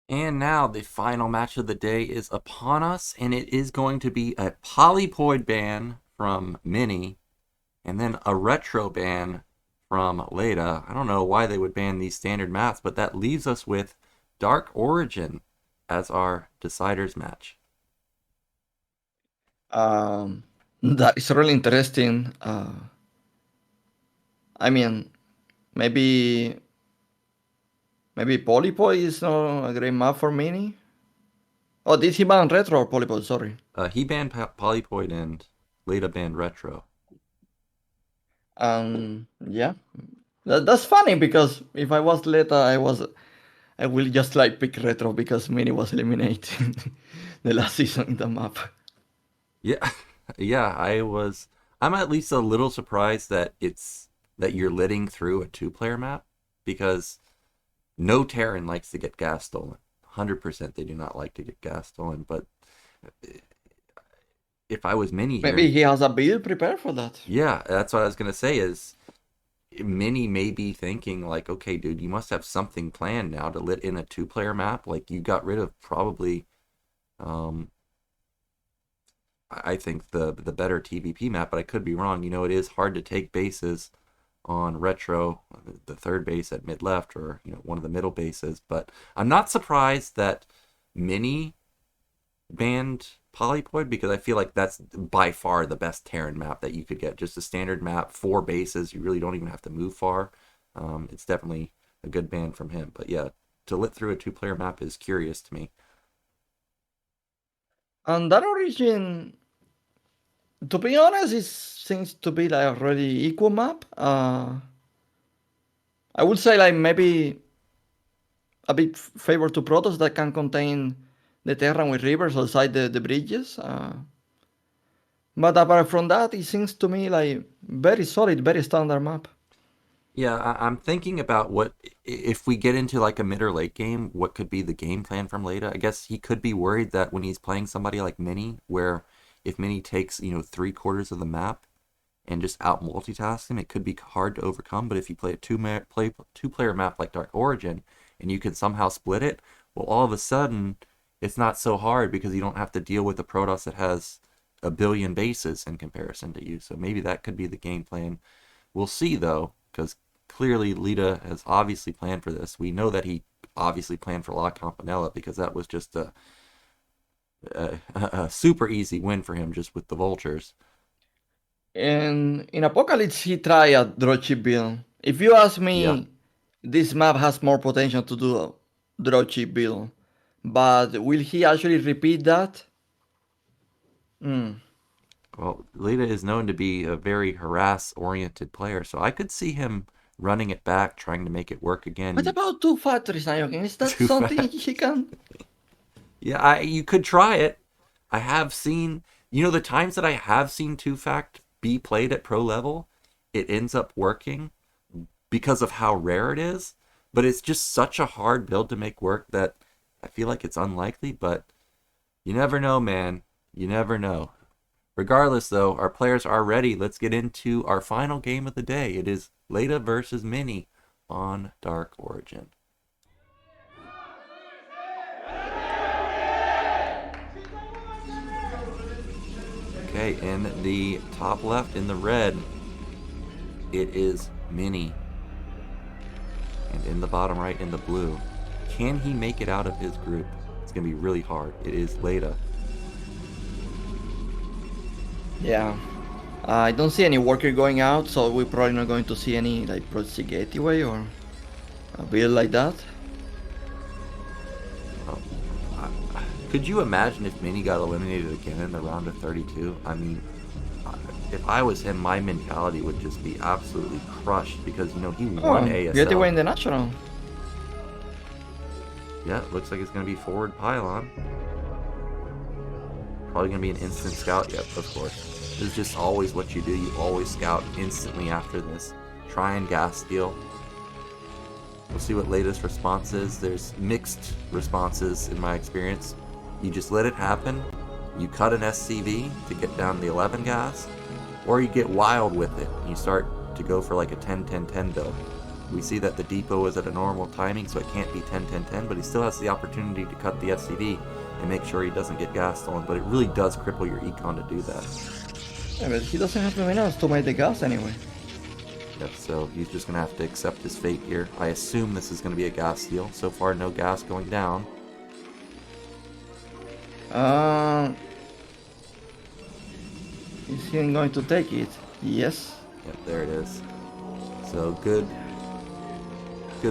And now the final match of the day is upon us, and it is going to be a polypoid ban from Mini, and then a retro ban from Leta. I don't know why they would ban these standard maps, but that leaves us with Dark Origin as our deciders match. That is really interesting. I mean, maybe Polypoid is not a great map for Mini. Oh, did he ban Retro or Polypoid? Sorry. He banned polypoid and Leta banned retro. Yeah, that's funny because if I was Leta, I will just like pick Retro because Mini was eliminated the last season in the map. Yeah, yeah. I'm at least a little surprised that you're letting through a two-player map because no Terran likes to get gas stolen. 100% they do not like to get gas stolen. But if I was Mini here, Maybe he has a build prepared for that. yeah, that's what I was gonna say. Is Mini may be thinking like, okay, dude, you must have something planned now to let in a two-player map. Like you got rid of probably, I think the better TVP map, but I could be wrong. You know, it is hard to take bases on retro, the third base at mid left, or one of the middle bases. But I'm not surprised that Mini banned Polypoid because I feel like that's by far the best Terran map that you could get. Just a standard map, 4 bases. You really don't even have to move far. It's definitely a good ban from him. But yeah, to lit through a two-player map is curious to me. And that Origin, to be honest, it seems to be like a really equal map. I would say like maybe a bit favor to Protoss that can contain the terrain with rivers outside the bridges. But apart from that, it seems to me like very solid, very standard map. Yeah, I'm thinking about what if we get into like a mid or late game, what could be the game plan from Leta? I guess he could be worried that when he's playing somebody like Mini, where if Mini takes, 3/4 of the map and just out multitask him, it could be hard to overcome. But if you play a two-player map like Dark Origin and you can somehow split it, well, all of a sudden it's not so hard because you don't have to deal with a Protoss that has a billion bases in comparison to you. So maybe that could be the game plan. We'll see though, because clearly Leta has obviously planned for this. We know that he obviously planned for La Campanella because that was just a super easy win for him just with the vultures. And in Apocalypse, he tried a dropship build. If you ask Yeah. me, this map has more potential to do a dropship build. But will he actually repeat that? Well, Leta is known to be a very harass-oriented player, so I could see him running it back, trying to make it work again. What about two factories, Nyoken? Is that Too something fast. he can? Yeah, you could try it. I have seen, the times that I have seen Two Fact be played at pro level, it ends up working because of how rare it is. But it's just such a hard build to make work that I feel like it's unlikely. But you never know, man. You never know. Regardless, though, our players are ready. Let's get into our final game of the day. It is Leta versus Mini on Dark Origin. Okay, in the top left, in the red, it is Mini. And in the bottom right, in the blue, can he make it out of his group? It's going to be really hard. It is Leta. Yeah. I don't see any worker going out, so we're probably not going to see any like proxy gateway or a build like that. Could you imagine if Mini got eliminated again in the round of 32? I mean, if I was him, my mentality would just be absolutely crushed because, he won ASL. Gateway in the national. Yeah, it looks like it's going to be forward pylon. Probably going to be an instant scout. Yep, of course. This is just always what you do. You always scout instantly after this. Try and gas steal. We'll see what latest response is. There's mixed responses in my experience. You just let it happen. You cut an SCV to get down the 11 gas, or you get wild with it and you start to go for like a 10-10-10 build. We see that the depot is at a normal timing, so it can't be 10-10-10, but he still has the opportunity to cut the SCV and make sure he doesn't get gas stolen, but it really does cripple your econ to do that. Yeah, but he doesn't have the minerals to make the gas anyway. Yep, so he's just going to have to accept his fate here. I assume this is going to be a gas steal. So far, no gas going down. Is he going to take it? Yes. Yep, there it is. So good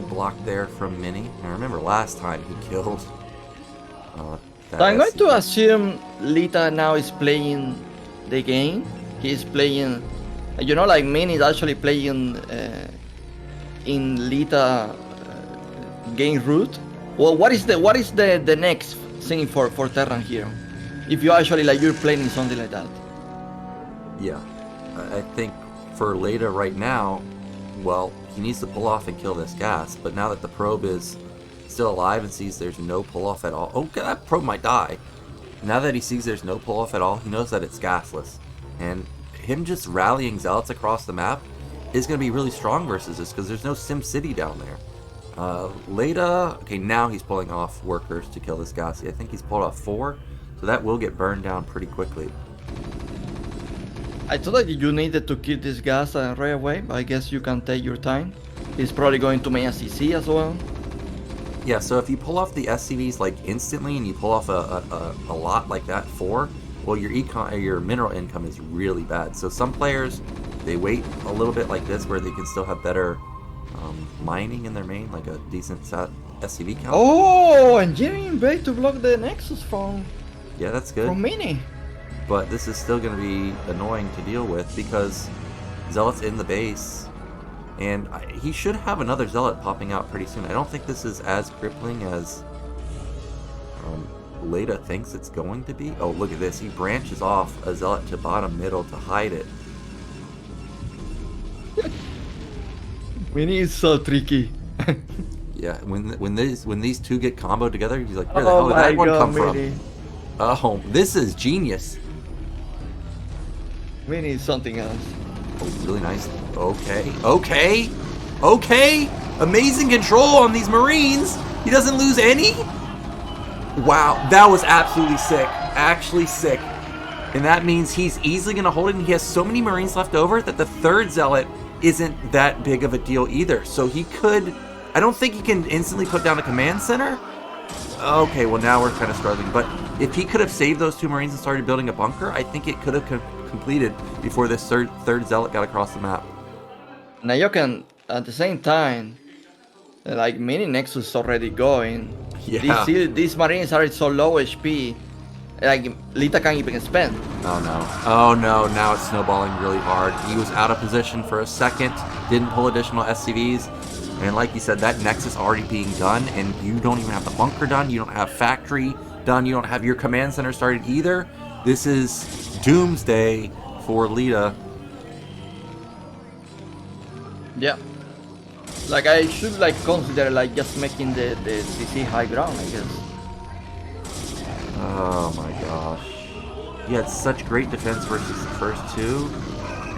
block there from Mini. And remember last time he killed that So I'm going SCV. to assume Leta now is playing the game. He's playing, you know, like Mini is actually playing in Leta game route. Well, what is the next thing for Terran here? If you actually like you're playing something like that. Yeah, I think for Leta right now, well, he needs to pull off and kill this gas. But now that the probe is still alive and sees there's no pull off at all, oh, that probe might die. Now that he sees there's no pull off at all, he knows that it's gasless, and him just rallying zealots across the map is going to be really strong versus this because there's no Sim City down there. Leta, okay, now he's pulling off workers to kill this gassy. I think he's pulled off 4, so that will get burned down pretty quickly. I thought that you needed to kill this gas right away, but I guess you can take your time. He's probably going to make a CC as well. Yeah, so if you pull off the SCVs like instantly and you pull off a lot like that, 4, well, your mineral income is really bad. So some players, they wait a little bit like this where they can still have better mining in their main, like a decent SCV count. Oh, engineering bay to block the Nexus from Yeah, that's good. Mini. But this is still going to be annoying to deal with because Zealot's in the base, and he should have another Zealot popping out pretty soon. I don't think this is as crippling as Leta thinks it's going to be. Oh, look at this. He branches off a Zealot to bottom middle to hide it. Mini is so tricky. Yeah, when these two get comboed together, he's like, where the hell did that one come Mini. from? Oh, this is genius. Mini is something else. Oh, really nice. Okay. Amazing control on these Marines. He doesn't lose any. Wow, that was absolutely sick. Actually sick. And that means he's easily going to hold it, and he has so many Marines left over that the third Zealot isn't that big of a deal either. So he could... I don't think he can instantly put down a command center. Okay, well now we're kind of struggling. But if he could have saved those 2 Marines and started building a bunker, I think it could have completed before this third Zealot got across the map. Nyoken, at the same time, like Mini Nexus is already going. Yeah. These Marines are so low HP, like Leta can't even spend. Oh no, now it's snowballing really hard. He was out of position for a second, didn't pull additional SCVs, and like you said, that Nexus already being done, and you don't even have the bunker done, you don't have factory done, you don't have your command center started either. This is doomsday for Leta. Yeah. Like I should like consider like just making the CC high ground, I guess. Oh my gosh. He had such great defense versus the first 2,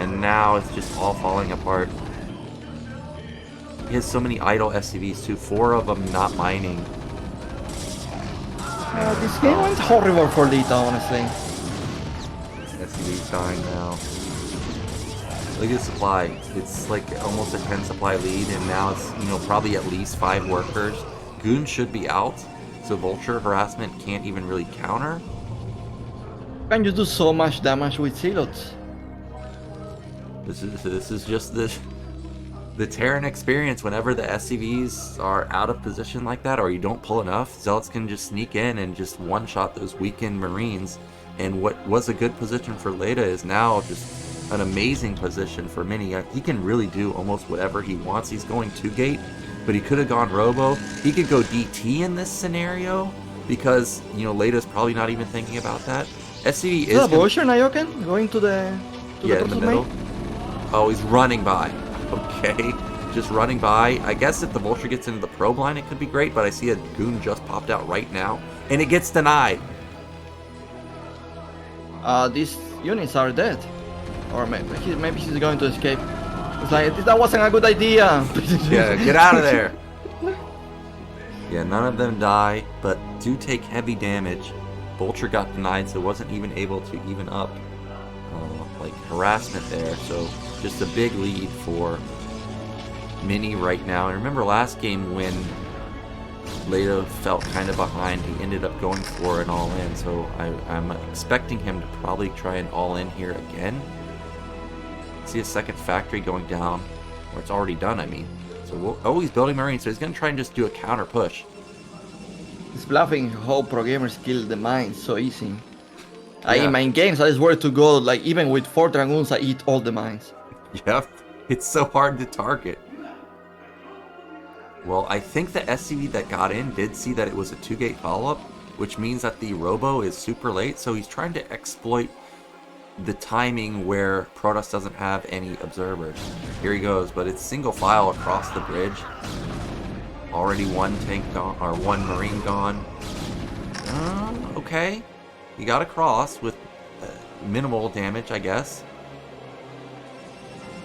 and now it's just all falling apart. He has so many idle SCVs too, 4 of them not mining. This game went horrible for Leta, honestly. SCV's dying now. Look at the supply. It's like almost a 10 supply lead, and now it's, probably at least 5 workers. Goon should be out, so Vulture harassment can't even really counter. Can you do so much damage with silos? This is just the Terran experience. Whenever the SCVs are out of position like that, or you don't pull enough, Zealots can just sneak in and just one-shot those weakened Marines. And what was a good position for Leta is now just an amazing position for Mini. He can really do almost whatever he wants. He's going 2-gate, but he could have gone Robo. He could go DT in this scenario because, Leta's probably not even thinking about that. SCV is... Vulture Nyoken going to the... in the middle. Oh, he's running by. Okay, just running by. I guess if the Vulture gets into the probe line, it could be great, but I see a Goon just popped out right now, and it gets denied. These units are dead. Or maybe he's going to escape. It's like, that wasn't a good idea. Yeah, get out of there. Yeah, none of them die, but do take heavy damage. Vulture got denied, so wasn't even able to even up like harassment there. So just a big lead for Mini right now. And remember last game when Leta felt kind of behind, he ended up going for an all-in. So I'm expecting him to probably try an all-in here again. See a second factory going down, or it's already done, I mean. So he's building Marine, so he's going to try and just do a counter push. It's bluffing how pro gamers kill the mines so easy. Yeah. In my games, I swear to God, like even with 4 Dragoons, I eat all the mines. Yep, it's so hard to target. Well, I think the SCV that got in did see that it was a 2-gate follow-up, which means that the Robo is super late, so he's trying to exploit the timing where Protoss doesn't have any observers. Here he goes, but it's single file across the bridge. Already one tank gone, or one Marine gone. Okay. He got across with minimal damage, I guess.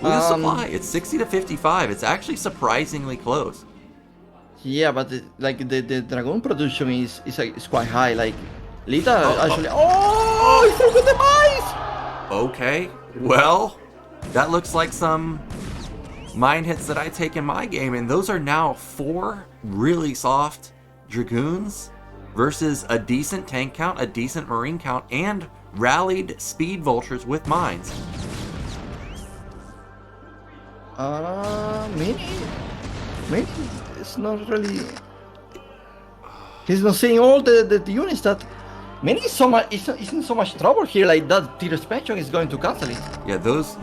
Look at the supply. It's 60 to 55. It's actually surprisingly close. Yeah, but the Dragoon production is quite high. Like Leta actually. Oh, he took the mines. Okay. Well, that looks like some mine hits that I take in my game, and those are now 4 really soft Dragoons versus a decent tank count, a decent Marine count, and rallied speed vultures with mines. Maybe it's not really. He's not seeing all the units that. Many is so much. It's in so much trouble here. Like that tier expansion is going to cancel it. Yeah, those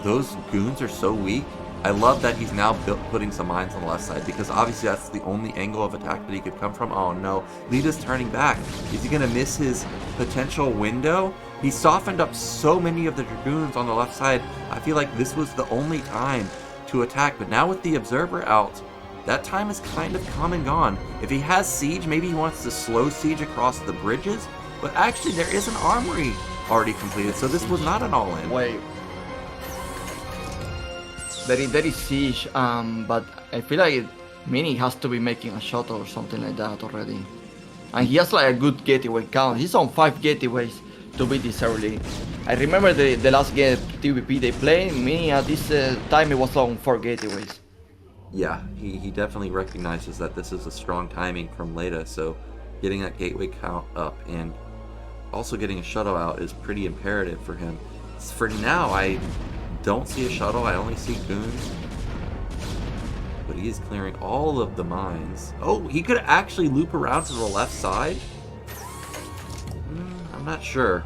goons are so weak. I love that he's now putting some mines on the left side, because obviously that's the only angle of attack that he could come from. Oh no, Leta's turning back. Is he going to miss his potential window? He softened up so many of the Dragoons on the left side. I feel like this was the only time to attack, but now with the Observer out, that time is kind of come and gone. If he has Siege, maybe he wants to slow Siege across the bridges, but actually there is an armory already completed, so this was not an all-in. Wait. There is Siege, but I feel like Mini has to be making a shot or something like that already. And he has like a good gateway count. He's on 5 gateways to be this early. I remember the last game TVP they played, Mini at this time it was on 4 gateways. Yeah, he definitely recognizes that this is a strong timing from Leta, so getting that gateway count up and also getting a shuttle out is pretty imperative for him. For now, I don't see a shuttle, I only see goons. But he is clearing all of the mines. Oh, he could actually loop around to the left side? I'm not sure.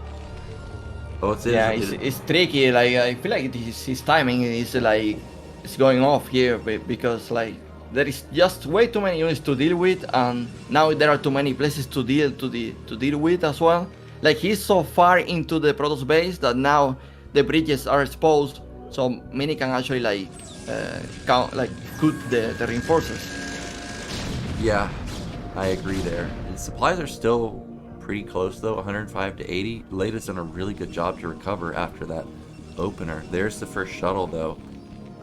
Oh, it's tricky. Like I feel like his timing is like it's going off here because like there is just way too many units to deal with, and now there are too many places to deal with as well. Like he's so far into the Protoss base that now the bridges are exposed, so Mini can actually like cut the reinforcers. Yeah, I agree there. The supplies are still pretty close though, 105 to 80. Leta's done a really good job to recover after that opener. There's the first shuttle though.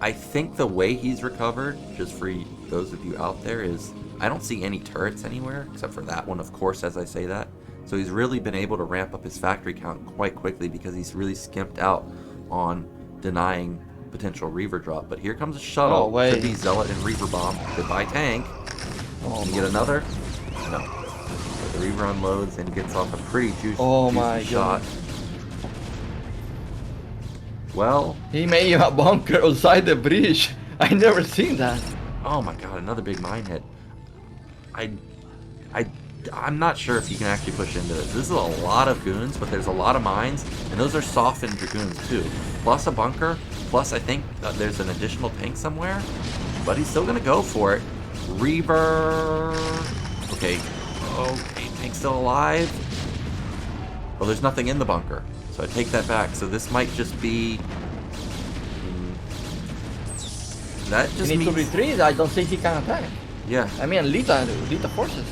I think the way he's recovered, just for those of you out there, is I don't see any turrets anywhere, except for that one, of course, as I say that. So he's really been able to ramp up his factory count quite quickly because he's really skimped out on denying potential Reaver drop. But here comes a shuttle. Could be Zealot and Reaver bomb. Goodbye tank. Can you get another? No. But the Reaver unloads and gets off a pretty juicy shot. Well, he made a bunker outside the bridge. I never seen that. Oh my god, another big mine hit. I'm not sure if you can actually push into this. This is a lot of goons, but there's a lot of mines, and those are softened dragoons too. Plus a bunker, plus I think there's an additional tank somewhere, but he's still gonna go for it. Reaver. Okay, tank's still alive. Well, there's nothing in the bunker, so I take that back. So this might just be. That just he needs to retreat. I don't think he can attack. Yeah. I mean, Leta forces.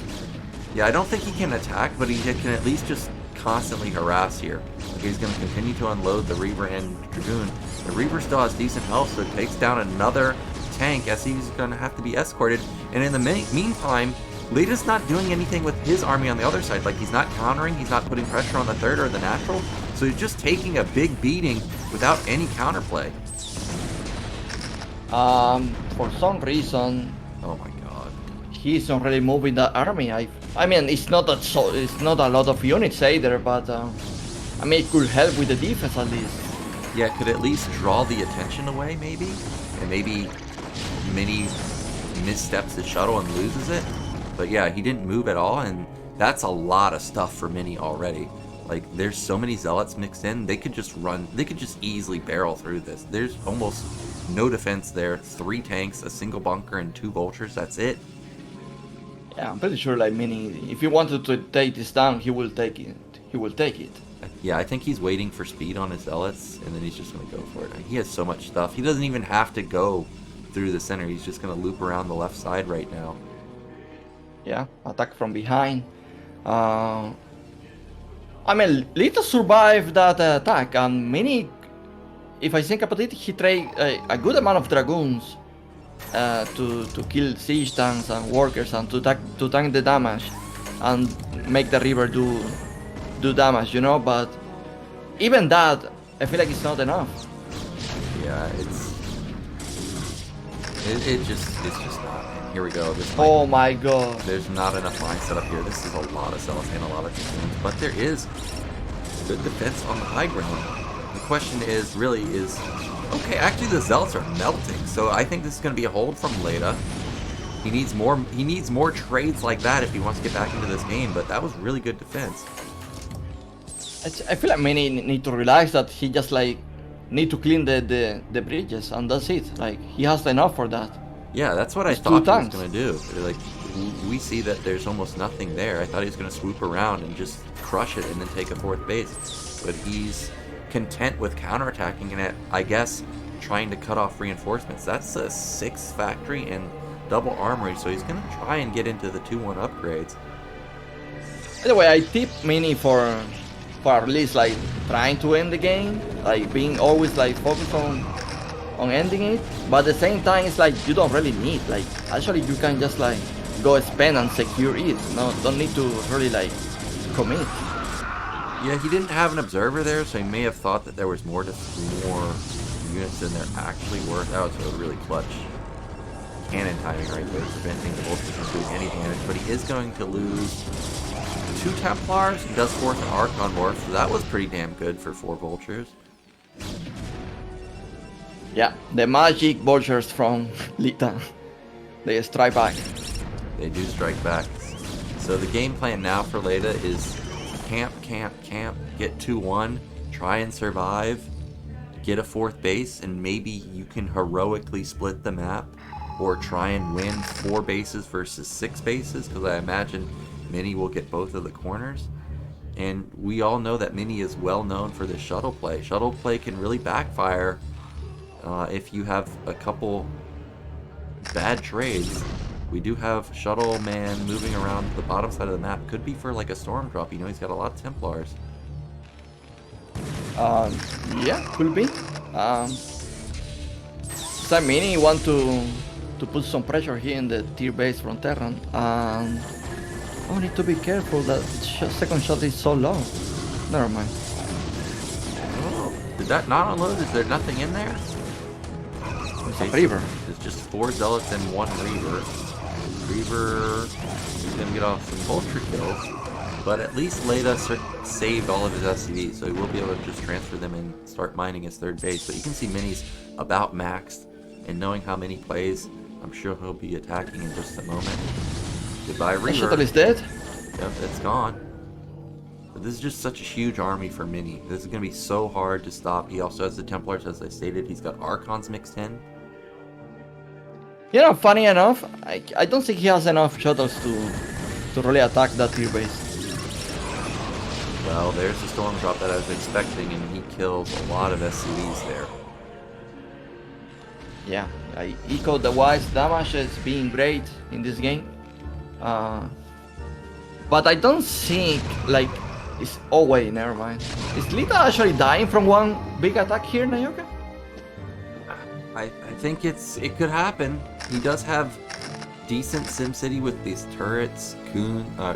Yeah, I don't think he can attack, but he can at least just constantly harass here. He's going to continue to unload the Reaver and Dragoon. The Reaver still has decent health, so it takes down another tank as he's going to have to be escorted. And in the meantime, Leta's not doing anything with his army on the other side. Like, he's not countering, he's not putting pressure on the third or the natural. So he's just taking a big beating without any counterplay. For some reason, oh my god, he's not really moving that army. I mean, it's not a lot of units either, but I mean, it could help with the defense at least. Yeah, it could at least draw the attention away, maybe, and maybe Mini missteps his shuttle and loses it. But yeah, he didn't move at all, and that's a lot of stuff for Mini already. Like, there's so many zealots mixed in, they could just easily barrel through this. There's almost no defense there. 3 tanks, a single bunker, and 2 vultures, that's it. Yeah, I'm pretty sure, like, Mini, if he wanted to take this down, he will take it. He will take it. Yeah, I think he's waiting for speed on his zealots, and then he's just going to go for it. He has so much stuff. He doesn't even have to go through the center. He's just going to loop around the left side right now. Yeah, attack from behind. I mean, Leta survived that attack, and Mini, if I think about it, he traded a good amount of dragoons to kill siege tanks and workers and to tank the damage and make the river do damage, you know. But even that, I feel like it's not enough. Yeah, it's just not. And here we go. Oh my god. There's not enough line set up here. This is a lot of zealots and a lot of dragoons, but there is good defense on the high ground. The question is okay, actually the zealots are melting, so I think this is going to be a hold from Leta. He needs more trades like that if he wants to get back into this game, but that was really good defense. I feel like Mini need to realize that he just like need to clean the bridges, and that's it. Like, he has enough for that. Yeah, that's what I thought he was going to do. Like, we see that there's almost nothing there. I thought he was going to swoop around and just crush it and then take a 4th base. But he's content with counterattacking and I guess trying to cut off reinforcements. That's a 6th factory and double armory, so he's going to try and get into the 2-1 upgrades. Anyway, I tip Mini for at least like trying to end the game, like being always like focused on ending it, but at the same time it's like you don't really need, like, actually you can just like go spend and secure it. No, don't need to really like commit. Yeah, he didn't have an observer there, so he may have thought that there was more units than there actually were. That was a really clutch cannon timing right there, preventing the vultures from doing any damage, but he is going to lose 2 Templars. He does force an Arc on board, so that was pretty damn good for 4 vultures. Yeah, the magic vultures from Leta. They strike back. They do strike back. So the game plan now for Leta is camp, get 2-1, try and survive, get a 4th base, and maybe you can heroically split the map, or try and win 4 bases versus 6 bases, because I imagine Mini will get both of the corners. And we all know that Mini is well known for the shuttle play. Shuttle play can really backfire if you have a couple bad trades. We do have Shuttle Man moving around the bottom side of the map. Could be for like a storm drop. You know, he's got a lot of Templars. Yeah, could be. So Mini want to put some pressure here in the tier base from Terran. Oh, need to be careful. That second shot is so low. Never mind. Oh, did that not unload? Is there nothing in there? It's a Reaver. It's just 4 Zealots and 1 Reaver. Reaver is going to get off some Vulture kills, but at least Leta saved all of his SCVs, so he will be able to just transfer them and start mining his 3rd base. But you can see Mini's about maxed, and knowing how Mini plays, I'm sure he'll be attacking in just a moment. Goodbye, Reaver. The shuttle is dead. Yep, it's gone. But this is just such a huge army for Mini. This is going to be so hard to stop. He also has the Templars, as I stated. He's got Archons mixed in. You know, funny enough, I don't think he has enough shuttles to really attack that tier base. Well, there's the storm drop that I was expecting, and he kills a lot of SCVs there. Yeah, Eco the Wise damage is being great in this game. But I don't think, like, It's oh wait, never mind. Is Leta actually dying from one big attack here, Nyoken? I think it could happen. He does have decent SimCity with these turrets,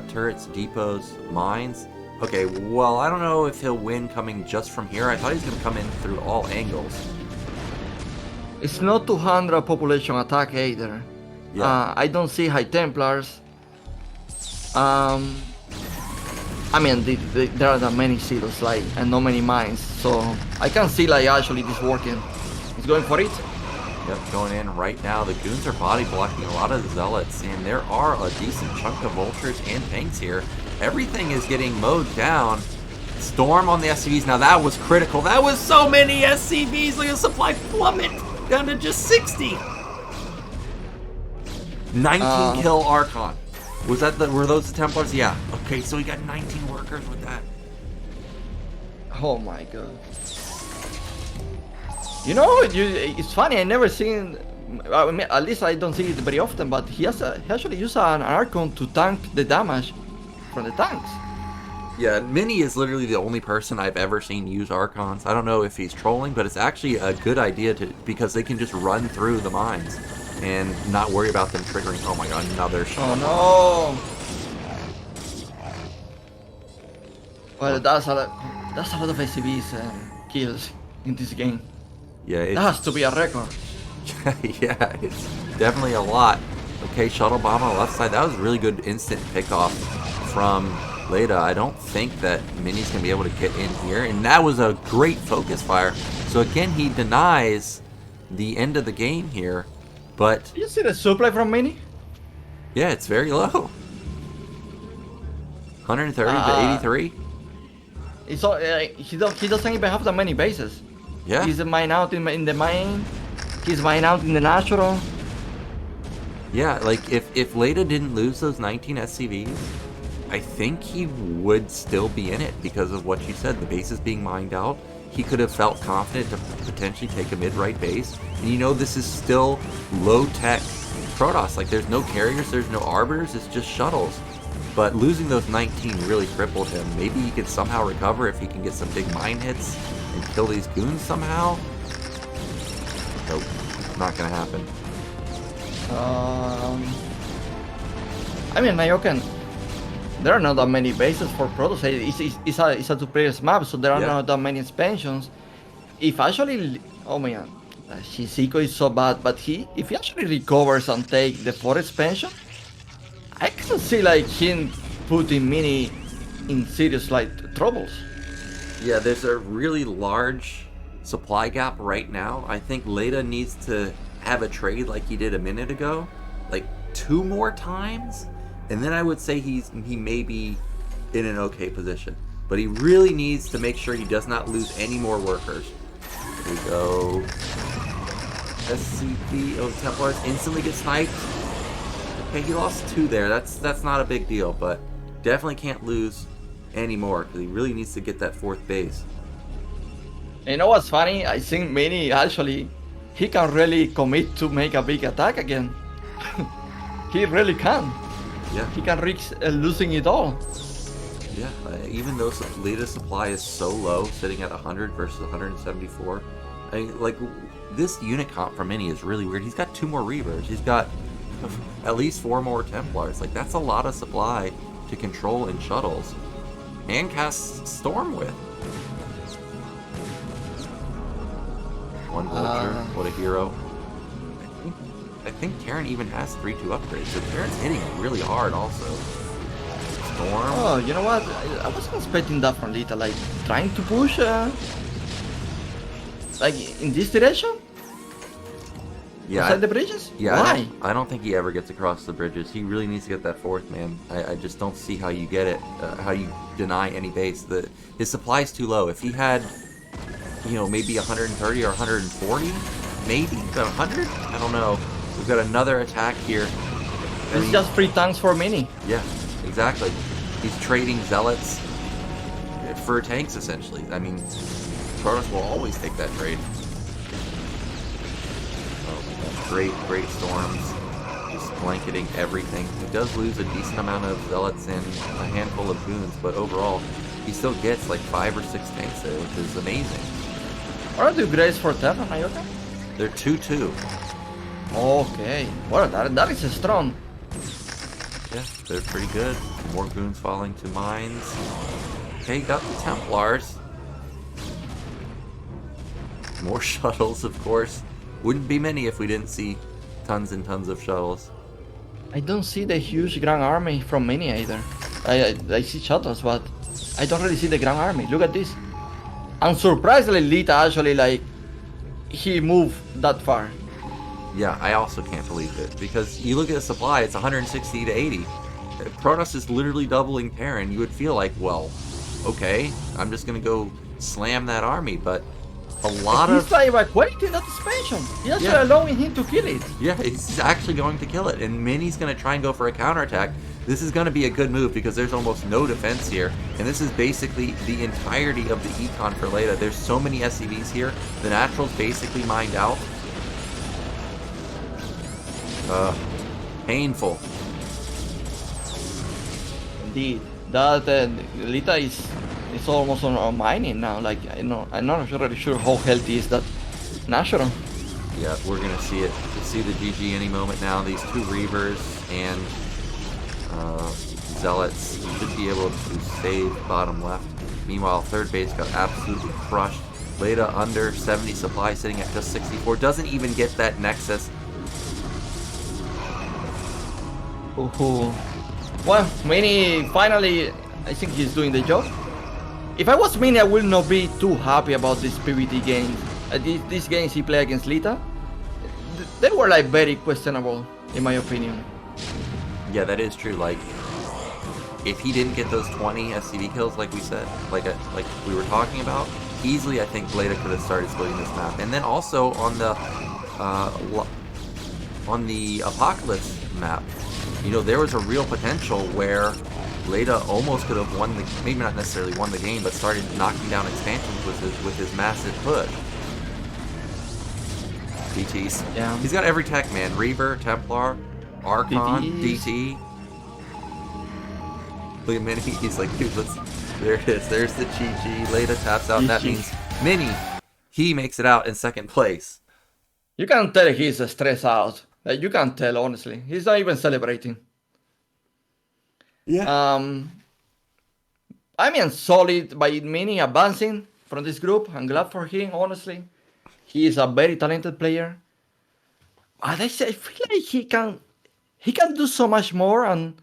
turrets, depots, mines. Okay, well, I don't know if he'll win coming just from here. I thought he was going to come in through all angles. It's not 200 population attack either. Yeah. I don't see High Templars. I mean, there are not many citadels, like, and not many mines, so I can see like actually this working. He's going for it. Yep, going in right now. The goons are body blocking a lot of the zealots, and there are a decent chunk of vultures and tanks here. Everything is getting mowed down. Storm on the SCVs. Now that was critical. That was so many SCVs. Look at the supply plummet down to just 60. 19 kill Archon. Was that were those the Templars? Yeah. Okay, so he got 19 workers with that. Oh my god. You know, it's funny. I never seen. I mean, at least I don't see it very often. But he actually used an Archon to tank the damage from the tanks. Yeah, Mini is literally the only person I've ever seen use Archons. I don't know if he's trolling, but it's actually a good idea because they can just run through the mines and not worry about them triggering. Oh my god, another shot. Oh no! Well, that's a lot of SCVs kills in this game. Yeah, That has to be a record. yeah, it's definitely a lot. Okay, shuttle bomb on the left side. That was a really good instant pickoff from Leta. I don't think that Mini's going to be able to get in here. And that was a great focus fire. So again, he denies the end of the game here. But Did you see the supply from Mini? yeah, it's very low. 130 to 83. It's all, he doesn't even have that many bases. Yeah. He's mine out in the main. He's mine out in the natural. Yeah, like if Leta didn't lose those 19 SCVs, I think he would still be in it because of what you said. The base is being mined out. He could have felt confident to potentially take a mid-right base. And you know this is still low-tech Protoss. Like there's no carriers, there's no arbiters, it's just shuttles. But losing those 19 really crippled him. Maybe he could somehow recover if he can get some big mine hits and kill these goons somehow. Nope, not gonna happen. I mean, Nyoken, there are not that many bases for Protoss. It's a two-players map, so there are not that many expansions. If actually, oh man, Shiziko is so bad, but if he actually recovers and take the 4th expansion, I can see like him putting Mini in serious like troubles. Yeah, there's a really large supply gap right now. I think Leta needs to have a trade like he did a minute ago, like 2 more times, and then I would say he may be in an okay position. But he really needs to make sure he does not lose any more workers. Here we go. SCP, oh, Templars instantly get sniped. Okay, he lost 2 there. That's not a big deal, but definitely can't lose any more because he really needs to get that 4th base. You know what's funny? I think Mini actually, he can really commit to make a big attack again. He really can. Yeah. He can risk losing it all. Yeah, even though Leta's supply is so low, sitting at 100 versus 174, I mean, like, this unit comp for Mini is really weird. He's got 2 more Reavers. He's got at least 4 more Templars. Like, that's a lot of supply to control in shuttles. And cast Storm with. 1 Vulture, what a hero. I think Terran even has 3-2 upgrades, so Terran's hitting really hard also. Storm. Oh, you know what? I wasn't expecting that from Leta, like trying to push like in this direction? Yeah. Inside the bridges? Yeah, Why? I don't think he ever gets across the bridges. He really needs to get that 4th, man. I just don't see how you get it, how you deny any base. His supply is too low. If he had, you know, maybe 130 or 140, maybe, but 100? I don't know. We've got another attack here. It's just free tanks for Mini. Yeah, exactly. He's trading zealots for tanks, essentially. I mean, Protoss will always take that trade. Oh my gosh, great storms. Just blanketing everything. He does lose a decent amount of zealots and a handful of goons, but overall, he still gets like 5 or 6 tanks there, which is amazing. What are the grades for Terra, Nyoken? They're 2-2. Okay. Well, that is strong. Yeah, they're pretty good. More goons falling to mines. Okay, got the Templars. More shuttles, of course. Wouldn't be many if we didn't see tons and tons of shuttles. I don't see the huge Grand Army from many either. I see shuttles, but I don't really see the Grand Army. Look at this. And surprisingly, Leta actually, like, he moved that far. Yeah, I also can't believe it. Because you look at the supply, it's 160 to 80. Protoss is literally doubling Terran. You would feel like, well, okay, I'm just going to go slam that army. But a lot He's of... like evacuating that expansion. He's actually Yeah. allowing him to kill it. Yeah, he's actually going to kill it. And Mini's going to try and go for a counterattack. This is going to be a good move because there's almost no defense here. And this is basically the entirety of the econ for Leta. There's so many SCVs here. The Natural's basically mined out. Painful. Indeed. That Leta is almost on mining now. Like, I'm not really sure how healthy is that Natural. Yeah, we're going to see it. We'll see the GG any moment now. These 2 Reavers and Zealots should be able to save bottom left. Meanwhile, third base got absolutely crushed. Leta under 70 supply, sitting at just 64. Doesn't even get that Nexus. Ooh. Well, Mini finally, I think he's doing the job. If I was Mini, I would not be too happy about this PvT game. These games he played against Leta, they were like very questionable, in my opinion. Yeah, that is true. Like, if he didn't get those 20 SCV kills, like we said, like we were talking about, easily I think Leta could have started splitting this map. And then also on the Apocalypse map, you know, there was a real potential where Leta almost could have won the, maybe not necessarily won the game, but started knocking down expansions with his massive push. DTs. Yeah. He's got every tech, man. Reaver, Templar, Archon, DTs. DT. Look at Mini. He's like, dude, let's. There it is. There's the GG. Leta taps out. That means Mini. He makes it out in second place. You can tell he's stressed out. Like, you can tell, honestly. He's not even celebrating. Yeah. I mean, solid by Mini advancing from this group. I'm glad for him, honestly. He is a very talented player. But I feel like he can do so much more, and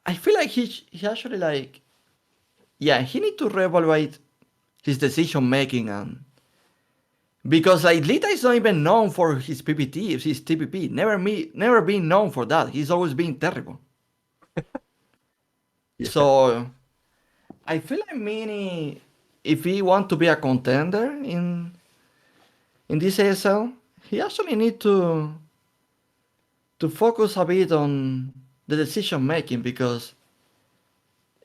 I feel like he actually, like, yeah, he need to reevaluate his decision making, and because like Leta is not even known for his PPT, his TPP. Never been known for that. He's always been terrible. Yeah. So I feel like Mini, if he want to be a contender in this ASL, he actually need to focus a bit on the decision making, because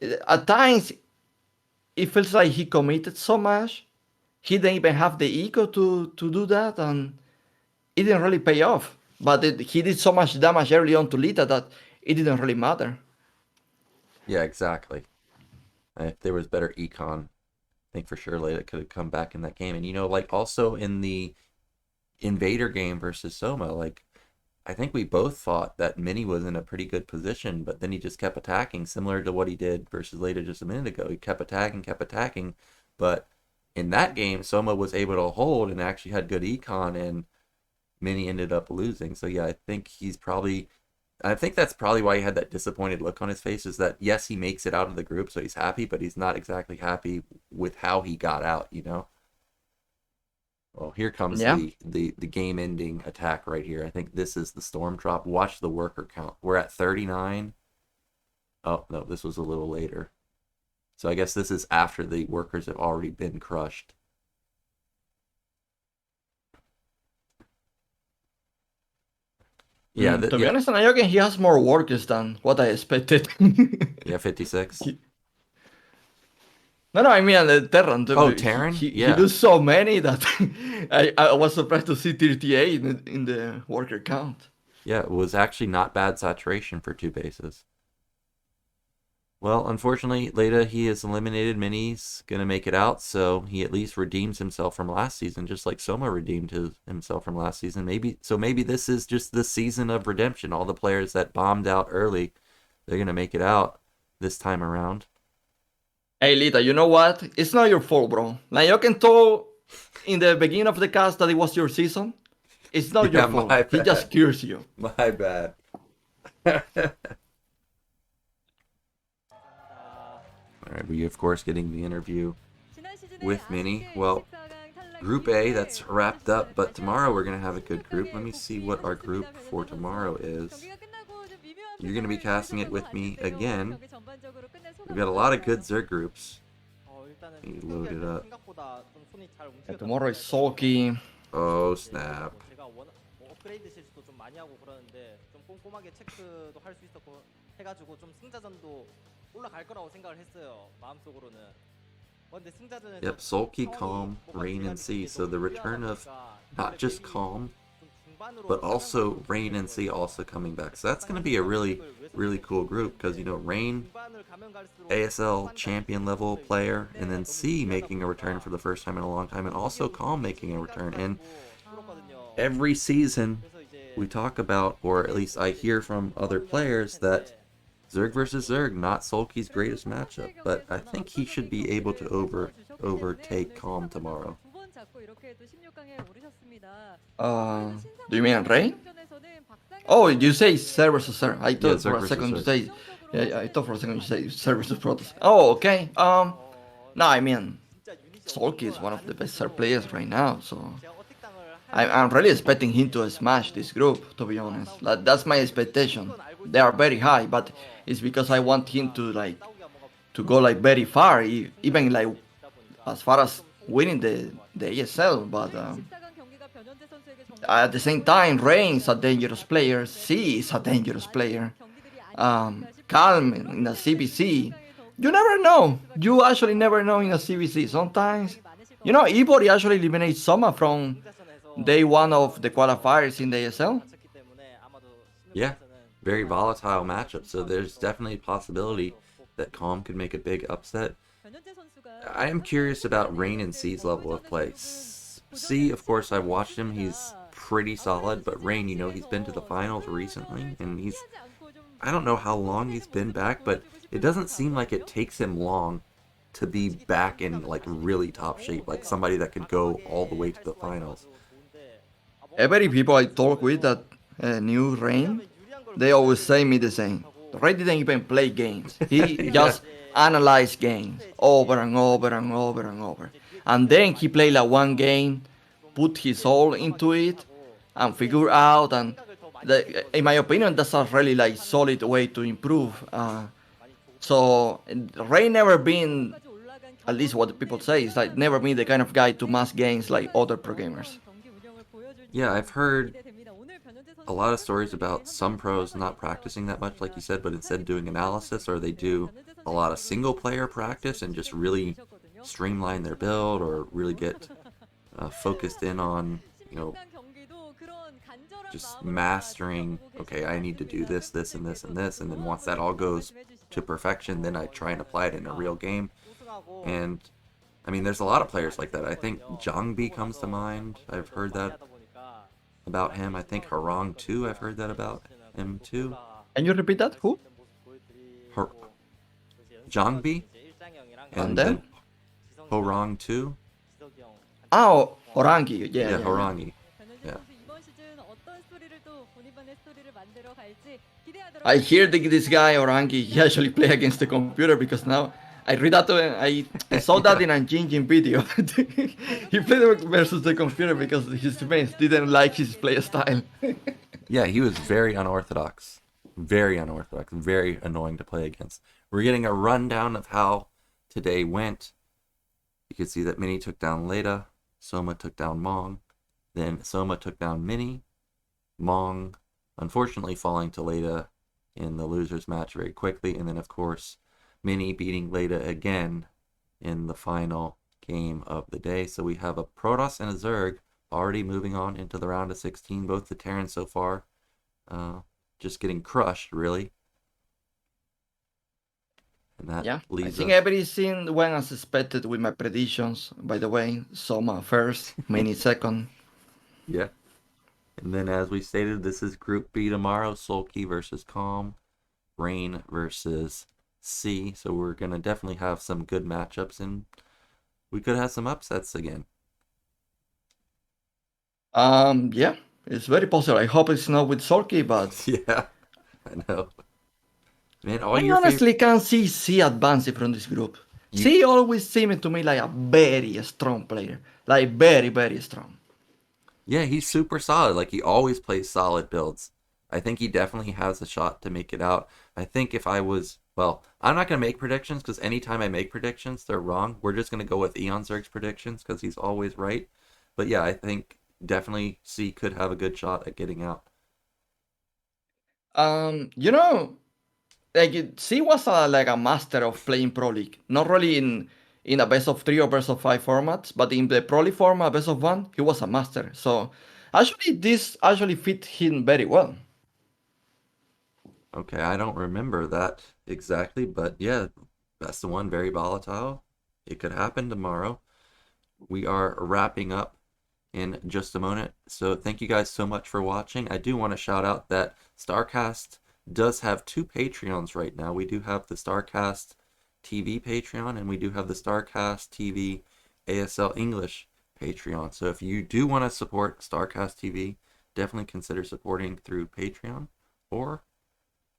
at times it feels like he committed so much. He didn't even have the ego to do that, and it didn't really pay off. But he did so much damage early on to Leta that it didn't really matter. Yeah, exactly. If there was better econ, I think for sure Leta could have come back in that game. And, you know, like also in the Invader game versus Soma, like, I think we both thought that Mini was in a pretty good position, but then he just kept attacking, similar to what he did versus Leta just a minute ago. He kept attacking, but in that game, Soma was able to hold and actually had good econ, and Mini ended up losing. So yeah, I think that's probably why he had that disappointed look on his face, is that yes, he makes it out of the group, so he's happy, but he's not exactly happy with how he got out, you know? Well, here comes the game-ending attack right here. I think this is the storm drop. Watch the worker count. We're at 39. Oh, no, this was a little later. So I guess this is after the workers have already been crushed. Yeah, to be honest, Nyoken, he has more workers than what I expected. Yeah, 56. No, I mean the Terran. Oh, Terran? He Yeah. does so many that I was surprised to see 38 in the worker count. Yeah, it was actually not bad saturation for 2 bases. Well, unfortunately, Leta, he is eliminated. Mini's gonna make it out, so he at least redeems himself from last season, just like Soma redeemed himself from last season. Maybe this is just the season of redemption. All the players that bombed out early, they're gonna make it out this time around. Hey, Lita, you know what? It's not your fault, bro. Nyoken told in the beginning of the cast that it was your season. It's not your Yeah, fault. my He just bad. cursed you. My bad. All right, we of course getting the interview with Mini. Well, Group A, that's wrapped up, but tomorrow we're going to have a good group. Let me see what our group for tomorrow is. You're going to be casting it with me again. We've got a lot of good Zerg groups. Let me load it up. Yeah, tomorrow is sulky. Oh, snap. 업그레이드 실수도 좀 많이 하고 그러는데 좀 꼼꼼하게 체크도 할 수 있었고 해가지고 좀 승자전도 올라갈 거라고 생각을 했어요 마음속으로는. 근데 승자전에서 Yep, sulky, calm, rain, and sea. So the return of not just calm, but also rain and sea also coming back. So that's going to be a really, really cool group because, you know, rain, ASL champion level player, and then sea making a return for the first time in a long time, and also calm making a return. And every season we talk about, or at least I hear from other players, that Zerg versus Zerg, not Sulky's greatest matchup, but I think he should be able to overtake Calm tomorrow. Do you mean Ray? Oh, you say Zerg versus Zerg. I thought Yeah, for Zerg a second you versus say. Yeah, I thought for a second you say Zerg versus Protoss. Oh, okay. No, I mean, sulky is one of the best Zerg players right now, so I'm really expecting him to smash this group, to be honest. Like, that's my expectation. They are very high, but it's because I want him to go like very far, even like as far as winning the ASL. But at the same time, Rain is a dangerous player. C is a dangerous player. Calm in a CBC. You never know. You actually never know in a CBC. Sometimes, you know, Ibori actually eliminates Soma from day one of the qualifiers in the ASL. Yeah, very volatile matchup, so there's definitely a possibility that Calm could make a big upset. I am curious about Rain and C's level of play. C, of course, I've watched him. He's pretty solid, but Rain, you know, he's been to the finals recently, and I don't know how long he's been back, but it doesn't seem like it takes him long to be back in, like, really top shape, like somebody that could go all the way to the finals. Every people I talk with that knew Rain, they always say me the same. Rain didn't even play games. He just analyzed games over and over and over and over. And then he played like one game, put his all into it, and figure out. And in my opinion, that's a really like solid way to improve. So Ray never been, at least what people say, is like never been the kind of guy to mass games like other pro gamers. Yeah, I've heard a lot of stories about some pros not practicing that much, like you said, but instead doing analysis, or they do a lot of single player practice and just really streamline their build, or really get focused in on, you know, just mastering, okay, I need to do this, this, and this, and this, and then once that all goes to perfection, then I try and apply it in a real game. And I mean, there's a lot of players like that. I think Zhangbi comes to mind. I've heard that about him. I think Harong too. I've heard that about him too. Can you repeat that? Who? Har- Zhangbi And and then then? Horong too. Oh, Orangi. Yeah, Yeah, yeah. Horangi. Yeah. I hear this guy Orangi. He actually play against the computer because now I read that. I saw that in a Jinjin video. He played versus the computer because his mates didn't like his play style. Yeah, he was very unorthodox. Very unorthodox. Very annoying to play against. We're getting a rundown of how today went. You can see that Mini took down Leta. Soma took down Mong. Then Soma took down Mini. Mong, unfortunately, falling to Leta in the losers match very quickly. And then, of course, Mini beating Leta again in the final game of the day. So we have a Protoss and a Zerg already moving on into the round of 16. Both the Terrans so far just getting crushed, really. And that Yeah, I leaves think us. everything went as expected with my predictions. By the way, Soma first, Mini second. Yeah. And then, as we stated, this is Group B tomorrow. Sulky versus Calm. Rain versus C. So we're going to definitely have some good matchups, and we could have some upsets again. Yeah, it's very possible. I hope it's not with Sulky, but Yeah, I know. Man, all I your favorite. honestly can't see C advancing from this group. You, C always seemed to me like a very strong player. Like very, very strong. yeah, he's super solid. Like, he always plays solid builds. I think he definitely has a shot to make it out. I think if I was, well, I'm not going to make predictions because anytime I make predictions, they're wrong. We're just going to go with Eonzerg's predictions because he's always right. But yeah, I think definitely C could have a good shot at getting out. You know, like C was like a master of playing Pro League. Not really in a best of 3 or best of 5 formats, but in the Pro League format, best of 1, he was a master. So actually, this actually fit him very well. Okay, I don't remember that exactly, but yeah, that's the one, very volatile. It could happen tomorrow. We are wrapping up in just a moment. So thank you guys so much for watching. I do want to shout out that StarCast does have two Patreons right now. We do have the StarCast TV Patreon, and we do have the StarCast TV ASL English Patreon. So if you do want to support StarCast TV, definitely consider supporting through Patreon, or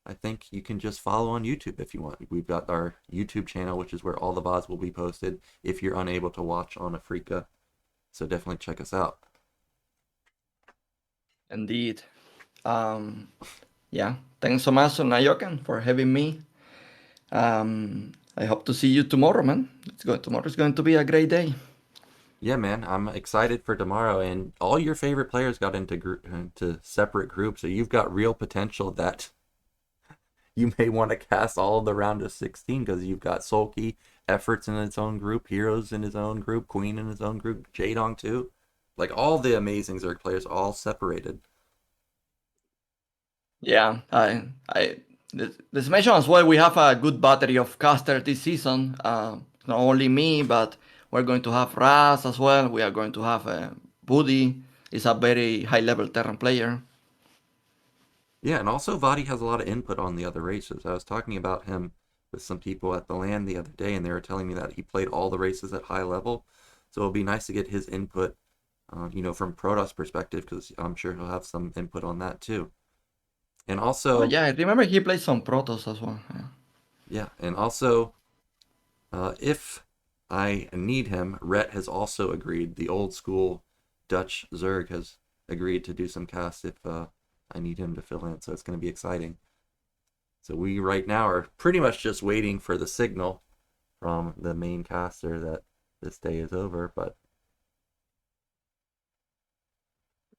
I think you can just follow on YouTube if you want. We've got our YouTube channel, which is where all the VODs will be posted if you're unable to watch on Africa. So definitely check us out. Indeed. Um, yeah, thanks so much, Nyoken, for having me. I hope to see you tomorrow, man. Tomorrow's going to be a great day. Yeah, man, I'm excited for tomorrow, and all your favorite players got into separate groups, so you've got real potential that you may want to cast all of the round of 16 because you've got Sulky, Efforts in its own group, Heroes in his own group, Queen in his own group, Jadong too. Like, all the amazing Zerg players all separated. Yeah, let's mention as well, we have a good battery of casters this season. Not only me, but we're going to have Raz as well. We are going to have Buddy. Is a very high level Terran player. Yeah, and also Vadi has a lot of input on the other races. I was talking about him with some people at the LAN the other day, and they were telling me that he played all the races at high level. So it'll be nice to get his input, from Protoss perspective, because I'm sure he'll have some input on that too. And Oh also, yeah, I remember he played some Protoss as well. yeah, and also, if I need him, Rhett has also agreed. The old school Dutch Zerg has agreed to do some casts if I need him to fill in. So it's going to be exciting. So we right now are pretty much just waiting for the signal from the main caster that this day is over. But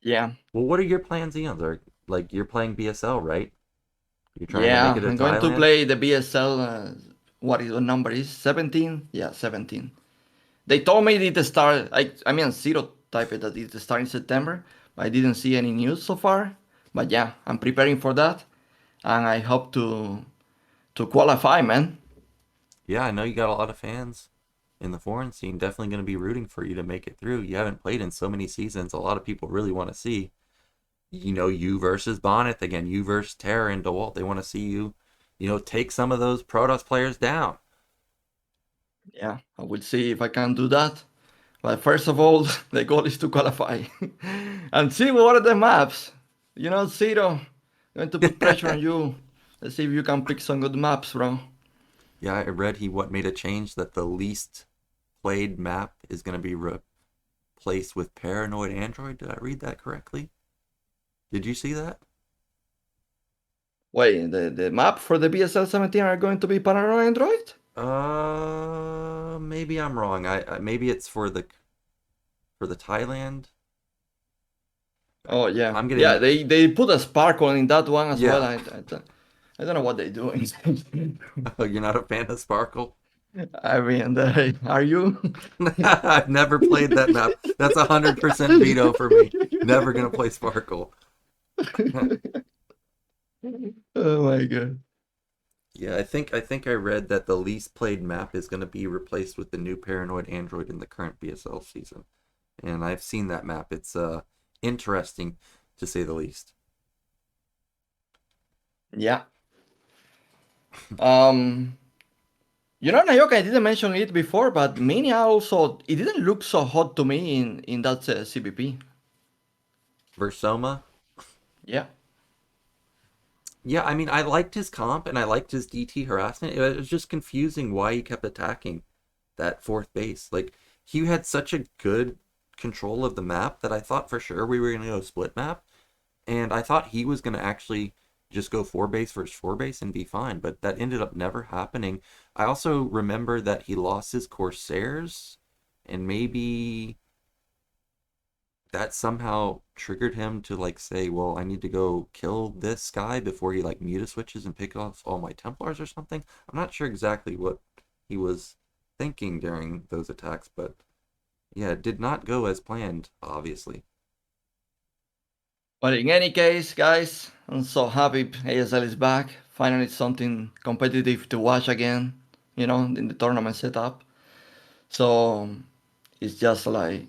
Yeah, well, what are your plans, Eons? Are like you're playing BSL, right? You're trying to make yeah, it to I'm going to Thailand. play the BSL. What is the number? Is 17? Yeah, 17. They told me it start. I mean, Zero typed that it start in September. But I didn't see any news so far. But yeah, I'm preparing for that, and I hope to qualify, man. Yeah, I know you got a lot of fans in the foreign scene. Definitely going to be rooting for you to make it through. You haven't played in so many seasons. A lot of people really want to see, you versus Bonnet again, you versus Terra and DeWalt. They want to see you, take some of those Protoss players down. Yeah, I will see if I can do that. But first of all, the goal is to qualify and see what are the maps. Zero, going to put pressure on you. Let's see if you can pick some good maps, bro. Yeah, I read he made a change that the least played map is going to be replaced with Paranoid Android. Did I read that correctly? Did you see that? Wait, the map for the BSL 17 are going to be Paranoid Android? Maybe I'm wrong. I maybe it's for the Thailand. Oh yeah, I'm yeah. getting They put a sparkle in that one as well. yeah. I don't know what they're doing. Oh, you're not a fan of Sparkle? I mean, are you? I've never played that map. That's 100% veto for me. Never gonna play Sparkle. Oh my god. Yeah, I think I read that the least played map is going to be replaced with the new Paranoid Android in the current BSL season. And I've seen that map. It's interesting to say the least. Yeah. Um, Nyoken, I didn't mention it before, but Mania also, it didn't look so hot to me in that CVP. Versoma, Yeah. yeah, I mean, I liked his comp and I liked his DT harassment. It was just confusing why he kept attacking that fourth base. Like, he had such a good control of the map that I thought for sure we were going to go split map. And I thought he was going to actually just go four base versus four base and be fine, but that ended up never happening. I also remember that he lost his Corsairs, and maybe that somehow triggered him to like say, well, I need to go kill this guy before he like muta switches and pick off all my Templars or something. I'm not sure exactly what he was thinking during those attacks, but yeah, it did not go as planned, obviously. But in any case, guys, I'm so happy ASL is back. Finally, something competitive to watch again, in the tournament setup. So it's just like,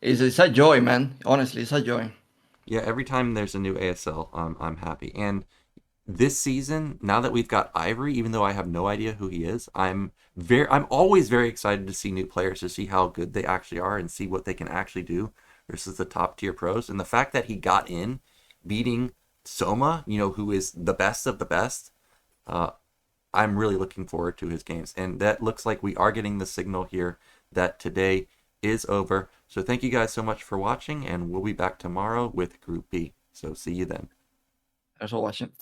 it's a joy, man. Honestly, it's a joy. Yeah, every time there's a new ASL, I'm happy. And this season, now that we've got Ivory, even though I have no idea who he is, I'm always very excited to see new players, to see how good they actually are and see what they can actually do versus the top tier pros. And the fact that he got in beating Soma, who is the best of the best, uh, I'm really looking forward to his games. And that looks like we are getting the signal here that today is over. So thank you guys so much for watching, and we'll be back tomorrow with Group B. So see you then. Thanks for watching.